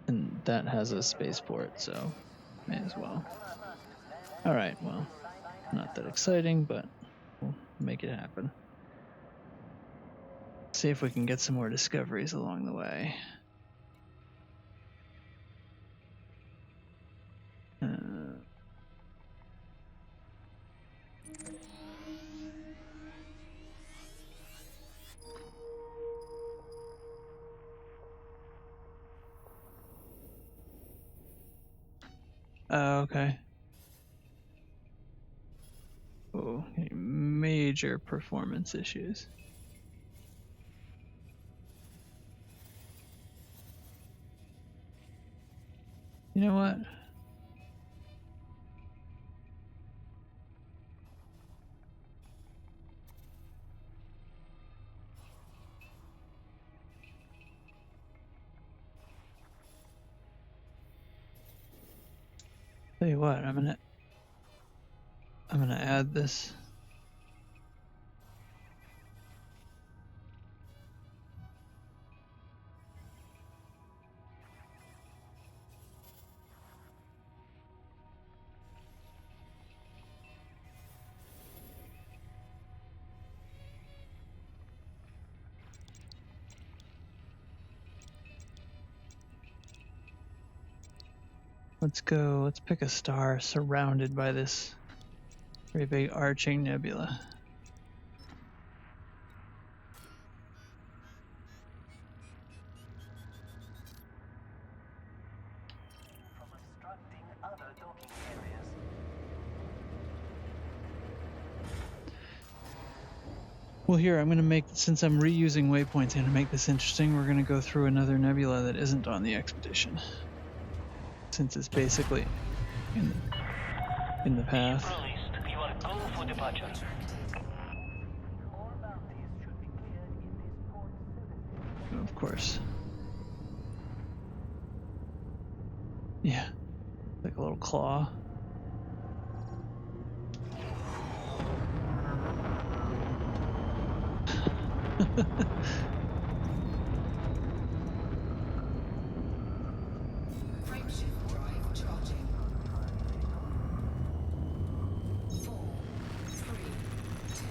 and that has a spaceport, so may as well. All right, well, not that exciting, but we'll make it happen. See if we can get some more discoveries along the way. Okay. Oh, major performance issues. You know what? Tell you what, I'm gonna add this. Let's go, let's pick a star surrounded by this very big arching nebula. From obstructing other docking areas. Well, here, I'm going to make, since I'm reusing waypoints, I'm going to make this interesting. We're going to go through another nebula that isn't on the expedition, since it's basically in the path. Ship released. You are go for departure. Retracted. All bounties should be cleared in this port soon. Of course. Yeah, like a little claw. Frameshift drive charging. 4, 3, 2,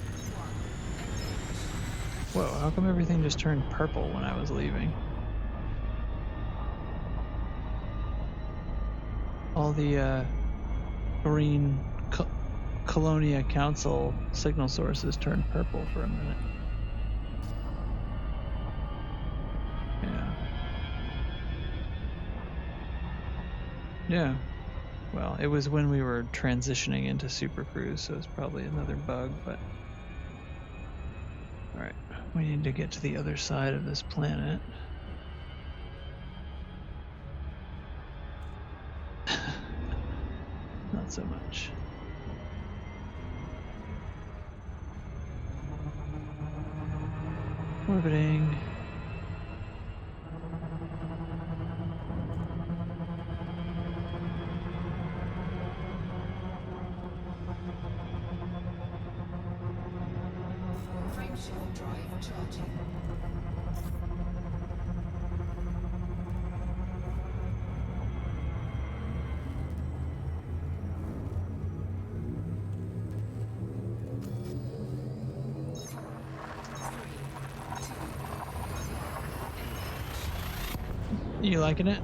1. Engage. Whoa, how come everything just turned purple when I was leaving? All the green Colonia Council signal sources turned purple for a minute. Yeah. Yeah. Well, it was when we were transitioning into Super Cruise, so it's probably another bug, but... Alright, we need to get to the other side of this planet. Not so much. Orbiting. Frameshift drive charging. You liking it?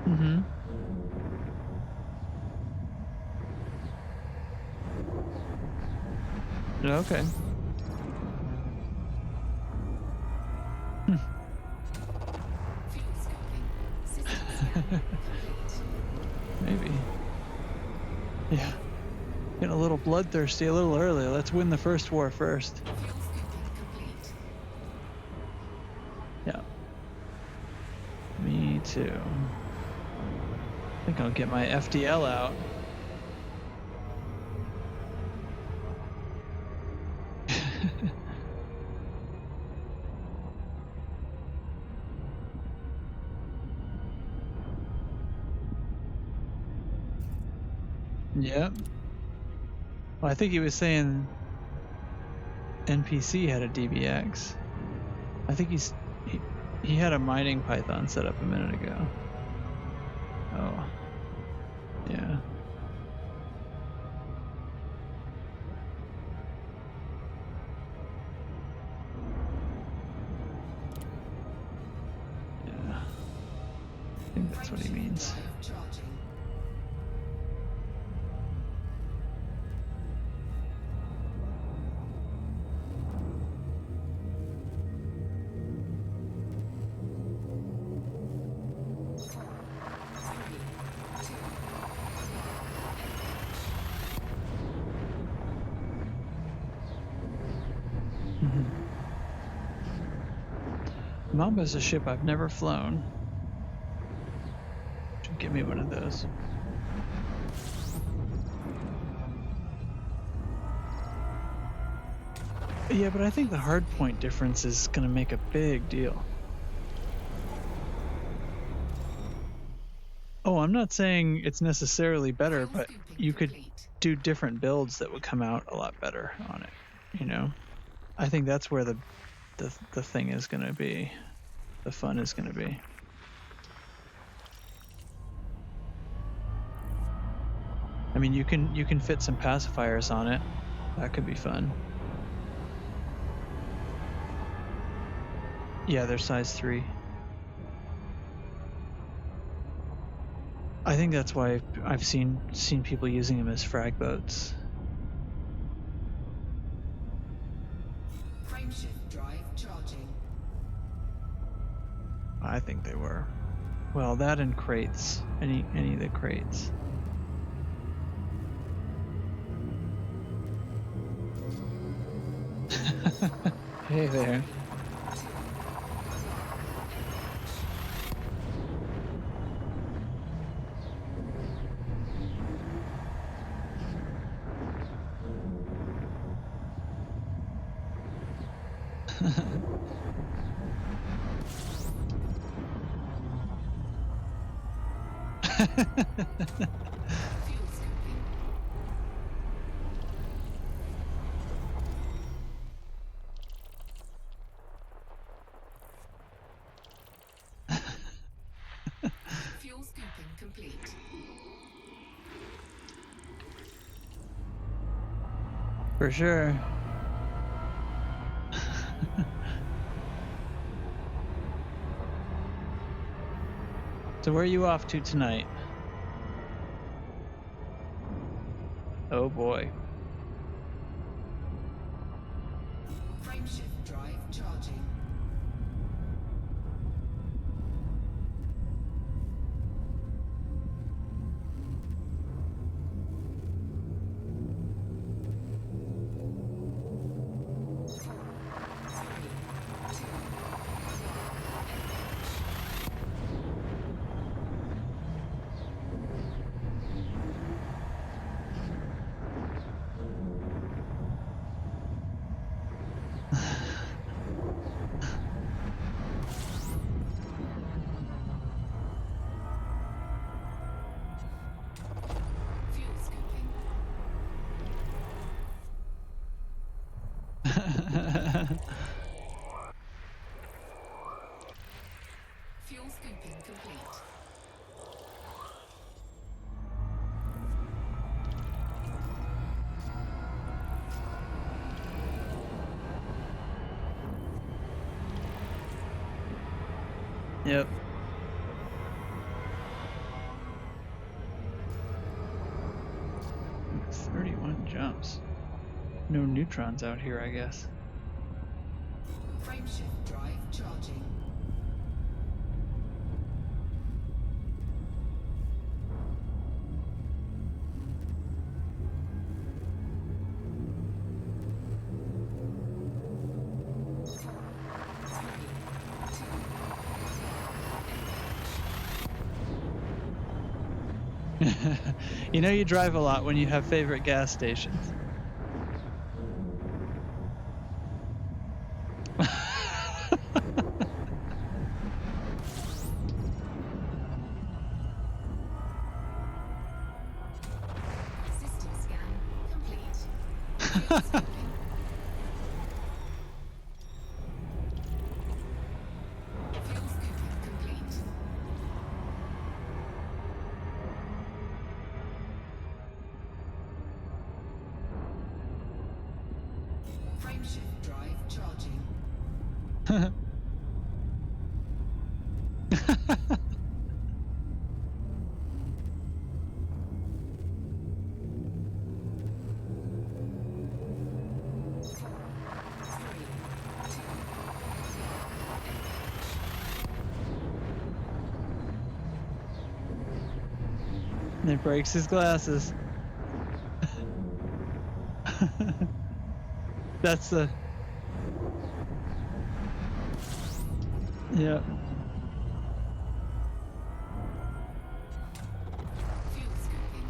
Mm-hmm. Okay. Fuel scoping. System scanning complete. Maybe. Yeah. Getting a little bloodthirsty a little early. Let's win the first war first. Fuel scoping complete. Yeah. Me too. I think I'll get my FDL out. Yep. Well, I think he was saying NPC had a DBX. I think he had a mining python set up a minute ago. Oh. Yeah. Yeah. I think that's what he means. Drive charging. Mamba's a ship I've never flown. Should give me one of those. Yeah, but I think the hardpoint difference is going to make a big deal. Oh, I'm not saying it's necessarily better, Fuel but scooping you could complete. do different builds that would come out a lot better on it. You know, I think that's where the thing is going to be. The fun is going to be. I mean, you can fit some pacifiers on it. That could be fun. Yeah, they're size 3. I think that's why I've seen people using them as frag boats. Frameshift drive charging. I think they were. Well, that and crates. Any of the crates. Hey there. Fuel scooping. Fuel scooping complete. For sure. So where are you off to tonight? Oh boy. Frameshift drive charging. Fuel scooping. Fuel scooping complete. Yep. Ooh, 31 jumps. No neutrons out here, I guess. Frameshift drive charging. You know you drive a lot when you have favorite gas stations. System scan complete. Fuel scooping. Fuel scooping complete. Frameshift drive charging. And he breaks his glasses. That's the... Yep. Fuel scooping.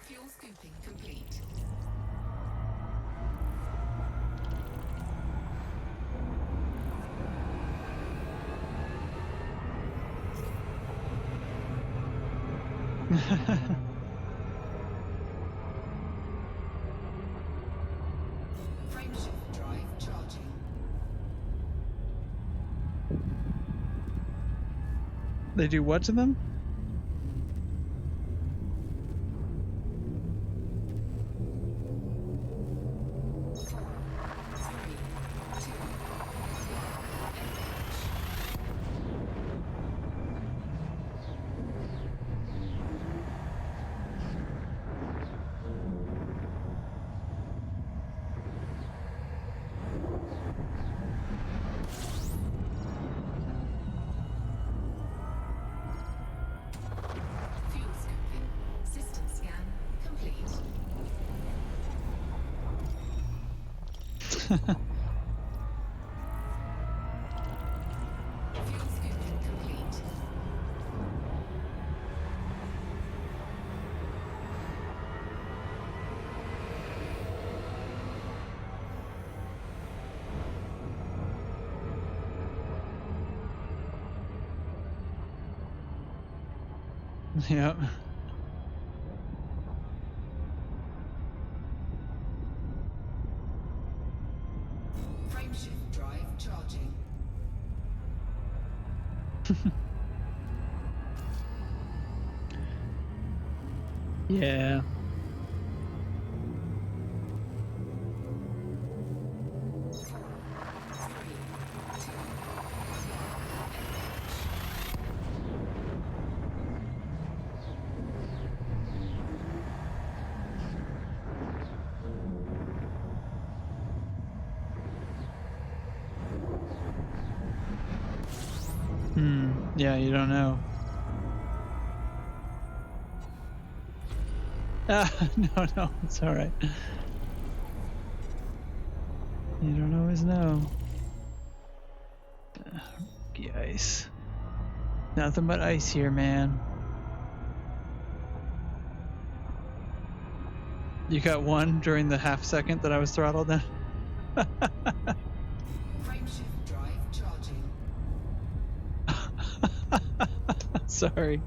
Fuel scooping complete. Frameshift drive charging. They do what to them? Fuel scooping. System scan complete. Fuel scooping complete. Yep. Frameshift drive charging. Yeah. Yeah, you don't know. No, it's all right. You don't always know. Ice. Nothing but ice here, man. You got one during the half second that I was throttled down? Frameshift drive charging. Sorry.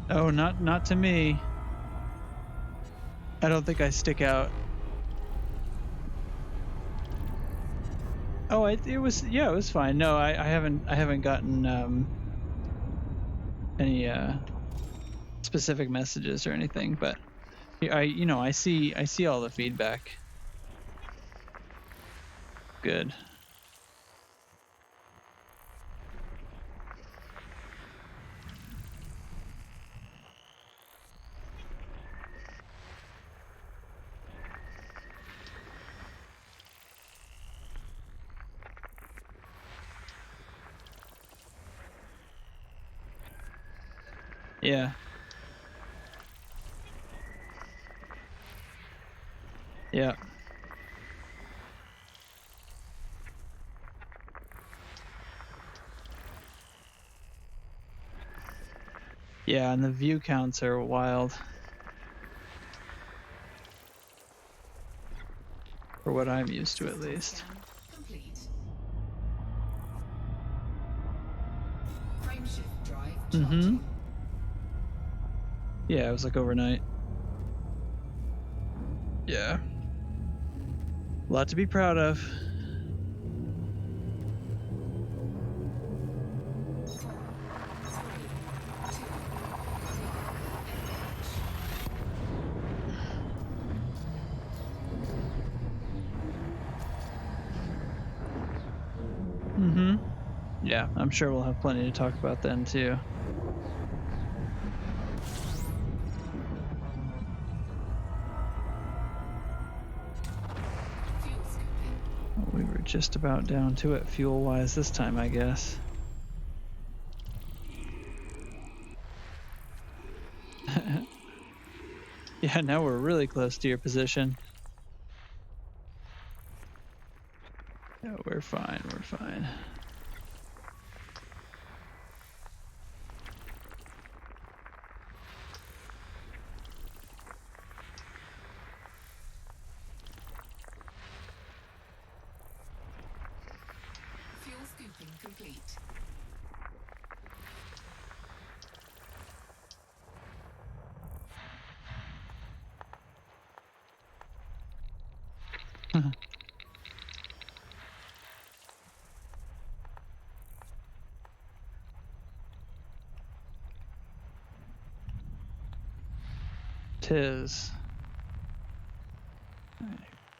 Oh, not to me. I don't think I stick out. Oh, it was, yeah, it was fine. No, I haven't gotten any specific messages or anything, but I see all the feedback. Good. Yeah. Yeah. Yeah, and the view counts are wild. For what I'm used to, at least. Scan complete. Frameshift drive charging. Yeah, it was like overnight. Yeah. A lot to be proud of. Yeah, I'm sure we'll have plenty to talk about then, too. Fuel scooping. Well, we were just about down to it fuel-wise this time, I guess. Yeah, now we're really close to your position. Yeah, we're fine, we're fine. Fuel scooping complete. Tis.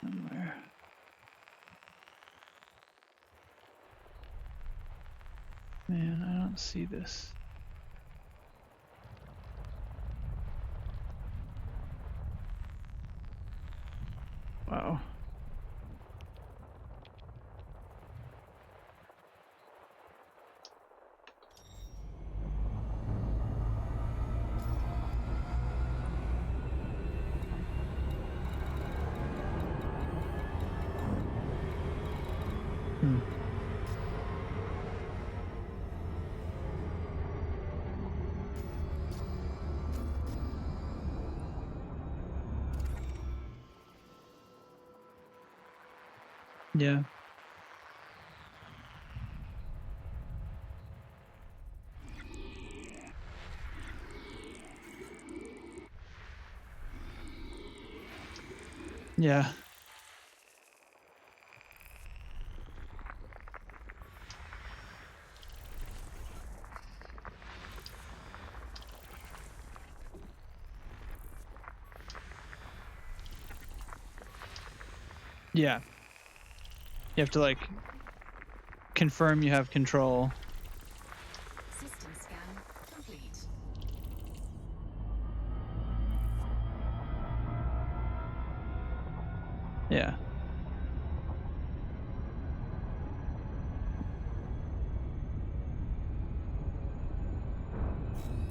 Somewhere. Man, I don't see this. Wow. Hmm. Yeah. Yeah. Yeah. You have to like confirm you have control. System scan complete. Yeah.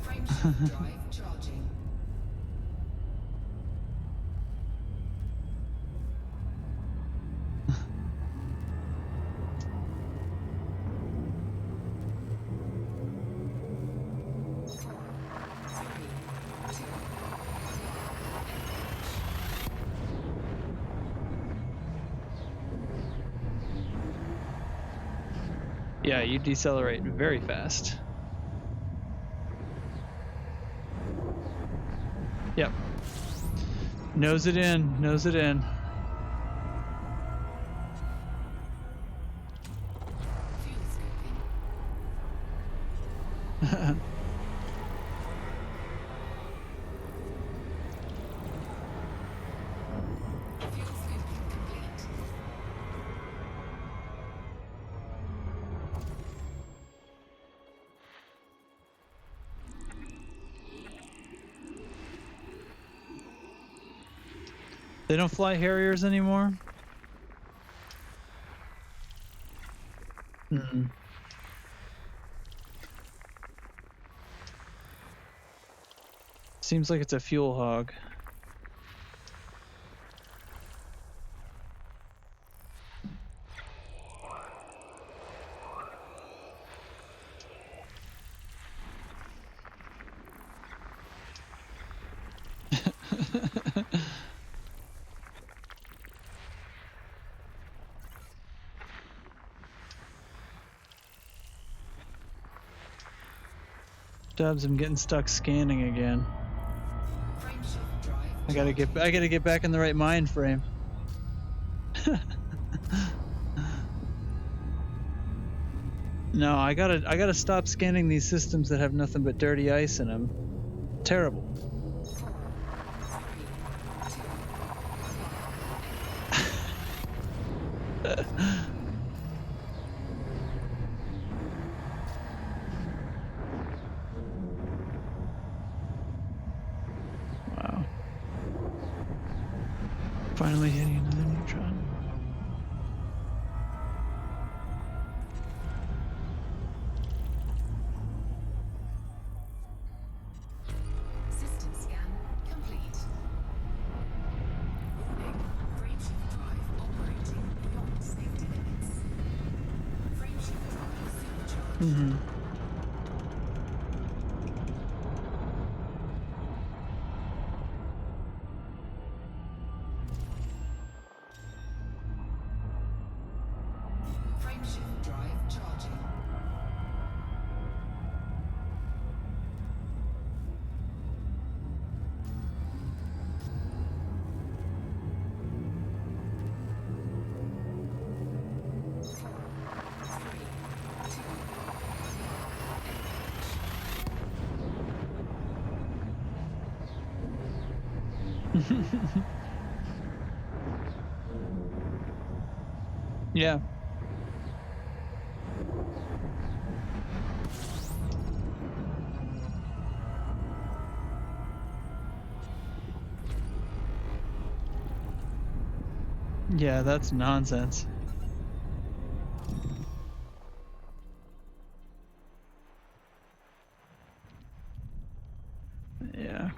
Frameshift drive charging. Yeah, you decelerate very fast. Yep. Nose it in, nose it in. Fuel scooping. Fuel scooping complete. They don't fly Harriers anymore? Mm. Seems like it's a fuel hog. Dubs, I'm getting stuck scanning again. Frameshift drive I gotta get back in the right mind frame. No, I gotta stop scanning these systems that have nothing but dirty ice in them. Terrible. Wow. Finally hitting another neutron. System scan complete. Mm-hmm. Frameshift drive charging. Yeah. Yeah, that's nonsense. Yeah.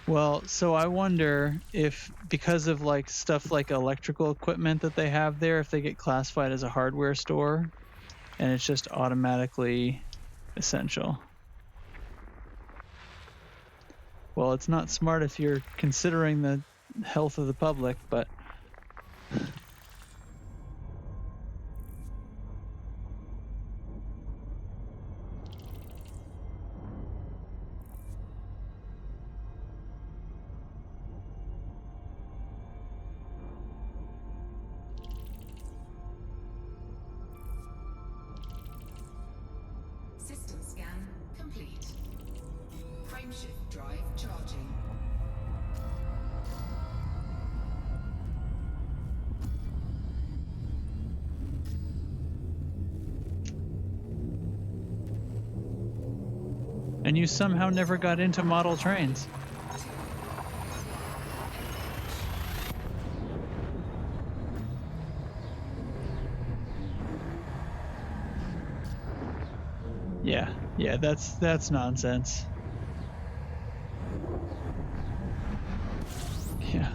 Well, so I wonder if because of like stuff like electrical equipment that they have there, if they get classified as a hardware store and it's just automatically essential. Well, it's not smart if you're considering the health of the public, but System scan complete. Frameshift drive charging. and you somehow never got into model trains. Yeah, that's nonsense. Yeah.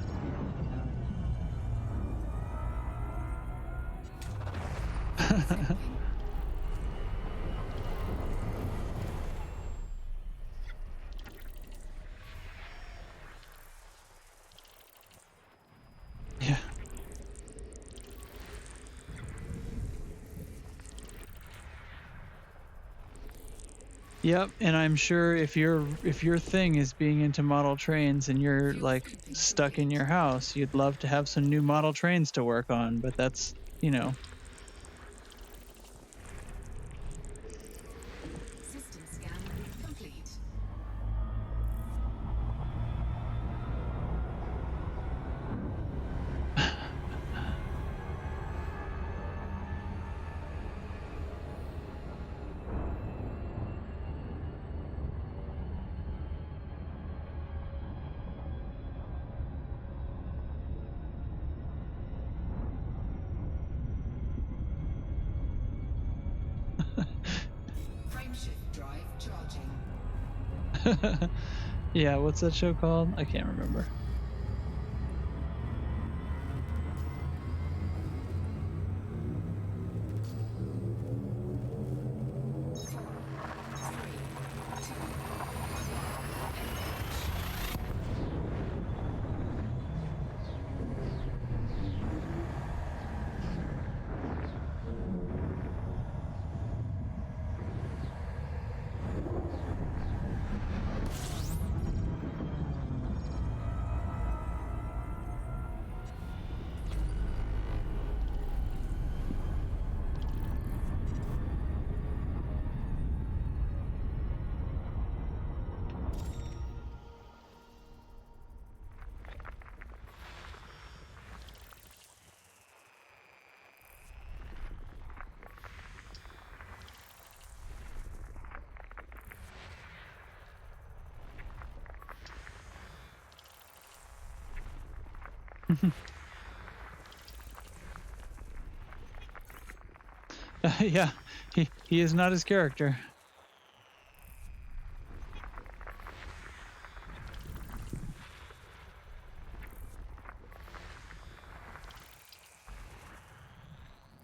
Yeah. Yep, and I'm sure if your thing is being into model trains and you're like stuck in your house, you'd love to have some new model trains to work on, but that's, you know. System scan complete. Frameshift drive charging. Yeah, what's that show called? I can't remember. Yeah, he is not his character.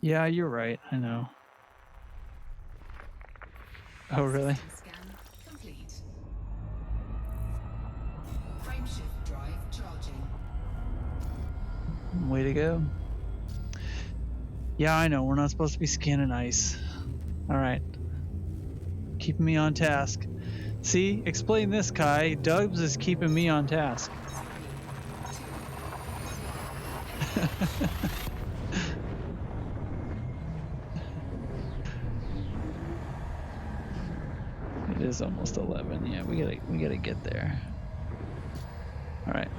Yeah, you're right. I know. Oh, really? System scan complete. Frameshift drive charging. Way to go. Yeah, I know. We're not supposed to be scanning ice. All right. Keeping me on task. See? Explain this, Kai. Dubs is keeping me on task. It is almost 11. Yeah, we gotta get there. All right.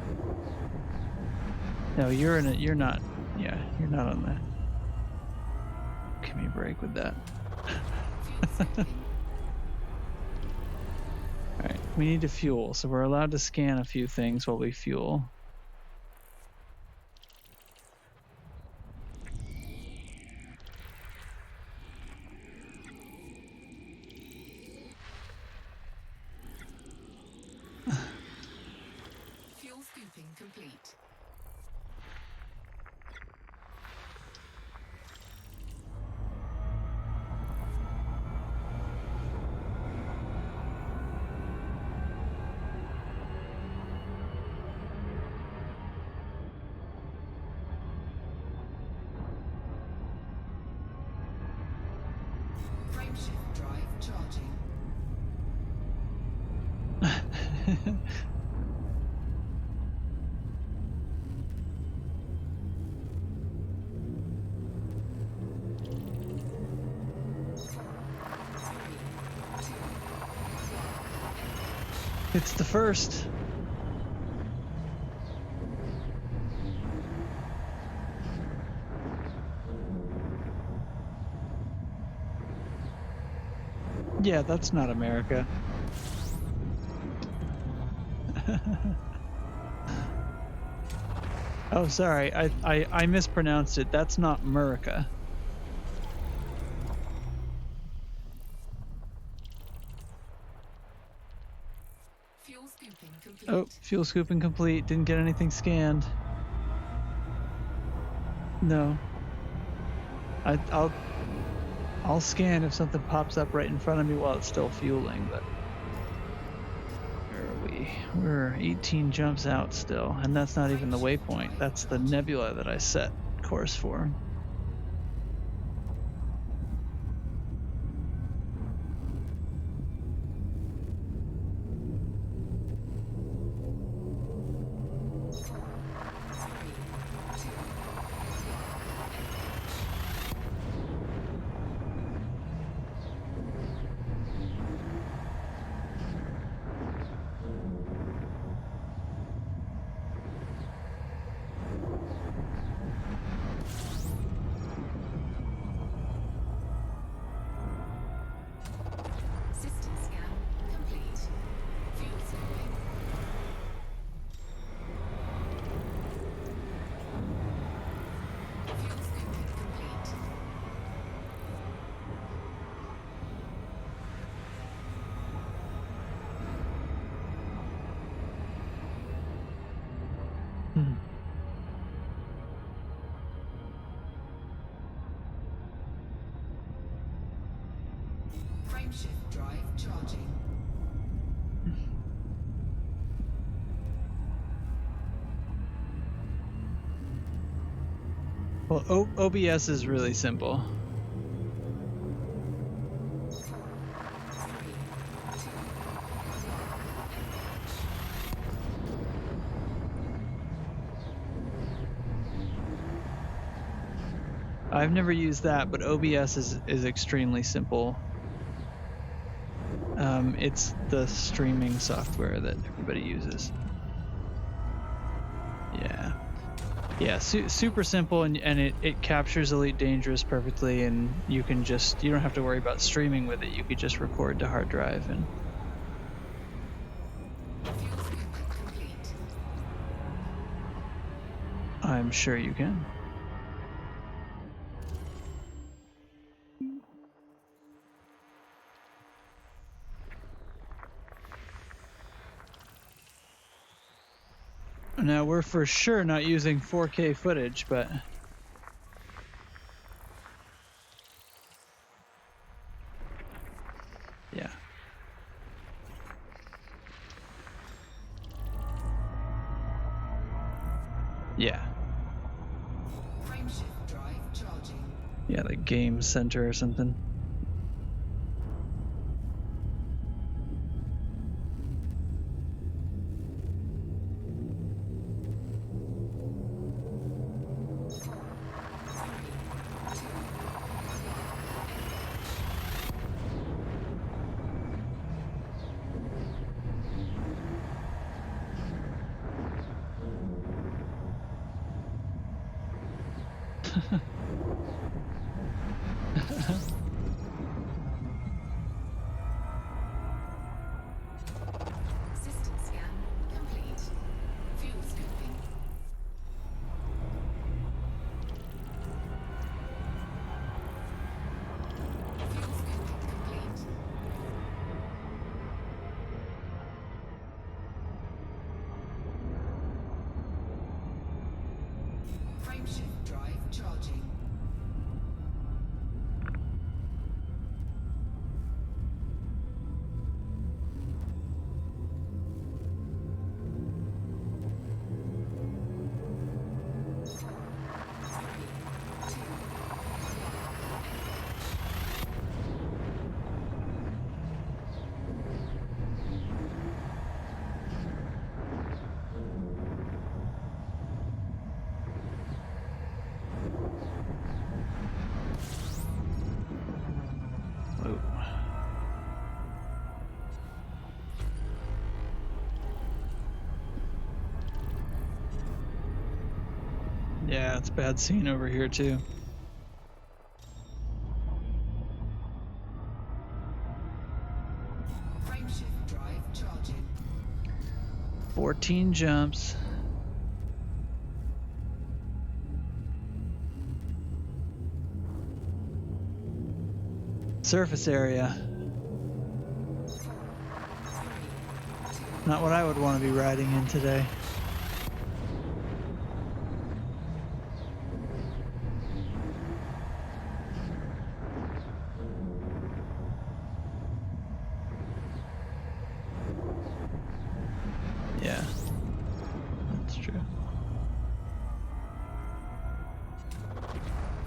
No, you're in it. You're not. Yeah, you're not on that. Give me a break with that. All right, we need to fuel, so we're allowed to scan a few things while we fuel. Fuel scooping complete. Frameshift drive charging. It's the first. Yeah, that's not America. Oh, sorry. I mispronounced it. That's not America. Fuel scooping complete. Oh, fuel scooping complete. Didn't get anything scanned. No. I'll scan if something pops up right in front of me while it's still fueling, but where are we? We're 18 jumps out still, and that's not even the waypoint. That's the nebula that I set course for. System scan complete. Fuel scooping. Fuel scooping complete. Hmm. Frameshift drive charging. Well, OBS is really simple. I've never used that, but OBS is extremely simple. It's the streaming software that everybody uses. Yeah, super simple, and it captures Elite Dangerous perfectly, and you don't have to worry about streaming with it. You could just record to hard drive, and Fuel scooping complete. I'm sure you can. Now, we're for sure not using 4K footage, but yeah. Yeah, the game center or something. System scan complete. Fuel scooping. Fuel scooping complete. Frameshift drive charging. Oh. Yeah, it's a bad scene over here too. Frameshift drive charging. 14 jumps. Surface area. Not what I would want to be riding in today. Yeah, that's true.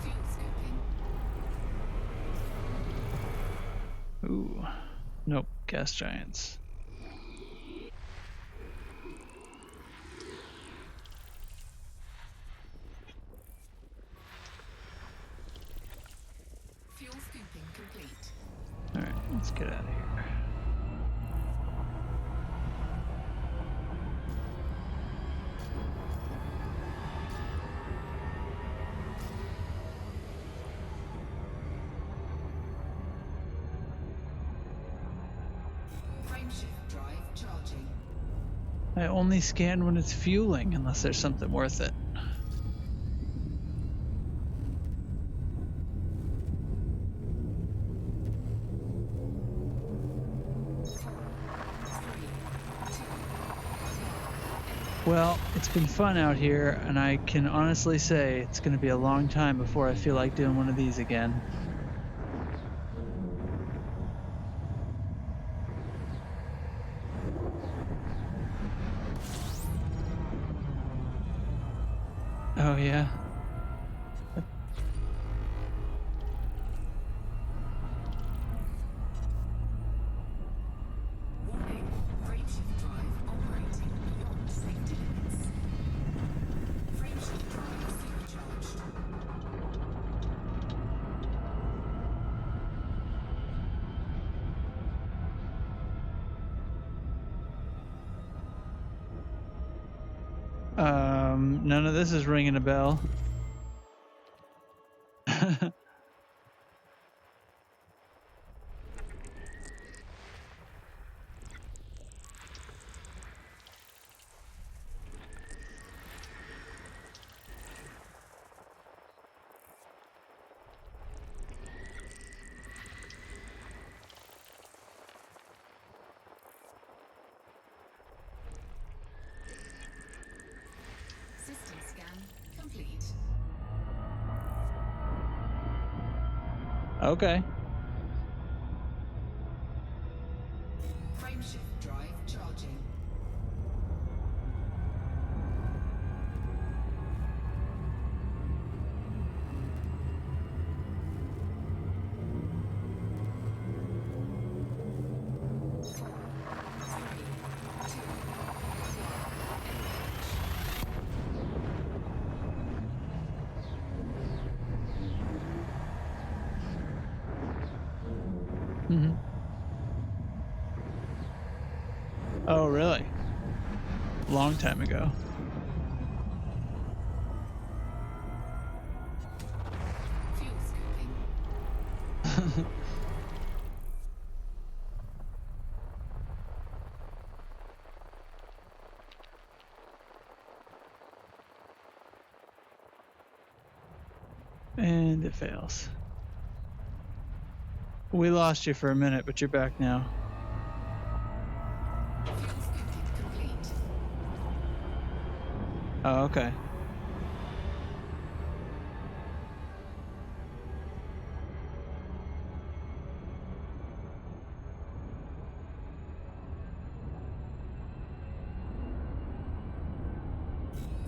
Fuel scooping. Ooh. Nope, gas giants. Fuel scooping complete. Alright, let's get out of here. Frameshift drive charging. I only scan when it's fueling, unless there's something worth it. Well, it's been fun out here, and I can honestly say it's going to be a long time before I feel like doing one of these again. Oh, yeah? Warning. Frameshift drive operating beyond safety limits. Frameshift drive supercharged. None of this is ringing a bell. System scan complete. Okay. Frameshift drive charging. Mm-hmm. Oh, really? Long time ago. Fuel scooping. And it fails. We lost you for a minute, but you're back now. Fuel scooping complete. Oh, okay.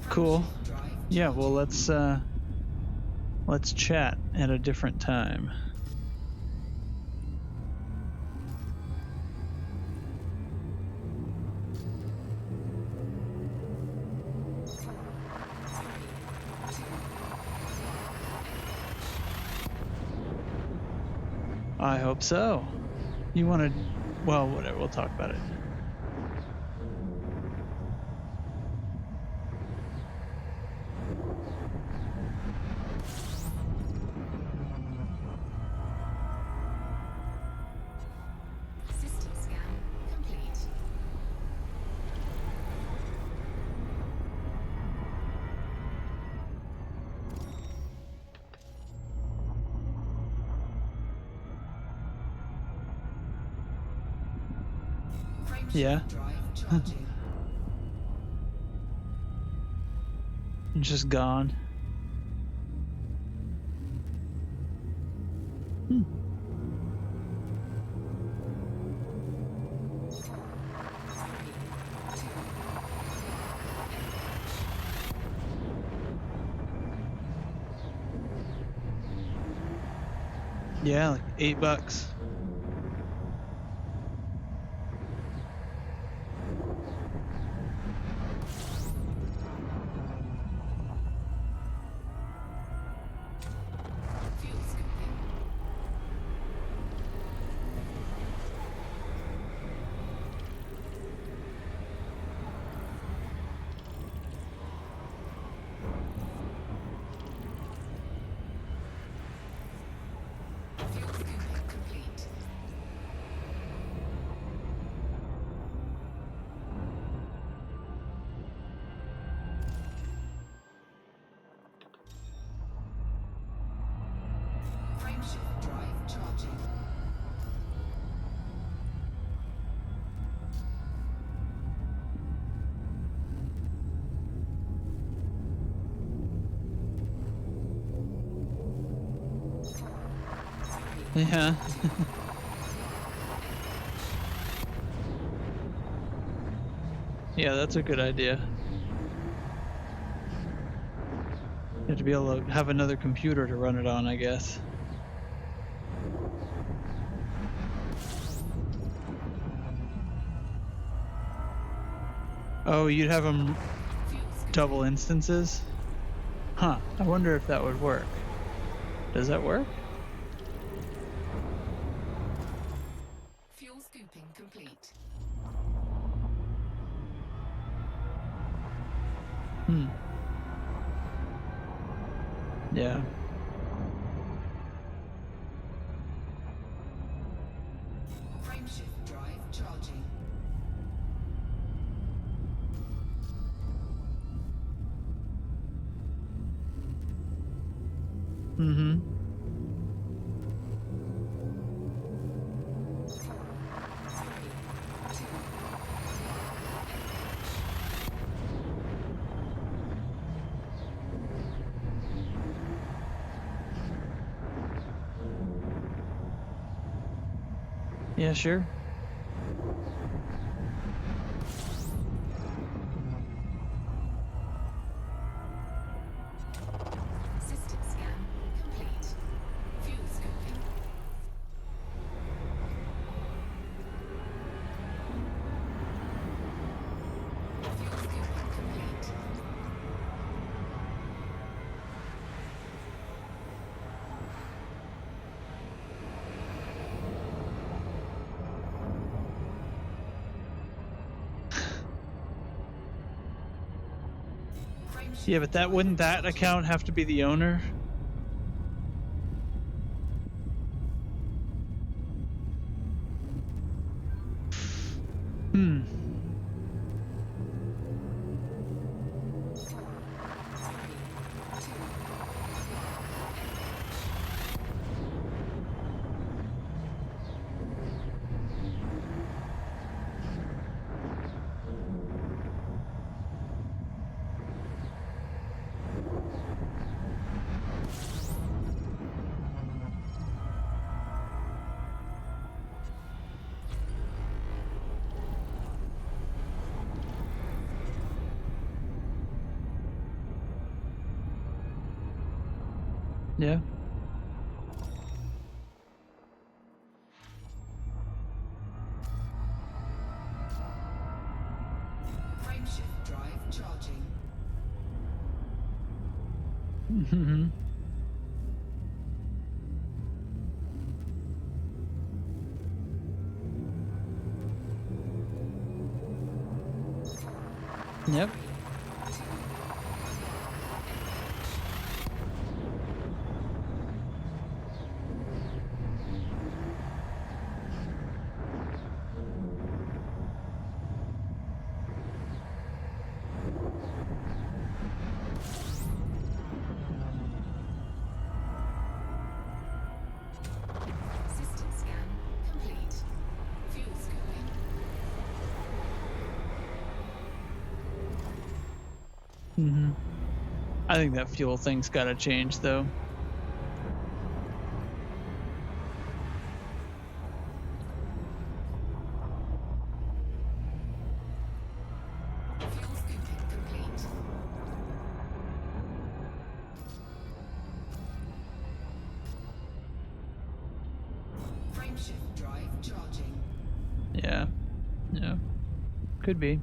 Cool. Frameshift drive Yeah, well, charging. let's chat at a different time. I hope so. You want to? Well, whatever. We'll talk about it. System scan complete. Frameshift Yeah. drive charging. Just gone. Hmm. Yeah, like $8. Fuel scooping. Fuel scooping complete. Frameshift drive charging. Yeah. Yeah, that's a good idea. You have to be able to have another computer to run it on, I guess. Oh, you'd have them Fuel scooping. double instances? Huh. I wonder if that would work. Does that work? Fuel scooping complete. Hmm. Yeah. Frameshift drive charging. Mm-hmm. Yeah, sure. System scan complete. Fuel scooping. Fuel scooping complete. Yeah, but that wouldn't that account have to be the owner? Hmm. Yeah. Frameshift drive charging. Mm-hmm. Yep. System scan complete. Fuel scooping. Mm-hmm. I think that fuel thing's got to change, though. Fuel scooping complete. Frameshift drive charging. Yeah. Yeah. Could be.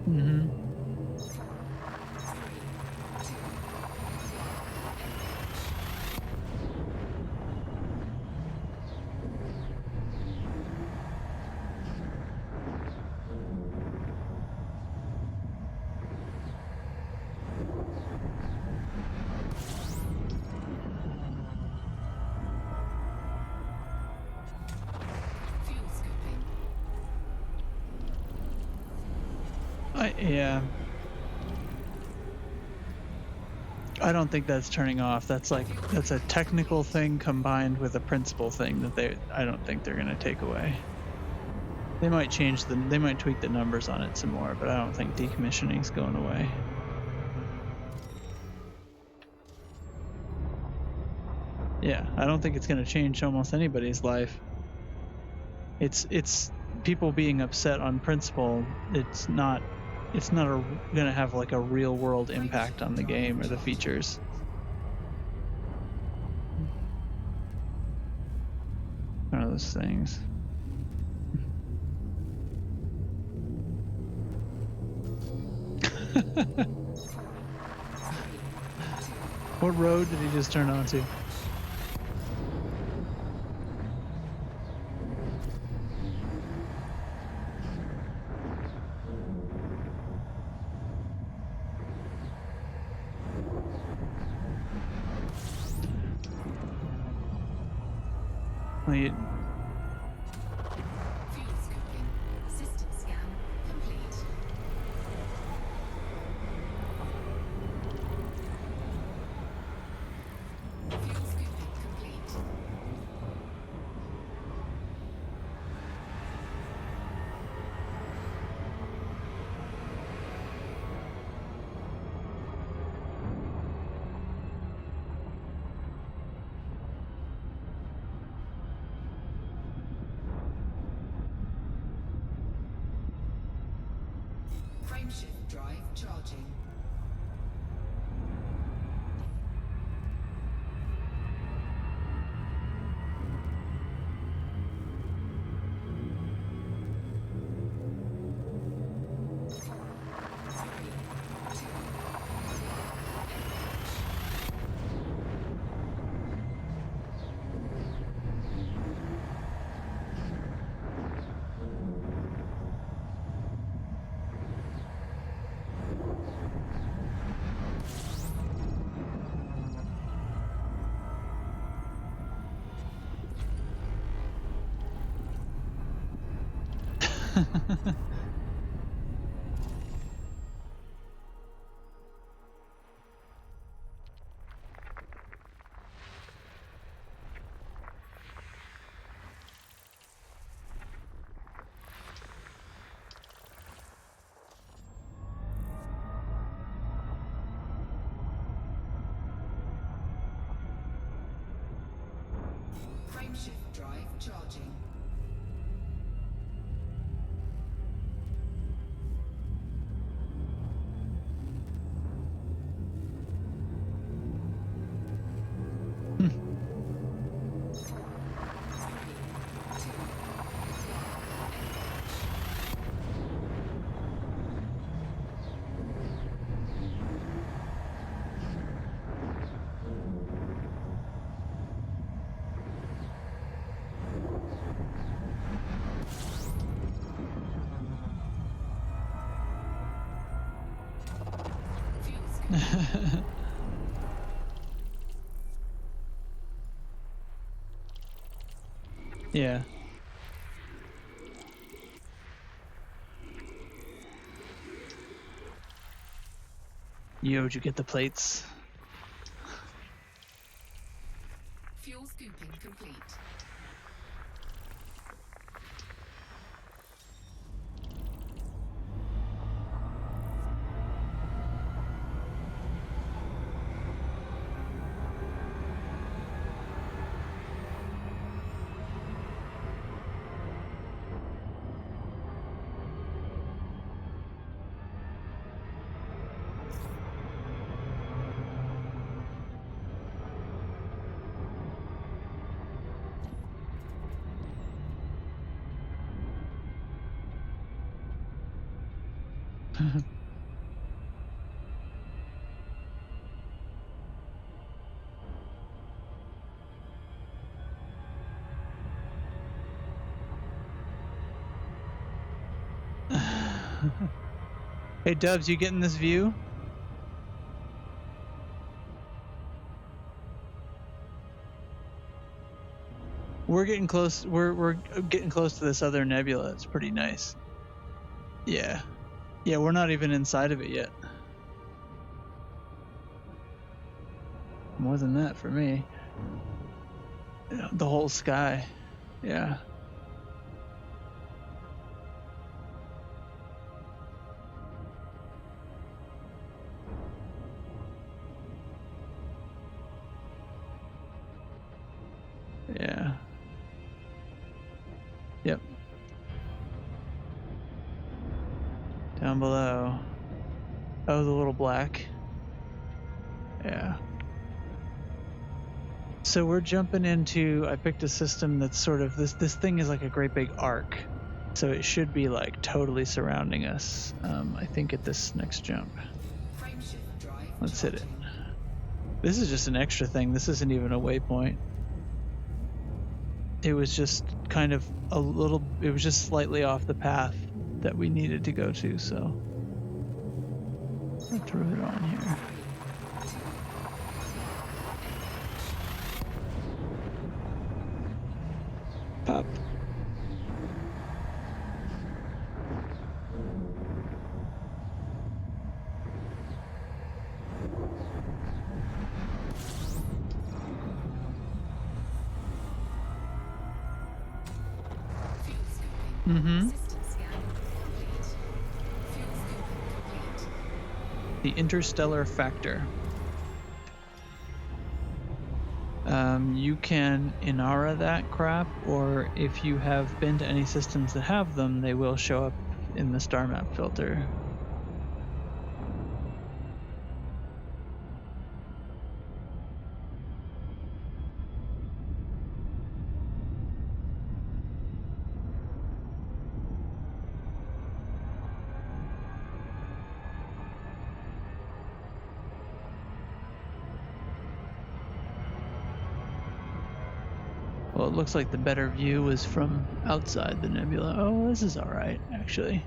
Mm-hmm. Fuel scooping. Yeah. I don't think that's turning off. That's a technical thing combined with a principle thing that I don't think they're going to take away. They might they might tweak the numbers on it some more, but I don't think decommissioning's going away. Yeah, I don't think it's going to change almost anybody's life. It's people being upset on principle. It's not going to have like a real world impact on the game or the features. One of those things. What road did he just turn onto? Well, Fuel scooping. System scan complete. Fuel scooping complete. Frameshift drive charging. Frameshift drive charging. Yeah. Yo, did you get the plates? Fuel scooping complete. Hey Dubs, you getting this view? We're getting close. We're getting close to this other nebula. It's pretty nice. Yeah. Yeah, we're not even inside of it yet. More than that for me. The whole sky. Yeah. Yeah. Yep. Down below. Oh, the little black. Yeah. So we're jumping into, I picked a system that's sort of, this thing is like a great big arc. So it should be like totally surrounding us, I think, at this next jump. Frameshift drive Let's hit it. charging. This is just an extra thing. This isn't even a waypoint. It was just kind of a little, it was just slightly off the path that we needed to go to, so I threw it on here. Pop. Fuel scooping. Mm-hmm. System scan complete. Fuel scooping complete. The interstellar factor. You can Inara that crap, or if you have been to any systems that have them, they will show up in the star map filter. Well, it looks like the better view was from outside the nebula. Oh, this is alright, actually.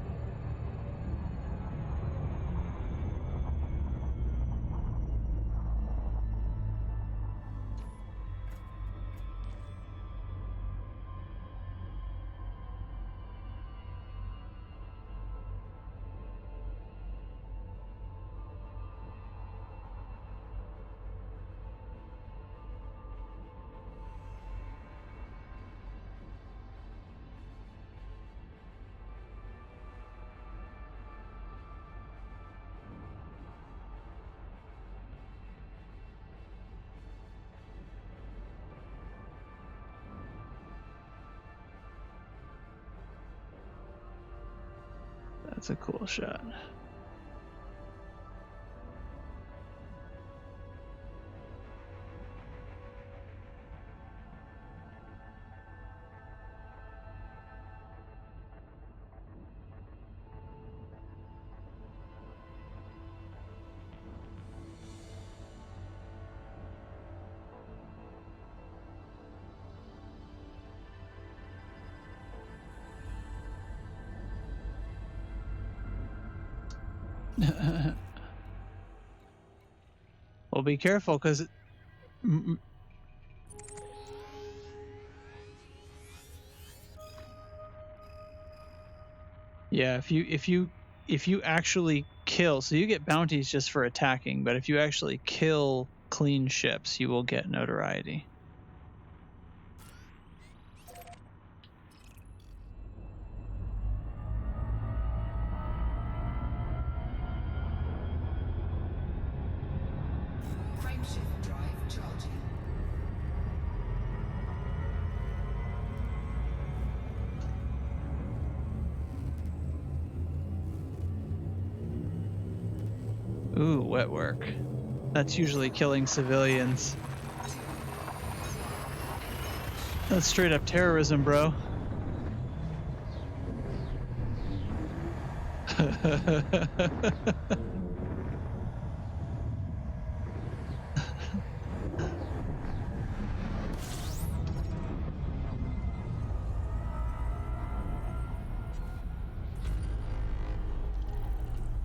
That's a cool shot. Well, be careful, because yeah, if you actually kill, so you get bounties just for attacking, but if you actually kill clean ships, you will get notoriety. Frameshift drive charging. Ooh, wet work. That's usually killing civilians. That's straight up terrorism, bro.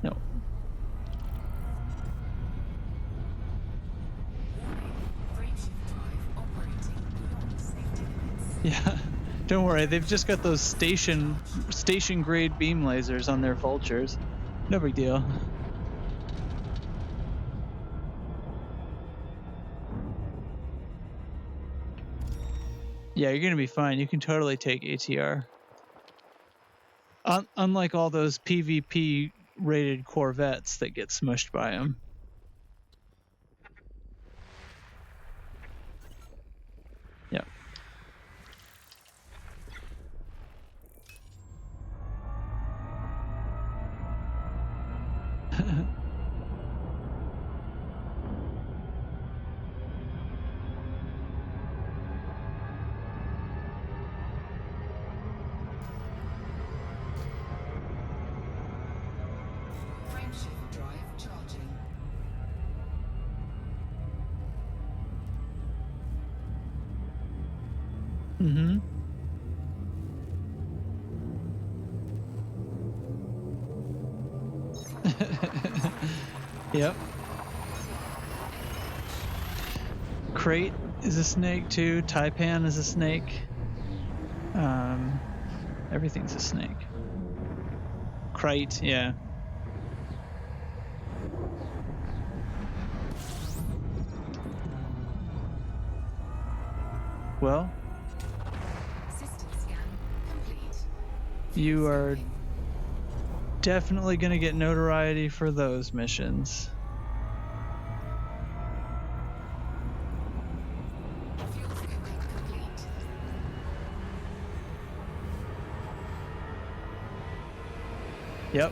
No. Frameshift drive operating beyond safety limits. Yeah. Don't worry, they've just got those station grade beam lasers on their vultures. No big deal. Yeah, you're gonna be fine. You can totally take ATR. Unlike all those PvP rated corvettes that get smushed by them. Yeah. Frameshift drive charging. Mm-hmm. Yep. Crate is a snake too. Taipan is a snake. Everything's a snake. Krite, yeah. Well, System scan complete. you are Scoping. definitely going to get notoriety for those missions. Fuel scoping complete. Yep.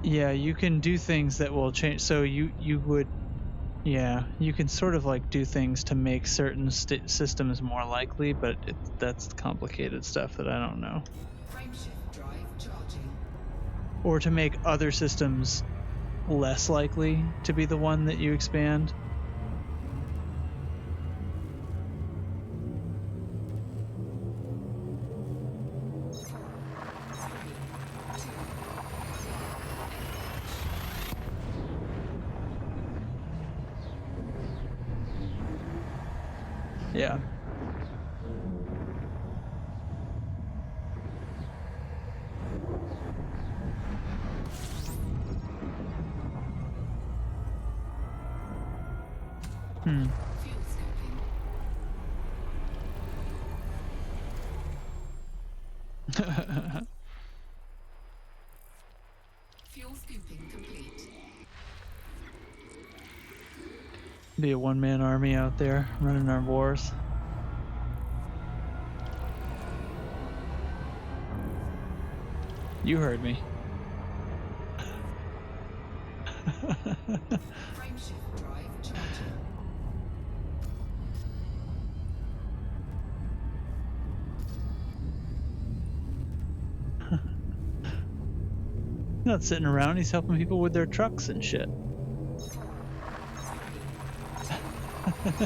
Yeah, you can do things that will change. So you would, yeah, you can sort of like do things to make certain systems more likely, but that's complicated stuff that I don't know. Frameshift drive charging. Or to make other systems less likely to be the one that you expand. Yeah. Fuel scoping. Fuel scooping complete. Be a one-man army out there running our wars. You heard me. Frameshift drive charging. He's not sitting around, he's helping people with their trucks and shit. 4, 3, 2,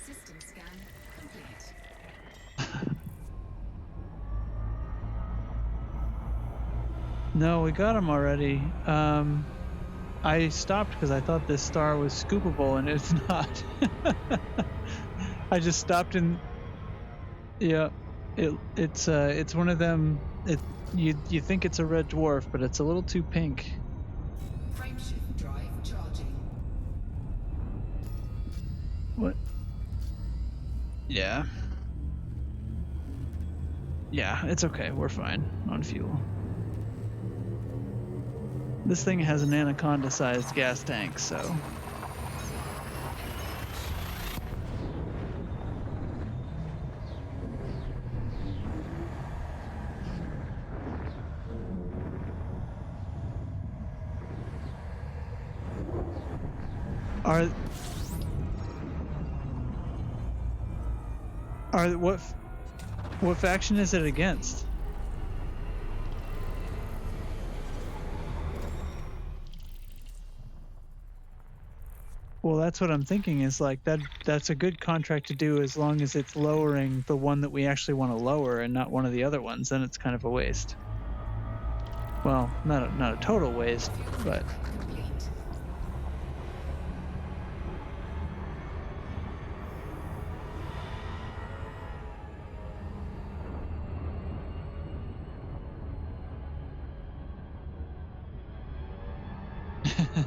System scan complete. No, we got him already. I stopped because I thought this star was scoopable, and it's not. I just stopped and yeah, it's one of them. You think it's a red dwarf, but it's a little too pink. Frameshift drive charging. What? Yeah. Yeah, it's okay. We're fine on fuel. This thing has an anaconda-sized gas tank, so. What faction is it against? Well, that's what I'm thinking is like that's a good contract to do as long as it's lowering the one that we actually want to lower and not one of the other ones. Then it's kind of a waste. Well, not a total waste, but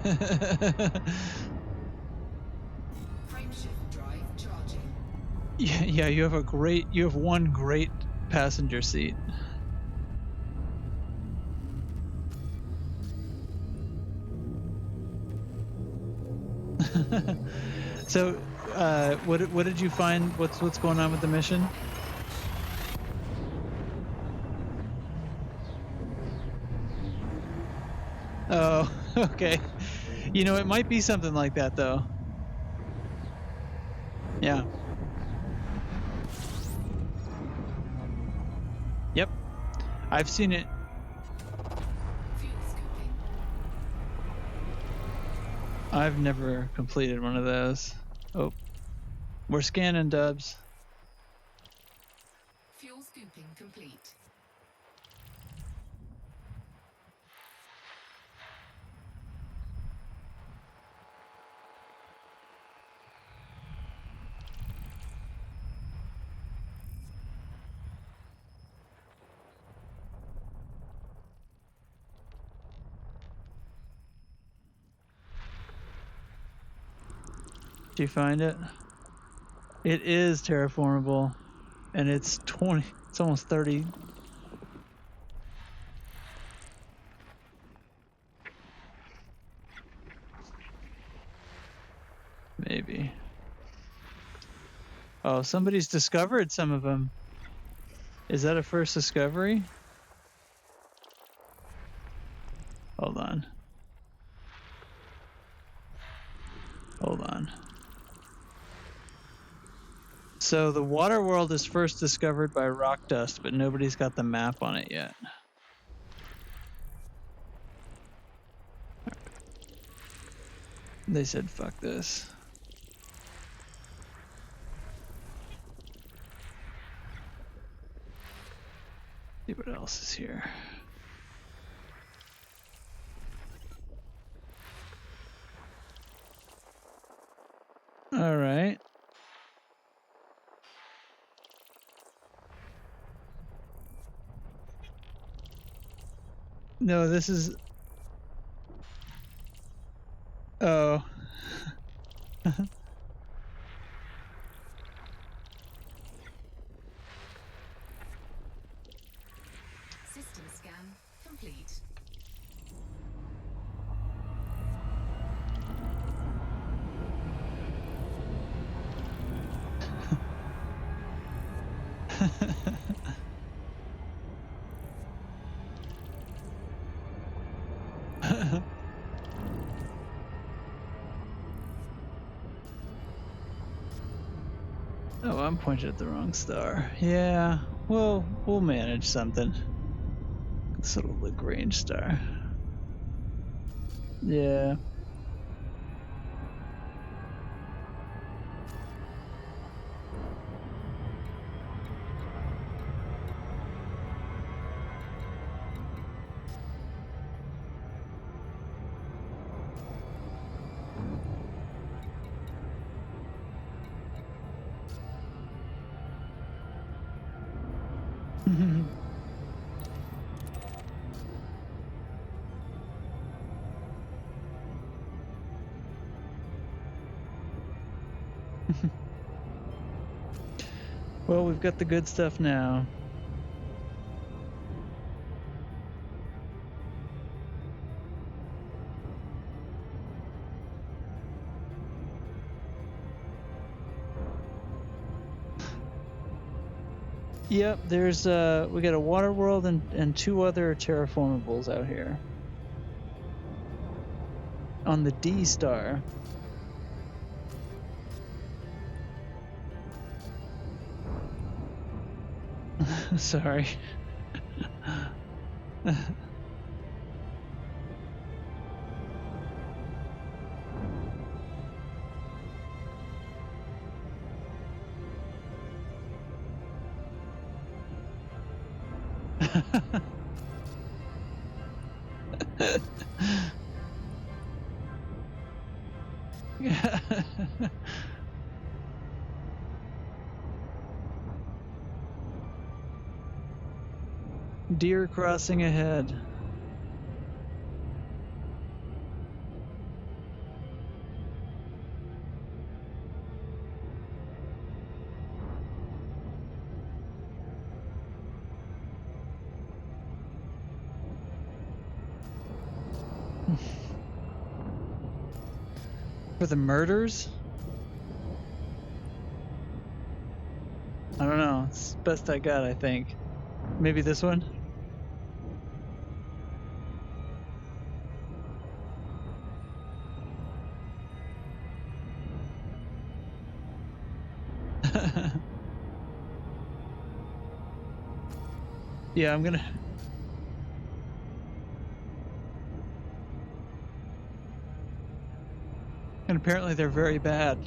Complete. Frameshift drive charging. yeah, you have one great passenger seat. So, what did you find? What's going on with the mission? Oh, okay. You know, it might be something like that, though. Yeah. Yep. I've seen it. Fuel scooping. I've never completed one of those. Oh, we're scanning, Dubs. Fuel scooping complete. Do you find it? It is terraformable, and it's 20. It's almost 30. Maybe. Oh, somebody's discovered some of them. Is that a first discovery? Hold on. Hold on. So the water world is first discovered by rock dust, but nobody's got the map on it yet. They said, fuck this. See what else is here. No, this is... Oh. System scan complete. Oh, I'm pointing at the wrong star. Yeah, well, we'll manage something. This little Lagrange star. Yeah. Well, we've got the good stuff now. Yep, there's we got a water world and 2 other terraformables out here. On the D star. Sorry. Deer crossing ahead. For the murders? I don't know. It's the best I got, I think. Maybe this one? Yeah, I'm gonna... And apparently they're very bad.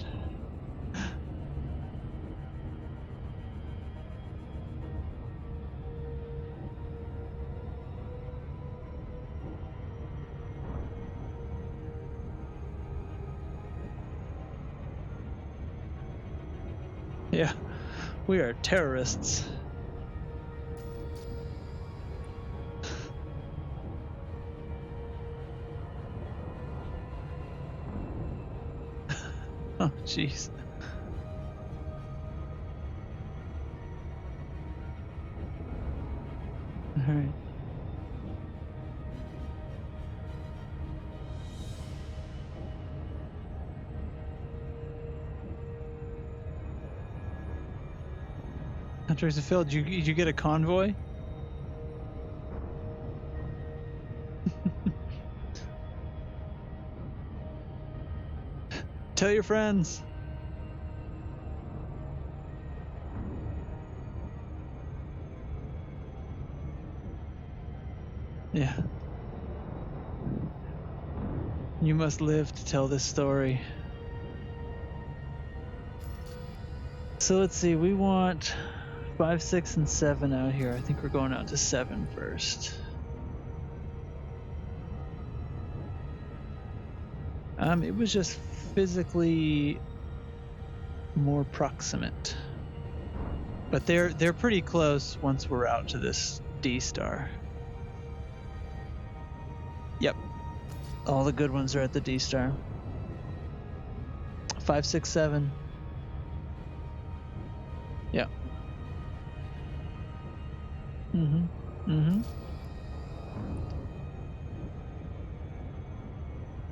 Yeah, we are terrorists. Oh, jeez. All right. Contracts are filled. Did you get a convoy? Tell your friends. Yeah. You must live to tell this story. So let's see, we want 5, 6, and 7 out here. I think we're going out to 7 first. It was just physically more proximate. But they're pretty close once we're out to this D star. Yep. All the good ones are at the D star. 5, 6, 7. Yep.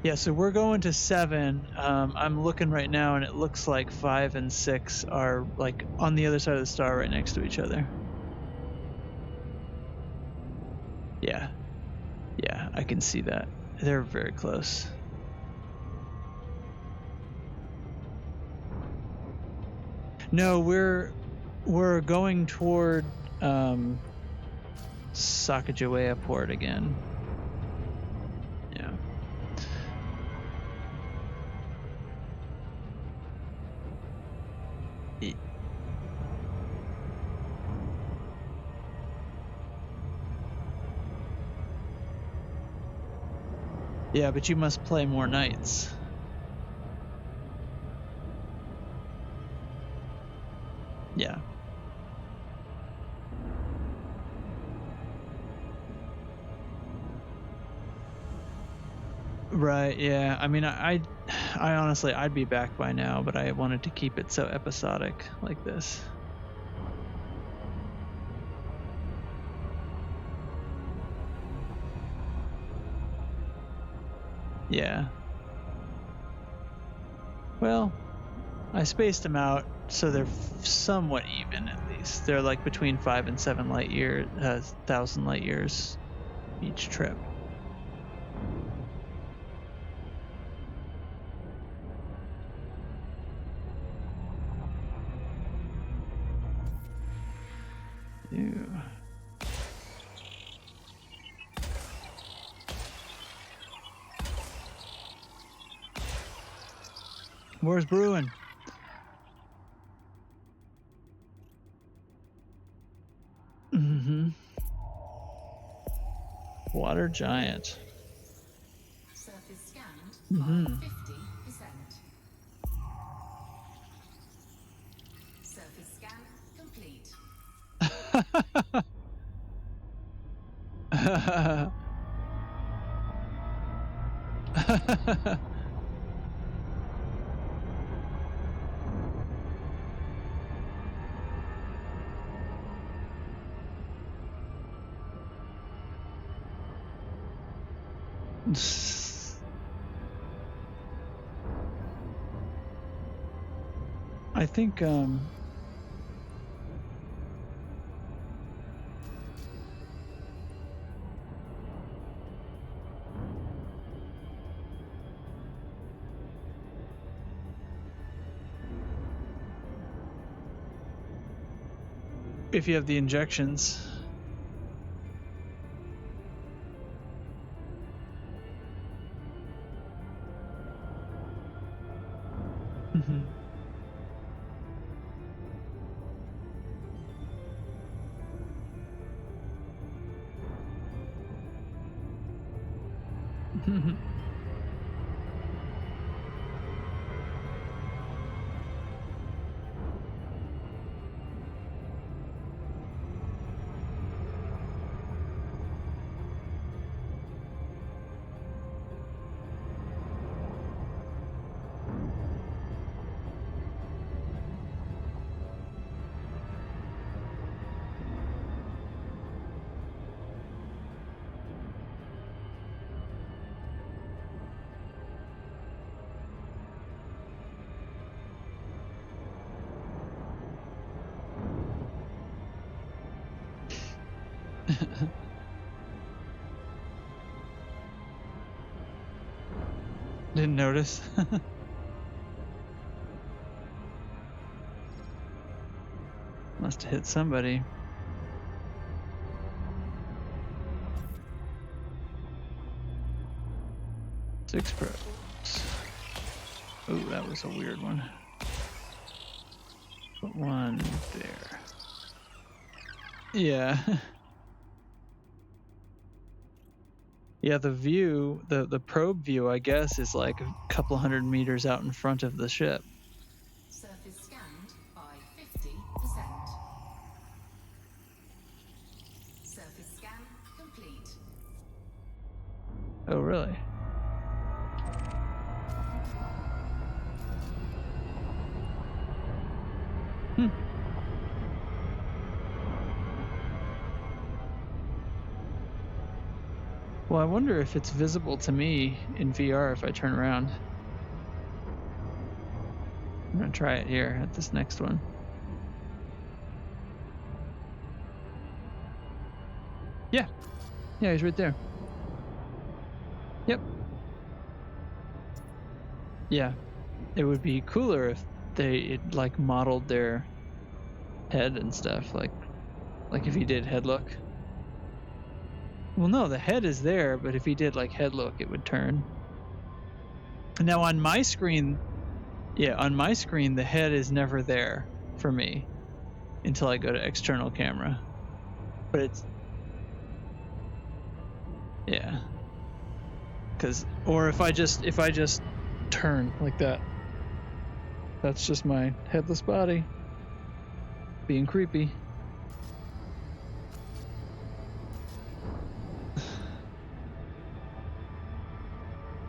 Yeah, so we're going to 7. I'm looking right now, and it looks like 5 and 6 are like on the other side of the star, right next to each other. Yeah, I can see that. They're very close. No, we're going toward Sacagawea Port again. Yeah. Yeah, but you must play more nights. Yeah. Right, yeah. I mean, I honestly, I'd be back by now, but I wanted to keep it so episodic like this. Yeah. Well, I spaced them out so they're somewhat even at least. They're like between 5 and 7 light years, 1,000 light years each trip. Ew. Where's Bruin? Water giant. Surface scanned Mhm. by 50%. Surface scan complete. I think if you have the injections. Didn't notice. Must have hit somebody. Six probes. Oh, that was a weird one. Put one there. Yeah. Yeah, the view, the probe view, I guess, is like a couple 100 meters out in front of the ship. Surface scanned by 50%. Surface scan complete. Oh, really? Hmm. Well, I wonder if it's visible to me in VR if I turn around. I'm gonna try it here at this next one. Yeah. Yeah, he's right there. Yep. Yeah. It would be cooler if it like modeled their head and stuff, like if he did head look. Well, no, the head is there, but if he did like head look, it would turn. Now on my screen, on my screen, the head is never there for me until I go to external camera. But it's, yeah. Or if I just turn like that, that's just my headless body being creepy.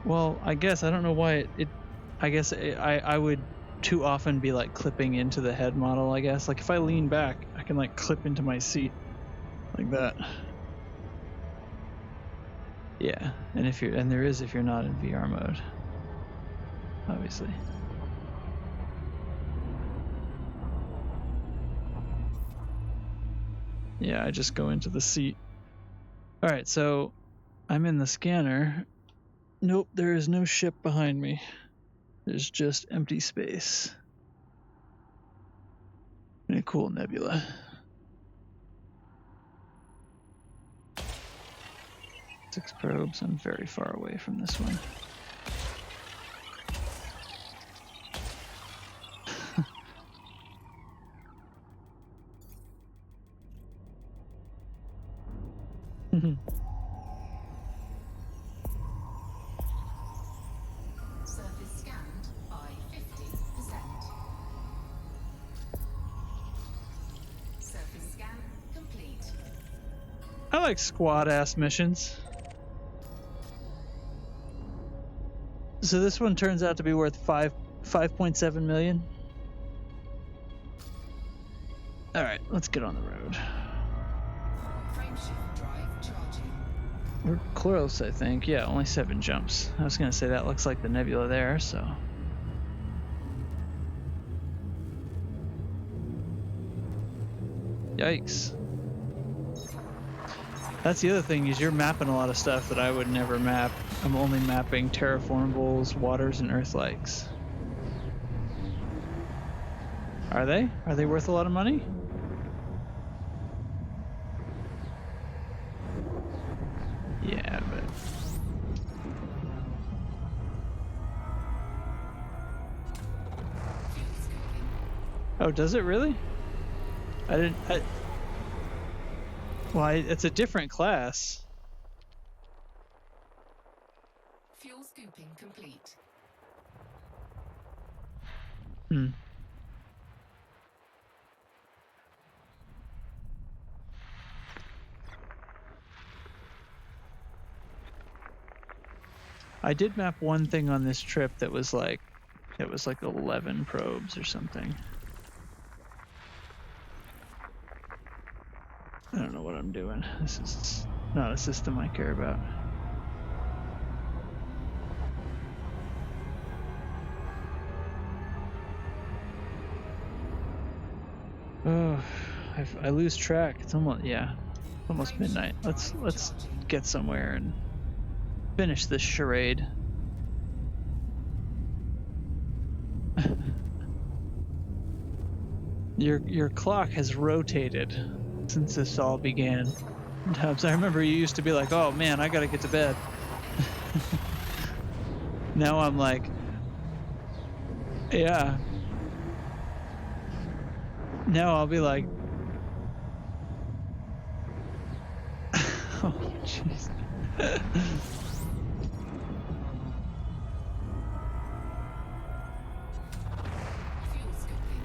Well, I guess I don't know why I would too often be like clipping into the head model. I guess like if I lean back, I can like clip into my seat like that. Yeah, and if you're not in VR mode, obviously. Yeah, I just go into the seat. All right, so I'm in the scanner. Nope, there is no ship behind me. There's just empty space. And a cool nebula. Six probes. I'm very far away from this one. Surface scanned by 50%. Surface scan complete. I like squad ass missions. So this one turns out to be worth 5.7 million. All right, let's get on the road. Frameshift drive charging. We're close, I think. Yeah, only 7 jumps. I was gonna say that looks like the nebula there, so. Yikes. That's the other thing, is you're mapping a lot of stuff that I would never map. I'm only mapping terraformables, waters, and earth likes. Are they? Are they worth a lot of money? Yeah, but... Fuel scooping. Oh, does it really? Why, it's a different class. Fuel scooping complete. Hmm. I did map one thing on this trip that was like 11 probes or something. I don't know what I'm doing. This is not a system I care about. Oh, I lose track. It's almost midnight. Let's get somewhere and finish this charade. Your clock has rotated since this all began. Sometimes I remember you used to be like, "Oh man, I gotta get to bed." Now I'm like, yeah. Now I'll be like, oh jeez. Fuel scooping.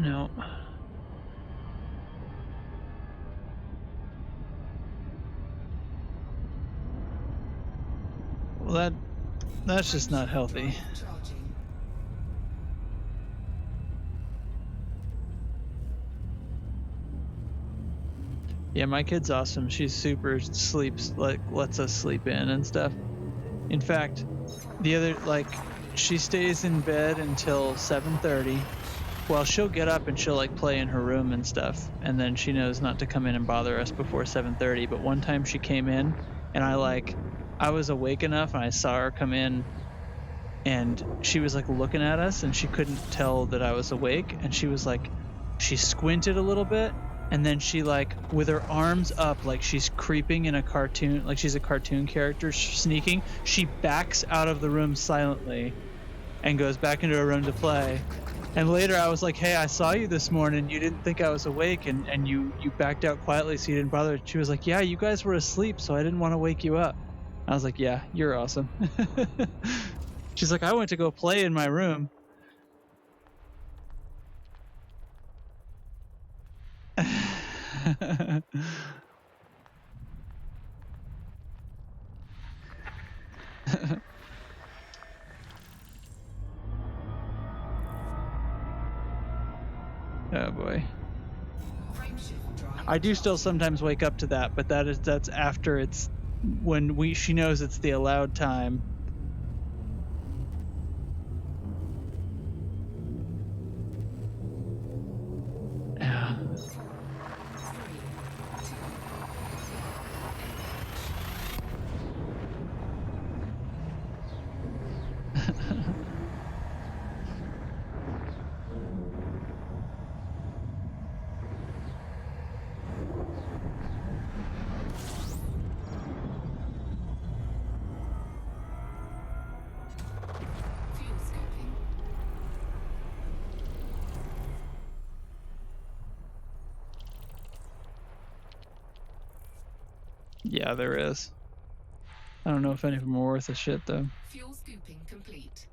No. Well, that's just not healthy. Charging. Yeah, my kid's awesome. She's super sleeps, like lets us sleep in and stuff. In fact, the other, like, she stays in bed until 7:30. Well, she'll get up and she'll like play in her room and stuff, and then she knows not to come in and bother us before 7:30. But one time she came in, and I was awake enough, and I saw her come in, and she was like looking at us, and she couldn't tell that I was awake, and she squinted a little bit, and then she, like, with her arms up like she's creeping in a cartoon, like she's a cartoon character sneaking, she backs out of the room silently and goes back into her room to play. And later I was like, hey, I saw you this morning, you didn't think I was awake, and you backed out quietly so you didn't bother. She was like, yeah, you guys were asleep, so I didn't want to wake you up. I was like, yeah, you're awesome. She's like, I went to go play in my room. Oh boy. Frameshift drive. I do still sometimes wake up to that, but that's after it's when she knows it's the allowed time. Yeah. 3, 2, fuel scooping. Yeah, there is. I don't know if any of them are worth a shit though. Fuel scooping complete.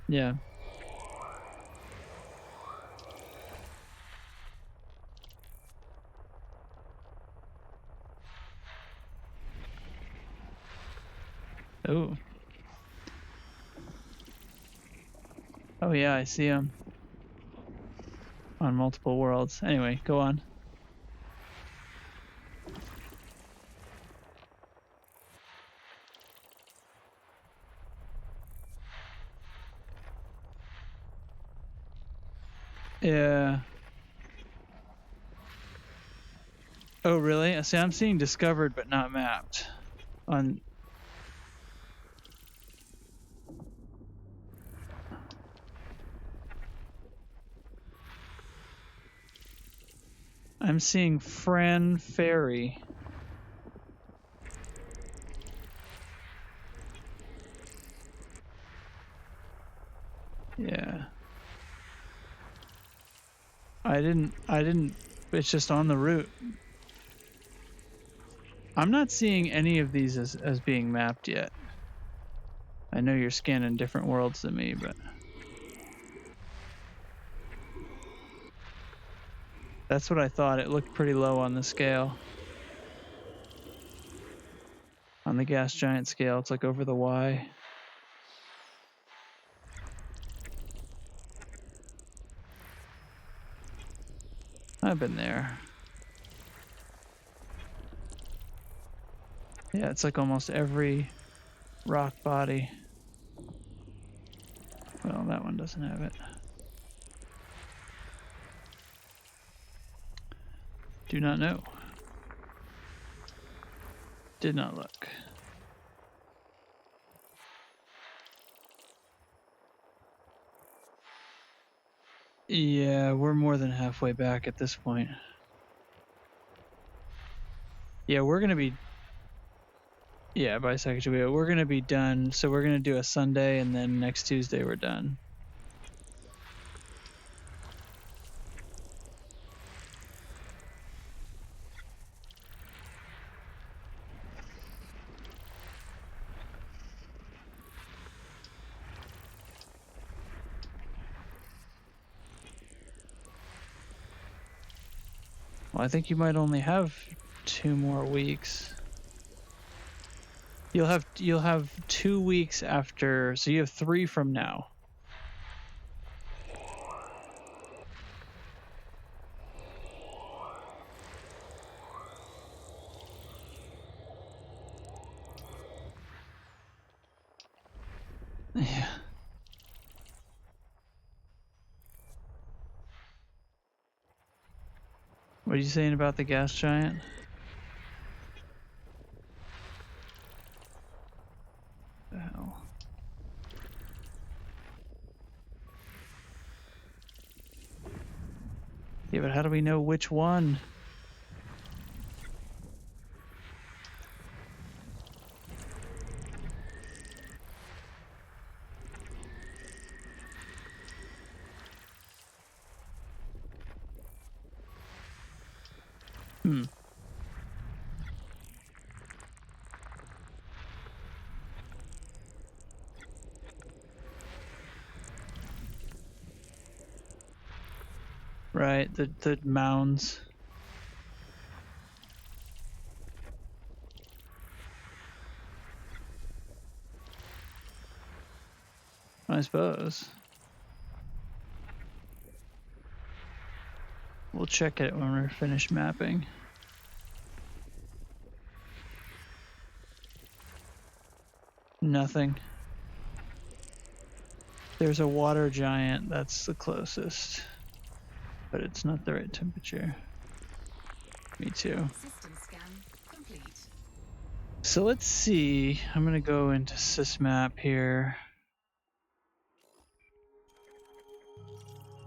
Yeah. Oh. Oh yeah, I see them on multiple worlds. Anyway, go on. Yeah. Oh really? See, I'm seeing discovered but not mapped on. I'm seeing Fran Ferry. Yeah. I didn't, it's just on the route. I'm not seeing any of these as being mapped yet. I know you're scanning different worlds than me, but that's what I thought. It looked pretty low on the scale. On the gas giant scale, it's like over the Y. I've been there. Yeah, it's like almost every rock body. Well, that one doesn't have it. Do not know. Did not look. Yeah, we're more than halfway back at this point. Yeah, we're gonna be. Yeah, by second video, we're gonna be done. So we're gonna do a Sunday, and then next Tuesday we're done. Well, I think you might only have 2 more weeks. You'll have 2 weeks after, so you have 3 from now. Yeah. What are you saying about the gas giant? The hell? Yeah, but how do we know which one? Hmm. Right, the mounds. I suppose. We'll check it when we're finished mapping. Nothing. There's a water giant that's the closest, but it's not the right temperature. Me too. System scan complete. So let's see. I'm gonna go into sysmap here.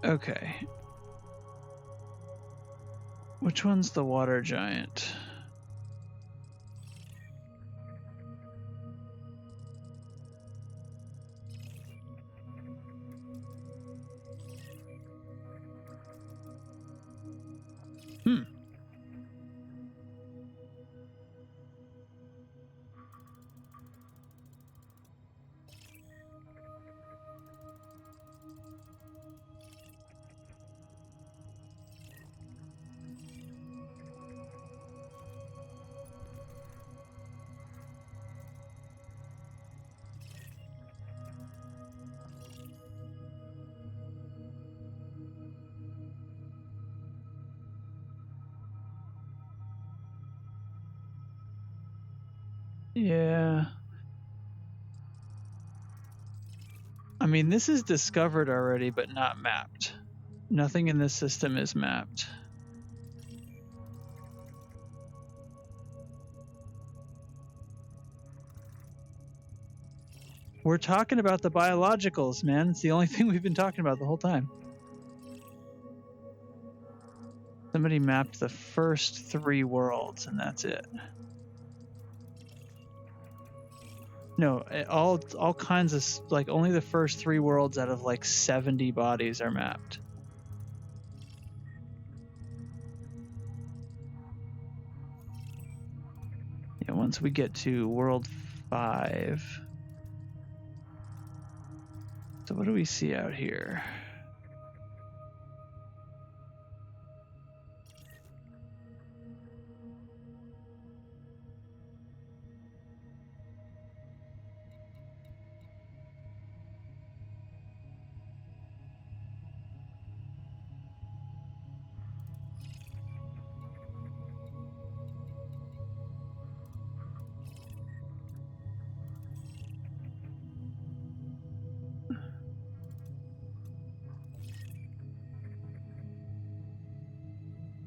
Okay. Which one's the water giant? Hmm. Yeah. I mean, this is discovered already, but not mapped. Nothing in this system is mapped. We're talking about the biologicals, man. It's the only thing we've been talking about the whole time. Somebody mapped the first 3 worlds, and that's it. No, all kinds of, like, only the first 3 worlds out of like 70 bodies are mapped. Yeah, once we get to world 5. So what do we see out here?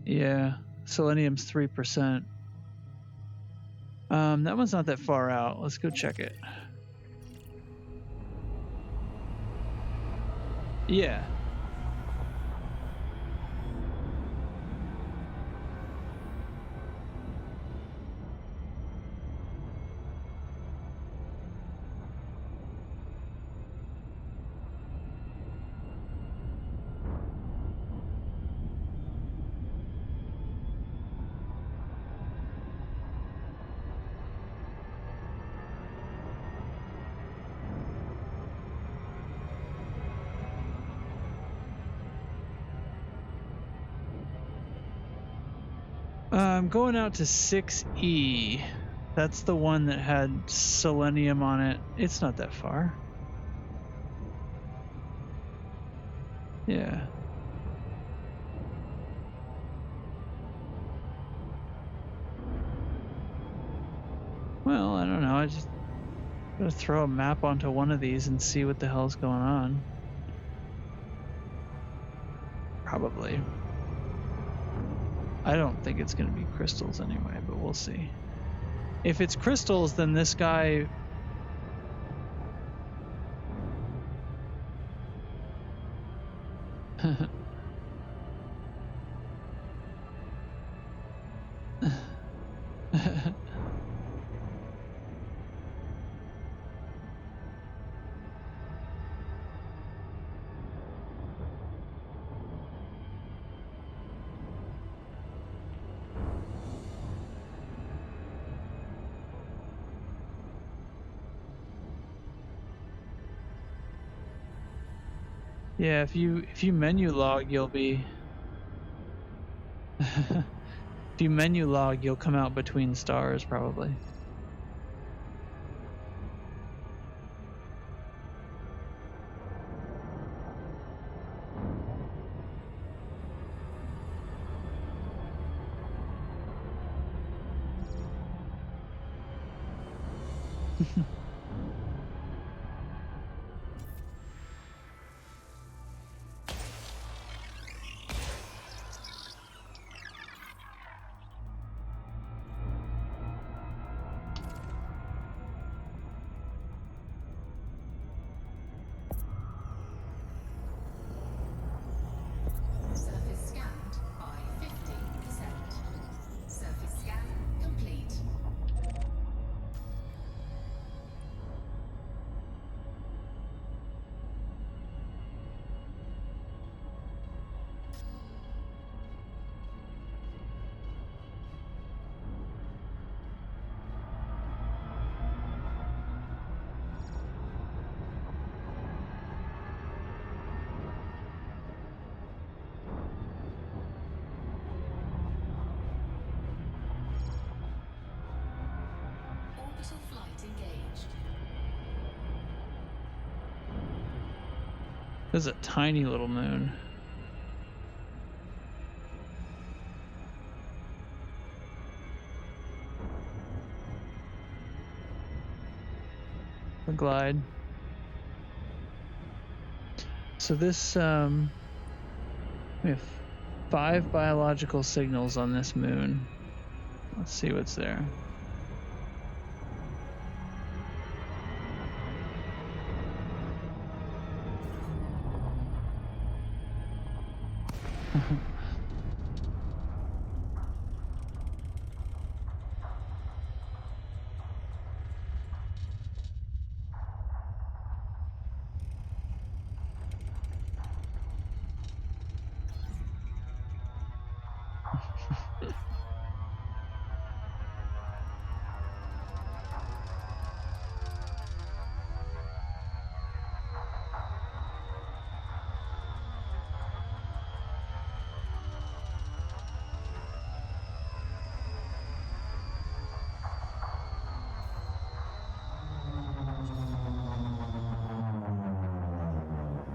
Yeah, selenium's 3%. That one's not that far out. Let's go check it. Yeah. I'm going out to 6E. That's the one that had selenium on it. It's not that far. Yeah. Well, I don't know. I just gotta throw a map onto one of these and see what the hell's going on. Probably. I don't think it's gonna be crystals anyway, but we'll see. If it's crystals, then this guy... Yeah, if you menu log, you'll be... If you menu log, you'll come out between stars, probably. Surface scanned by 50%. Surface scan complete. Orbital flight engaged. This is a tiny little moon. The glide. So this, we have 5 biological signals on this moon. Let's see what's there.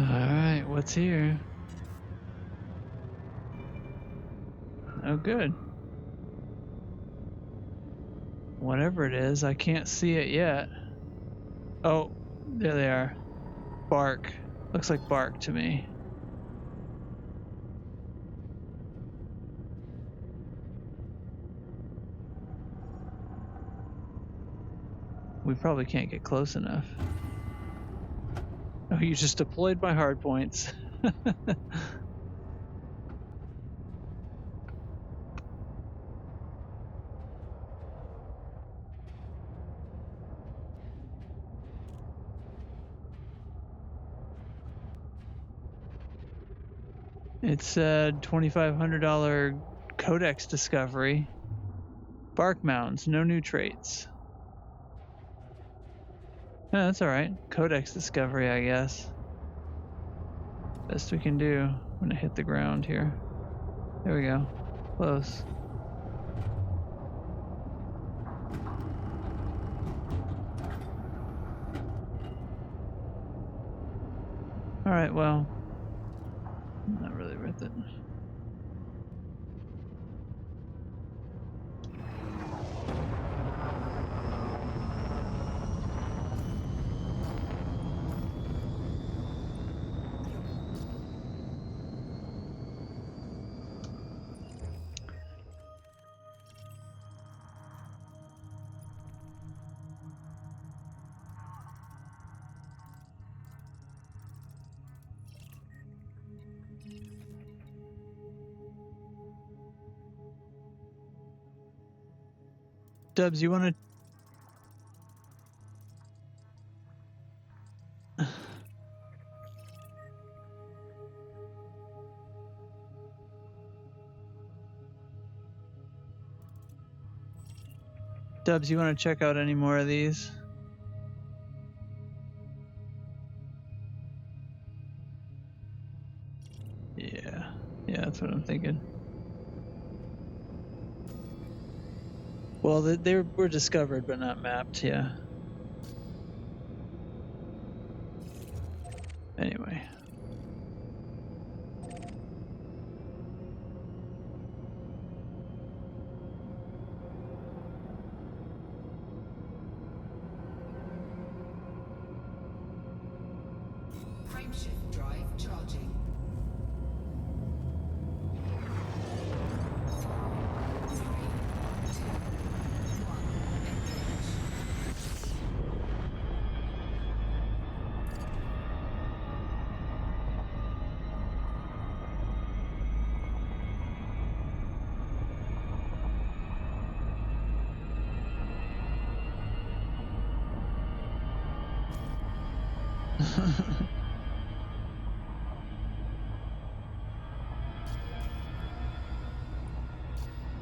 Alright, what's here? Oh, good. Whatever it is, I can't see it yet. Oh, there they are. Bark. Looks like bark to me. We probably can't get close enough. Oh, you just deployed my hard points. It said $2,500 codex discovery. Bark mounds, no new traits. Yeah, that's alright. Codex discovery, I guess. Best we can do. I'm gonna hit the ground here. There we go. Close. Alright, well, not really worth it. Dubs, you want to... Dubs, you want to check out any more of these? Yeah, that's what I'm thinking. Well, they were discovered but not mapped, yeah. Anyway. Frameshift drive charging. 3, 2, 1, engage.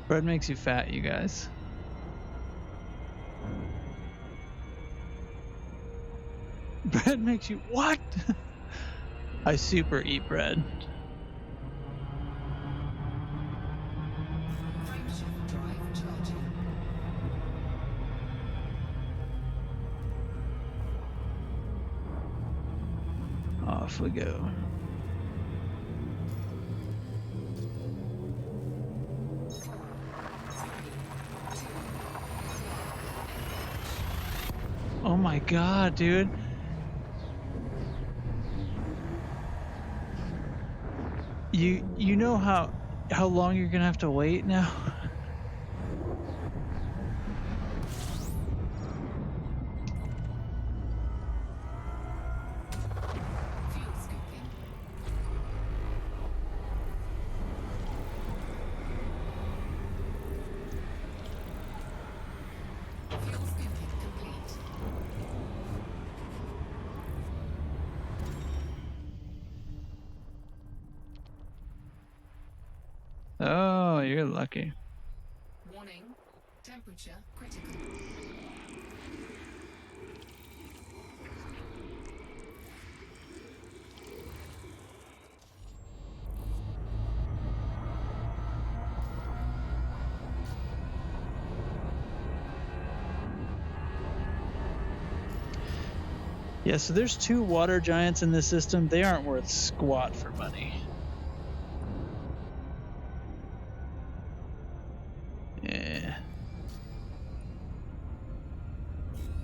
Bread makes you fat, you guys. Bread makes you what? I super eat bread. Frameshift drive charging. Off we go. Oh my god, dude. You know how long you're gonna have to wait now? Fuel scooping. Fuel scooping complete. Oh, you're lucky. Warning. Temperature critical. Yeah, so there's 2 water giants in this system. They aren't worth squat for money. Yeah.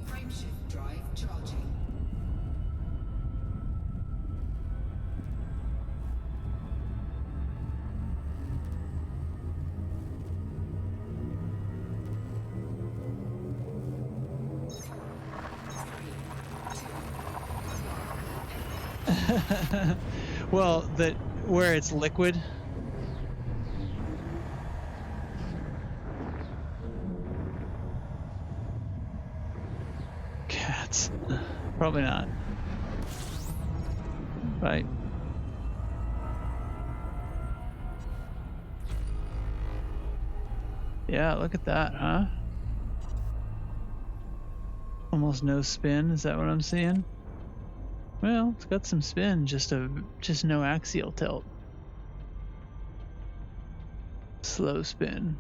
Frameshift drive charging. Well, where it's liquid. Cats. Probably not. Right. Yeah, look at that, huh? Almost no spin, is that what I'm seeing? Well, it's got some spin, just no axial tilt. Slow spin.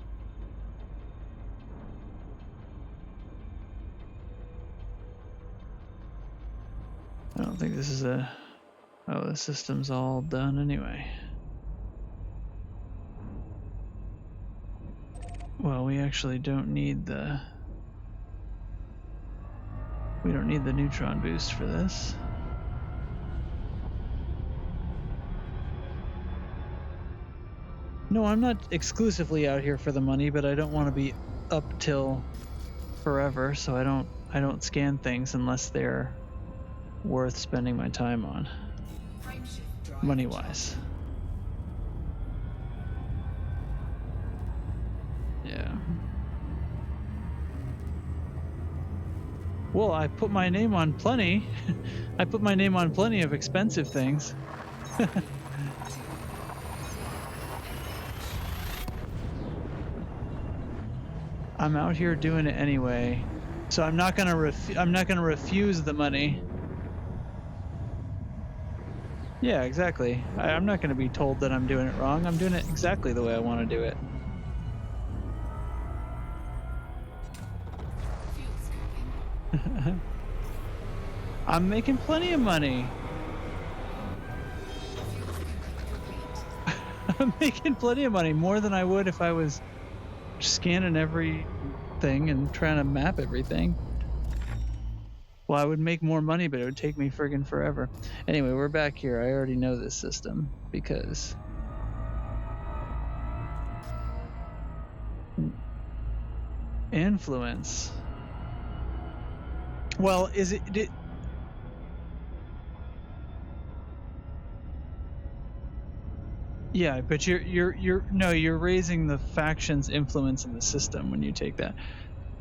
I don't think this is a Oh, the system's all done anyway. Well, we actually don't need the... We don't need the neutron boost for this. No, I'm not exclusively out here for the money, but I don't want to be up till forever, so I don't scan things unless they're worth spending my time on, Frameshift drive money-wise. Yeah. Well, I put my name on plenty. I put my name on plenty of expensive things. I'm out here doing it anyway, so I'm not gonna refuse the money. Yeah, exactly. I'm not gonna be told that I'm doing it wrong. I'm doing it exactly the way I want to do it. Fuel scapping. I'm making plenty of money. Fuel scapping complete. I'm making plenty of money, more than I would if I was scanning everything and trying to map everything. Well, I would make more money, but it would take me friggin' forever. Anyway, we're back here. I already know this system because influence. Well, is it? Yeah, but you're raising the faction's influence in the system when you take that.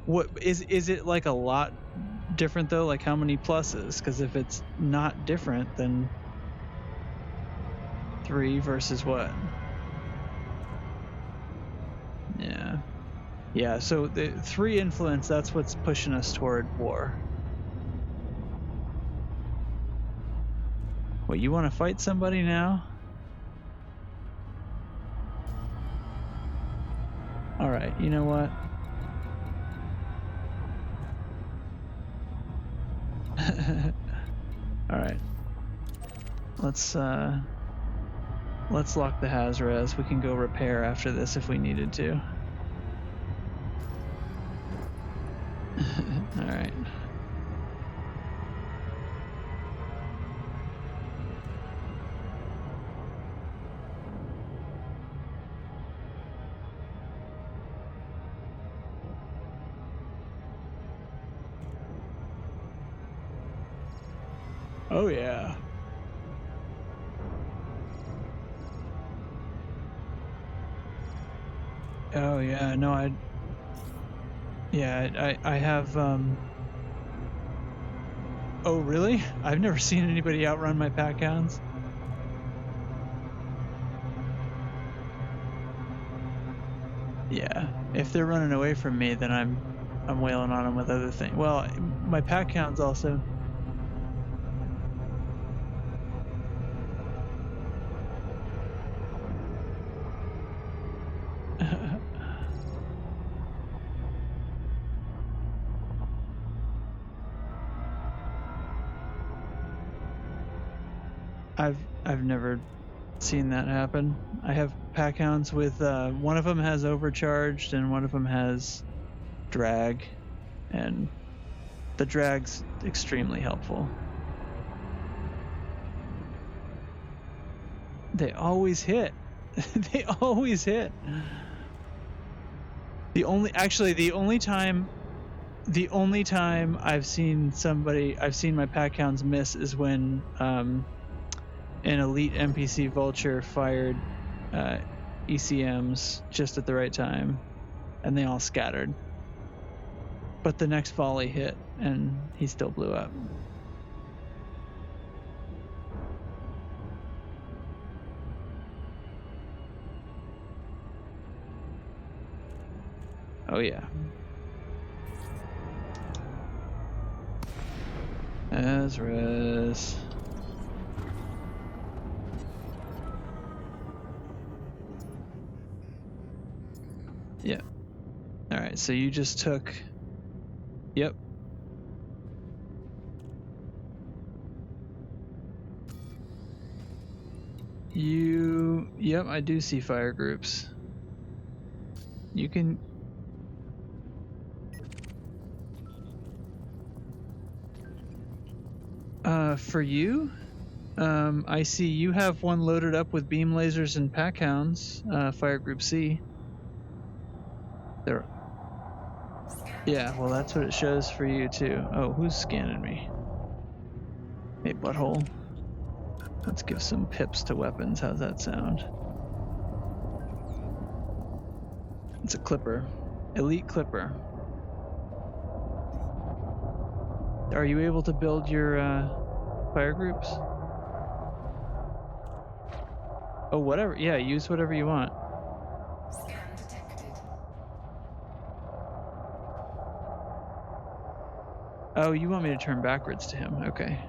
What is it like a lot different though? Like how many pluses? Because if it's not different, then 3 versus what? Yeah. So the 3 influence. That's what's pushing us toward war. What, you want to fight somebody now? All right. You know what? All right. Let's lock the Hazres. We can go repair after this if we needed to. All right. Oh yeah. Oh yeah. No, I have Oh really? I've never seen anybody outrun my pack hounds. Yeah. If they're running away from me, then I'm wailing on them with other things. Well, my pack hounds also. I've never seen that happen. I have pack hounds with one of them has overcharged and one of them has drag, and the drag's extremely helpful. They always hit. They always hit. The only time I've seen my pack hounds miss is when an elite NPC vulture fired ECMs just at the right time, and they all scattered. But the next volley hit, and he still blew up. Oh yeah. Hazres. Yeah. All right, so you just took... Yep. Yep, I do see fire groups. You can... For you, I see you have one loaded up with beam lasers and pack hounds, Fire Group C. There. Yeah, well, that's what it shows for you, too. Oh, who's scanning me? Hey, butthole. Let's give some pips to weapons. How's that sound? It's a clipper. Elite clipper. Are you able to build your fire groups? Oh, whatever. Yeah, use whatever you want. Scan detected. Oh, you want me to turn backwards to him? Okay.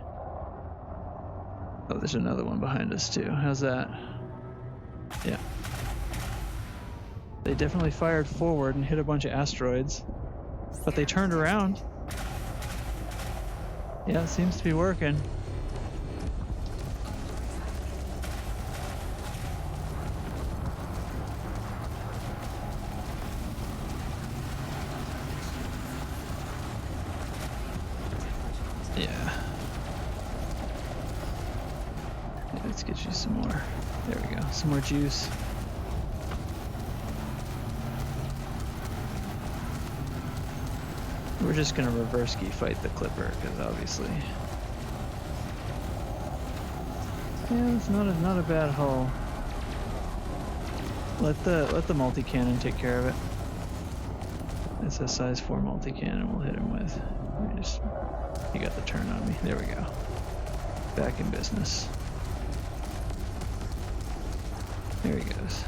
Oh, there's another one behind us too. How's that? Yeah. They definitely fired forward and hit a bunch of asteroids, but they turned around. Yeah, it seems to be working. Yeah. Let's get you some more. There we go. Some more juice. We're just gonna reverse key fight the clipper because obviously, yeah, it's not a bad hull. Let the multi cannon take care of it. It's a size 4 multi cannon. We'll hit him with. You got the turn on me. There we go. Back in business. There he goes.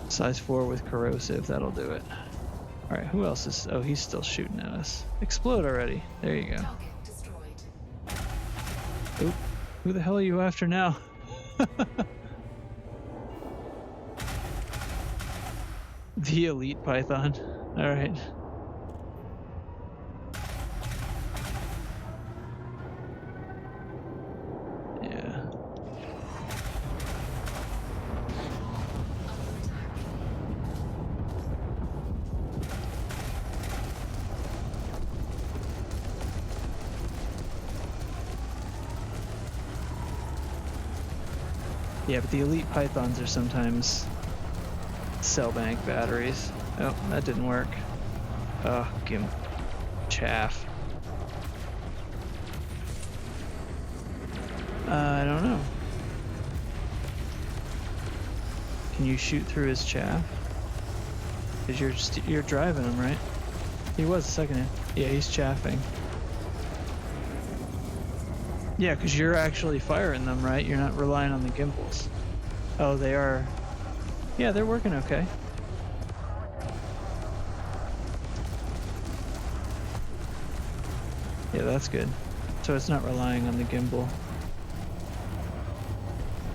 Size 4 with corrosive. That'll do it. All right, who else is... Oh, he's still shooting at us. Explode already. There you go. Target destroyed. Oop. Who the hell are you after now? The elite python. All right. Yeah. Yeah, but the elite pythons are sometimes cell bank batteries. Oh, that didn't work. Oh, gimp. Chaff. I don't know. Can you shoot through his chaff? Because you're driving him, right? He was a second. Yeah, he's chaffing. Yeah, because you're actually firing them, right? You're not relying on the gimbals. Oh, they are. Yeah, they're working okay. Yeah, that's good. So it's not relying on the gimbal.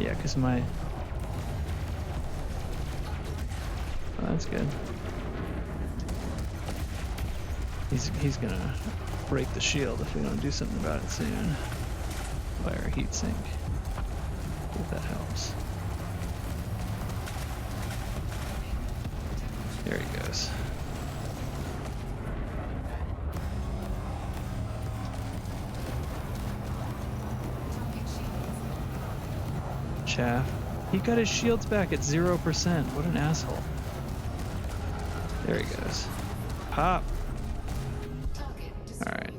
Yeah, because my... Oh, that's good. He's gonna break the shield if we don't do something about it soon. Fire heat sink. If that helps. There he goes. Chaff. He got his shields back at 0%. What an asshole. There he goes. Pop. Alright.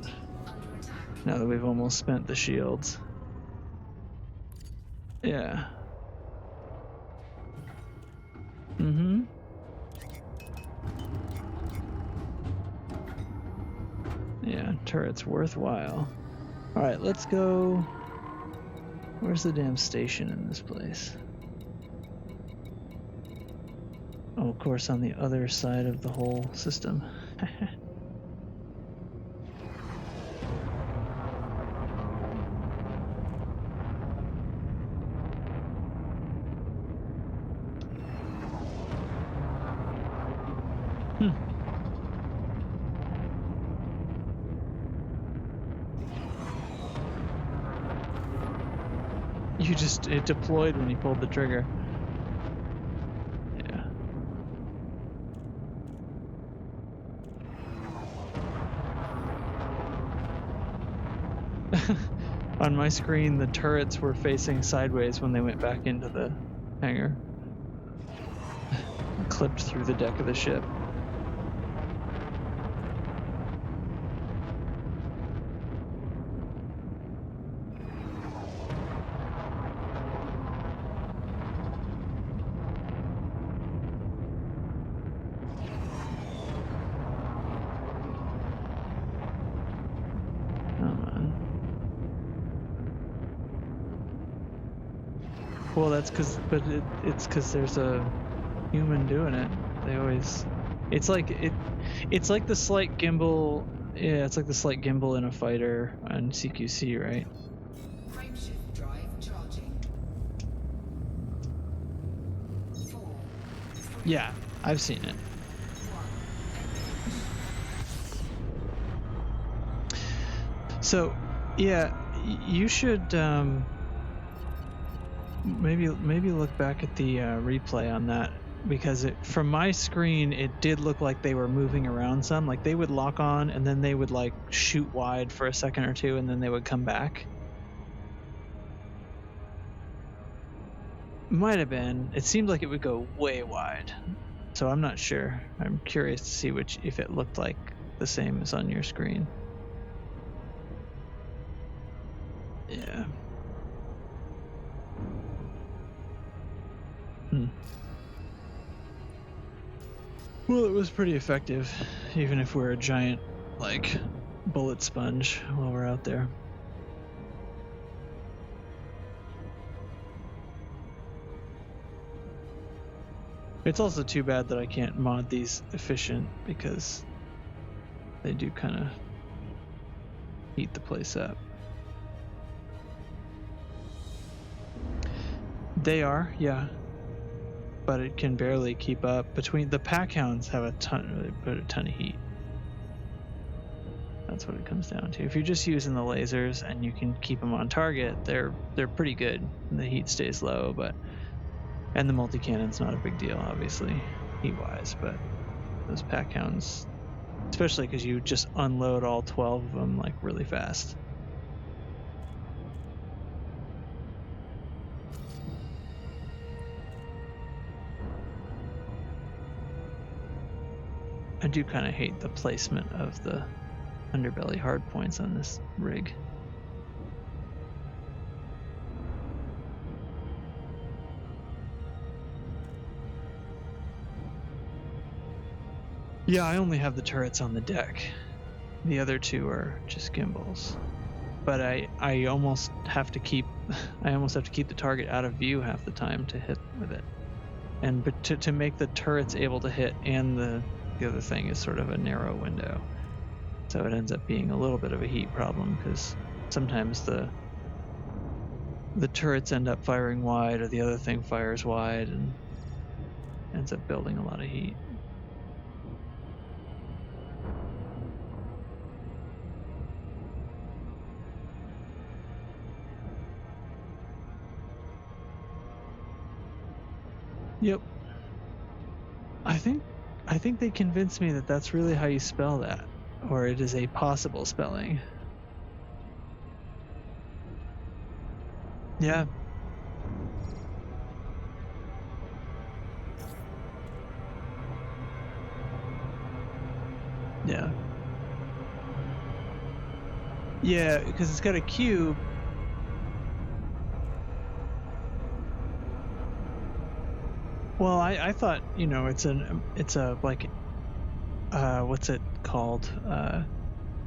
Now that we've almost spent the shields. Yeah. Mm-hmm. Yeah, turret's worthwhile. Alright, let's go... Where's the damn station in this place? Oh, of course, on the other side of the whole system. it deployed when you pulled the trigger. Yeah. On my screen, the turrets were facing sideways when they went back into the hangar. Clipped through the deck of the ship. Well, that's it's because there's a human doing it. They always, it's like the slight gimbal. Yeah, it's like the slight gimbal in a fighter on CQC, right? Frameshift drive charging. 4, 3, Yeah, I've seen it. 1, engage. So, yeah, you should maybe look back at the replay on that, because from my screen it did look like they were moving around some. Like they would lock on and then they would like shoot wide for a second or two and then they would come back. Might have been. It seemed like it would go way wide. So I'm not sure. I'm curious to see if it looked like the same as on your screen. Yeah. Well, it was pretty effective, even if we're a giant, like, bullet sponge while we're out there. It's also too bad that I can't mod these efficient, because they do kind of heat the place up. They are, yeah. But it can barely keep up. Between the pack hounds have a ton of heat. That's what it comes down to. If you're just using the lasers and you can keep them on target, they're pretty good. And the heat stays low, and the multi-cannon's not a big deal, obviously, heat-wise. But those pack hounds, especially because you just unload all 12 of them like really fast. I do kind of hate the placement of the underbelly hardpoints on this rig. Yeah, I only have the turrets on the deck. The other two are just gimbals. But I almost have to keep the target out of view half the time to hit with it. But to make the turrets able to hit, and the other thing is sort of a narrow window. So it ends up being a little bit of a heat problem, because sometimes the turrets end up firing wide, or the other thing fires wide and ends up building a lot of heat. Yep. I think they convinced me that that's really how you spell that, or it is a possible spelling. Yeah. Yeah. Yeah, because it's got a cube. Well, I thought, it's a like, what's it called?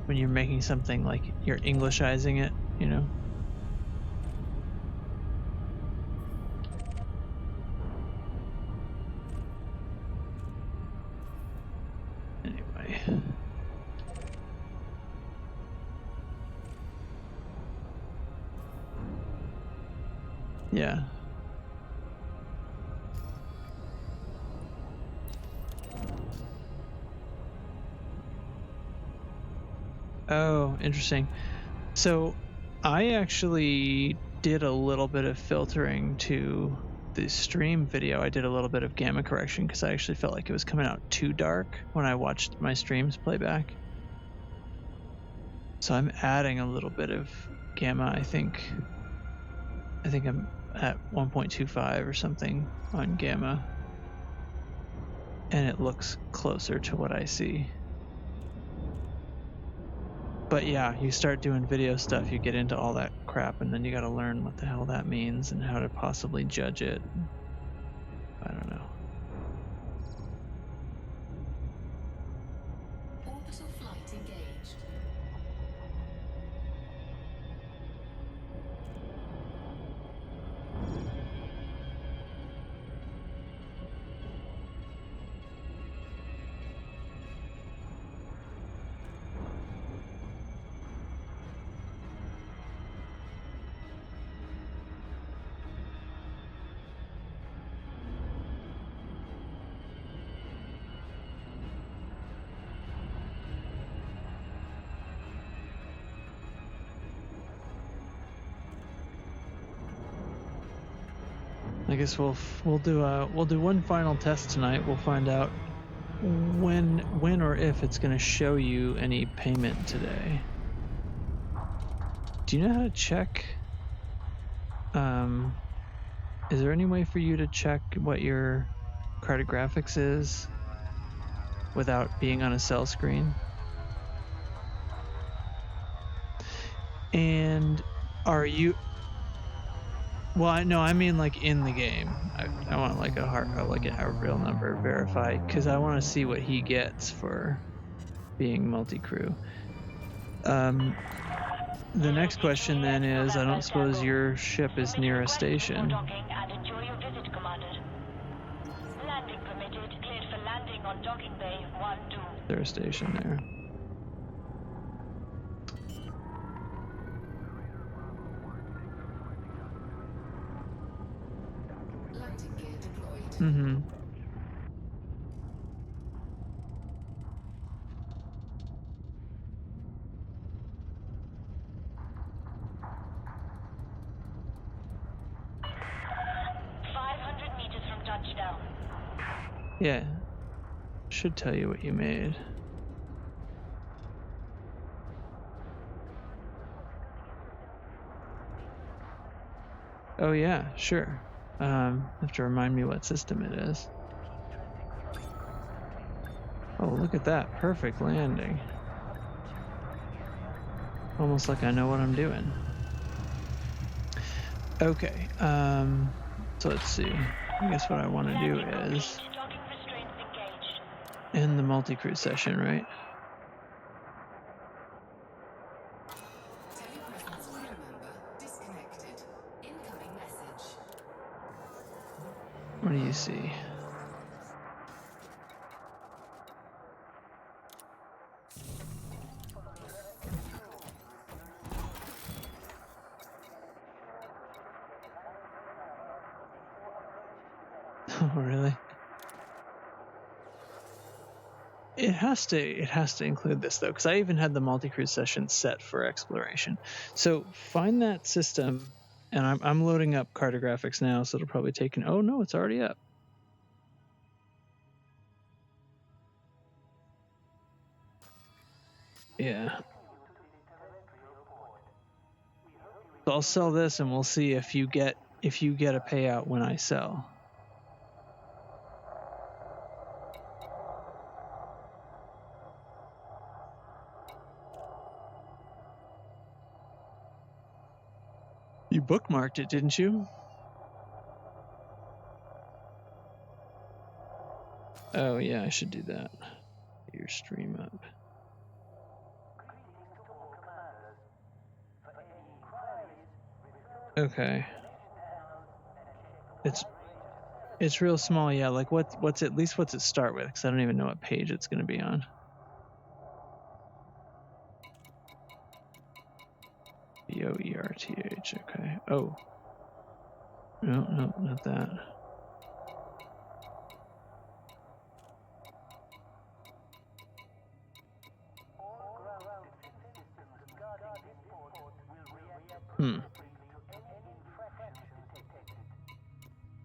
When you're making something, like you're Englishizing it, Anyway. Yeah. Oh, interesting. So I actually did a little bit of filtering to the stream video. I did a little bit of gamma correction because I actually felt like it was coming out too dark when I watched my streams playback. So I'm adding a little bit of gamma. I think I'm at 1.25 or something on gamma, and it looks closer to what I see. But yeah, you start doing video stuff, you get into all that crap, and then you got to learn what the hell that means and how to possibly judge it. I don't know. Orbital flight engaged. I guess we'll do one final test tonight. We'll find out when or if it's going to show you any payment today. Do you know how to check? Is there any way for you to check what your cartographics is without being on a cell screen? And are you? Well, I mean like in the game. I want like a real number verified because I want to see what he gets for being multi-crew. The next question then is, I don't suppose your ship is near a station. Docking and enjoy your visit, Commander. Landing permitted. Cleared for landing on docking bay 1-2. Is there a station there? Landing gear deployed. Mm-hmm. Yeah. Should tell you what you made. Oh yeah, sure. Have to remind me what system it is. Oh, look at that. Perfect landing. Almost like I know what I'm doing. Okay, so let's see. I guess what I want to do is end the multi-crew session, right? Telepresence crew member disconnected. Incoming message. What do you see? Oh, really? It has to include this though, because I even had the multi-crew session set for exploration. So find that system, and I'm loading up cartographics now, so it'll probably take an. Oh no, it's already up. Yeah. So I'll sell this, and we'll see if you get a payout when I sell. You bookmarked it, didn't you? Oh yeah, I should do that. Get your stream up. Okay. It's real small, yeah. Like what's it start with? Because I don't even know what page it's gonna be on. BOERTH. Okay. Oh. No, not that.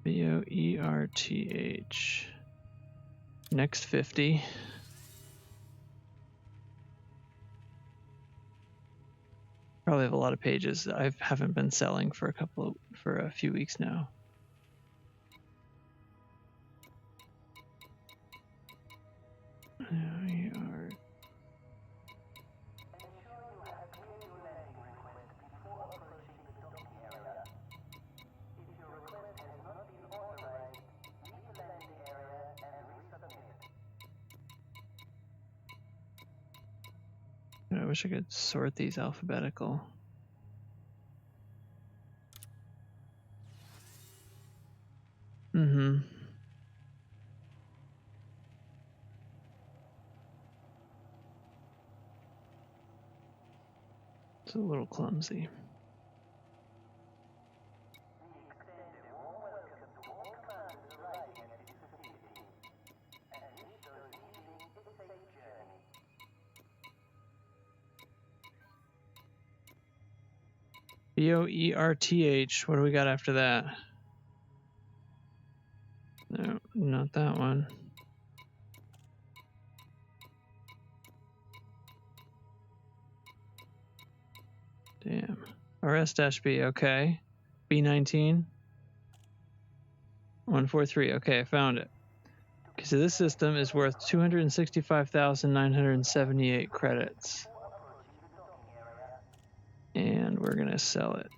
BOERTH. Next 50. Probably have a lot of pages that I haven't been selling for a few weeks now. BOER. I wish I could sort these alphabetical. Mm-hmm. It's a little clumsy. BOERTH. What do we got after that? No, not that one. Damn. RS-B, okay. B19. 143, okay, I found it. Okay, so this system is worth 265,978 credits. And we're gonna sell it.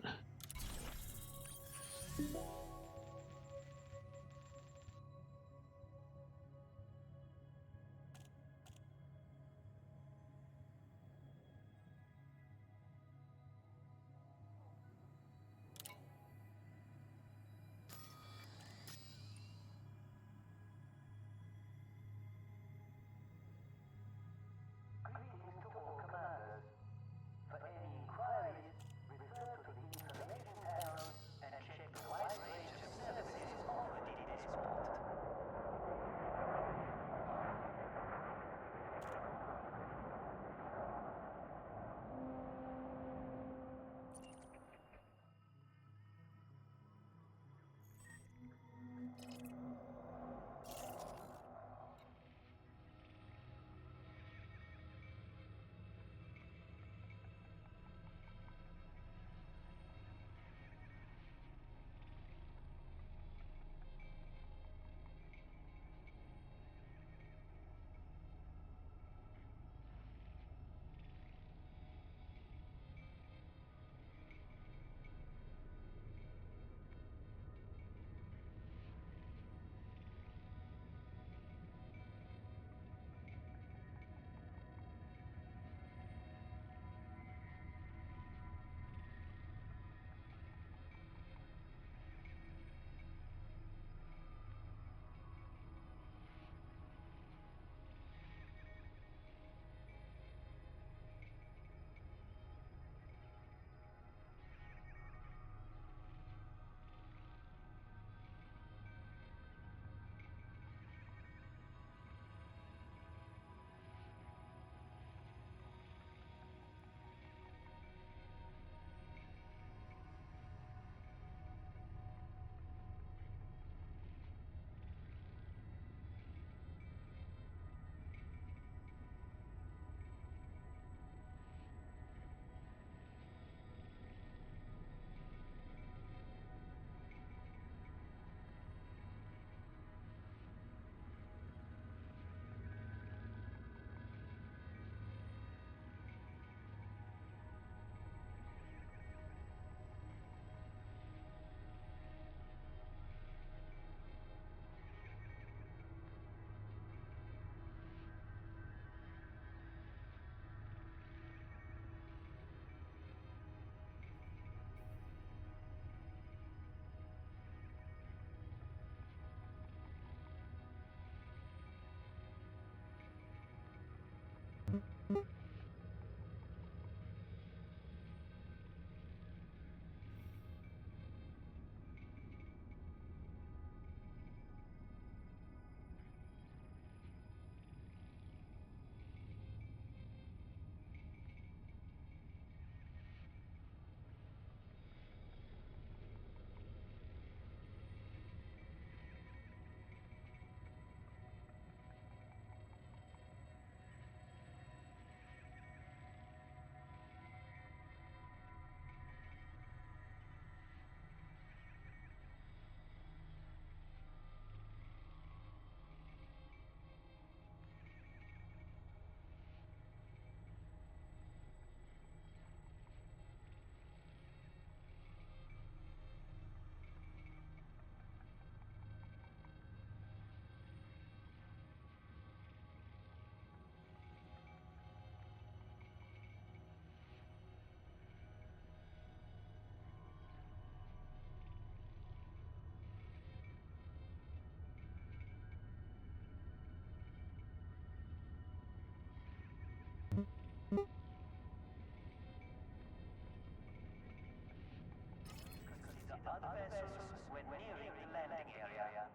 other vessels when nearing the landing area.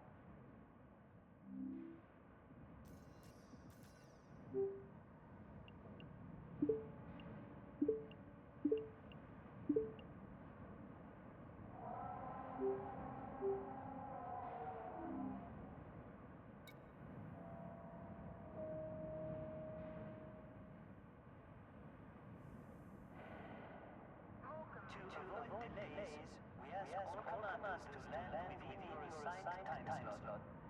To avoid delays, we ask all commanders to land within your assigned time slot.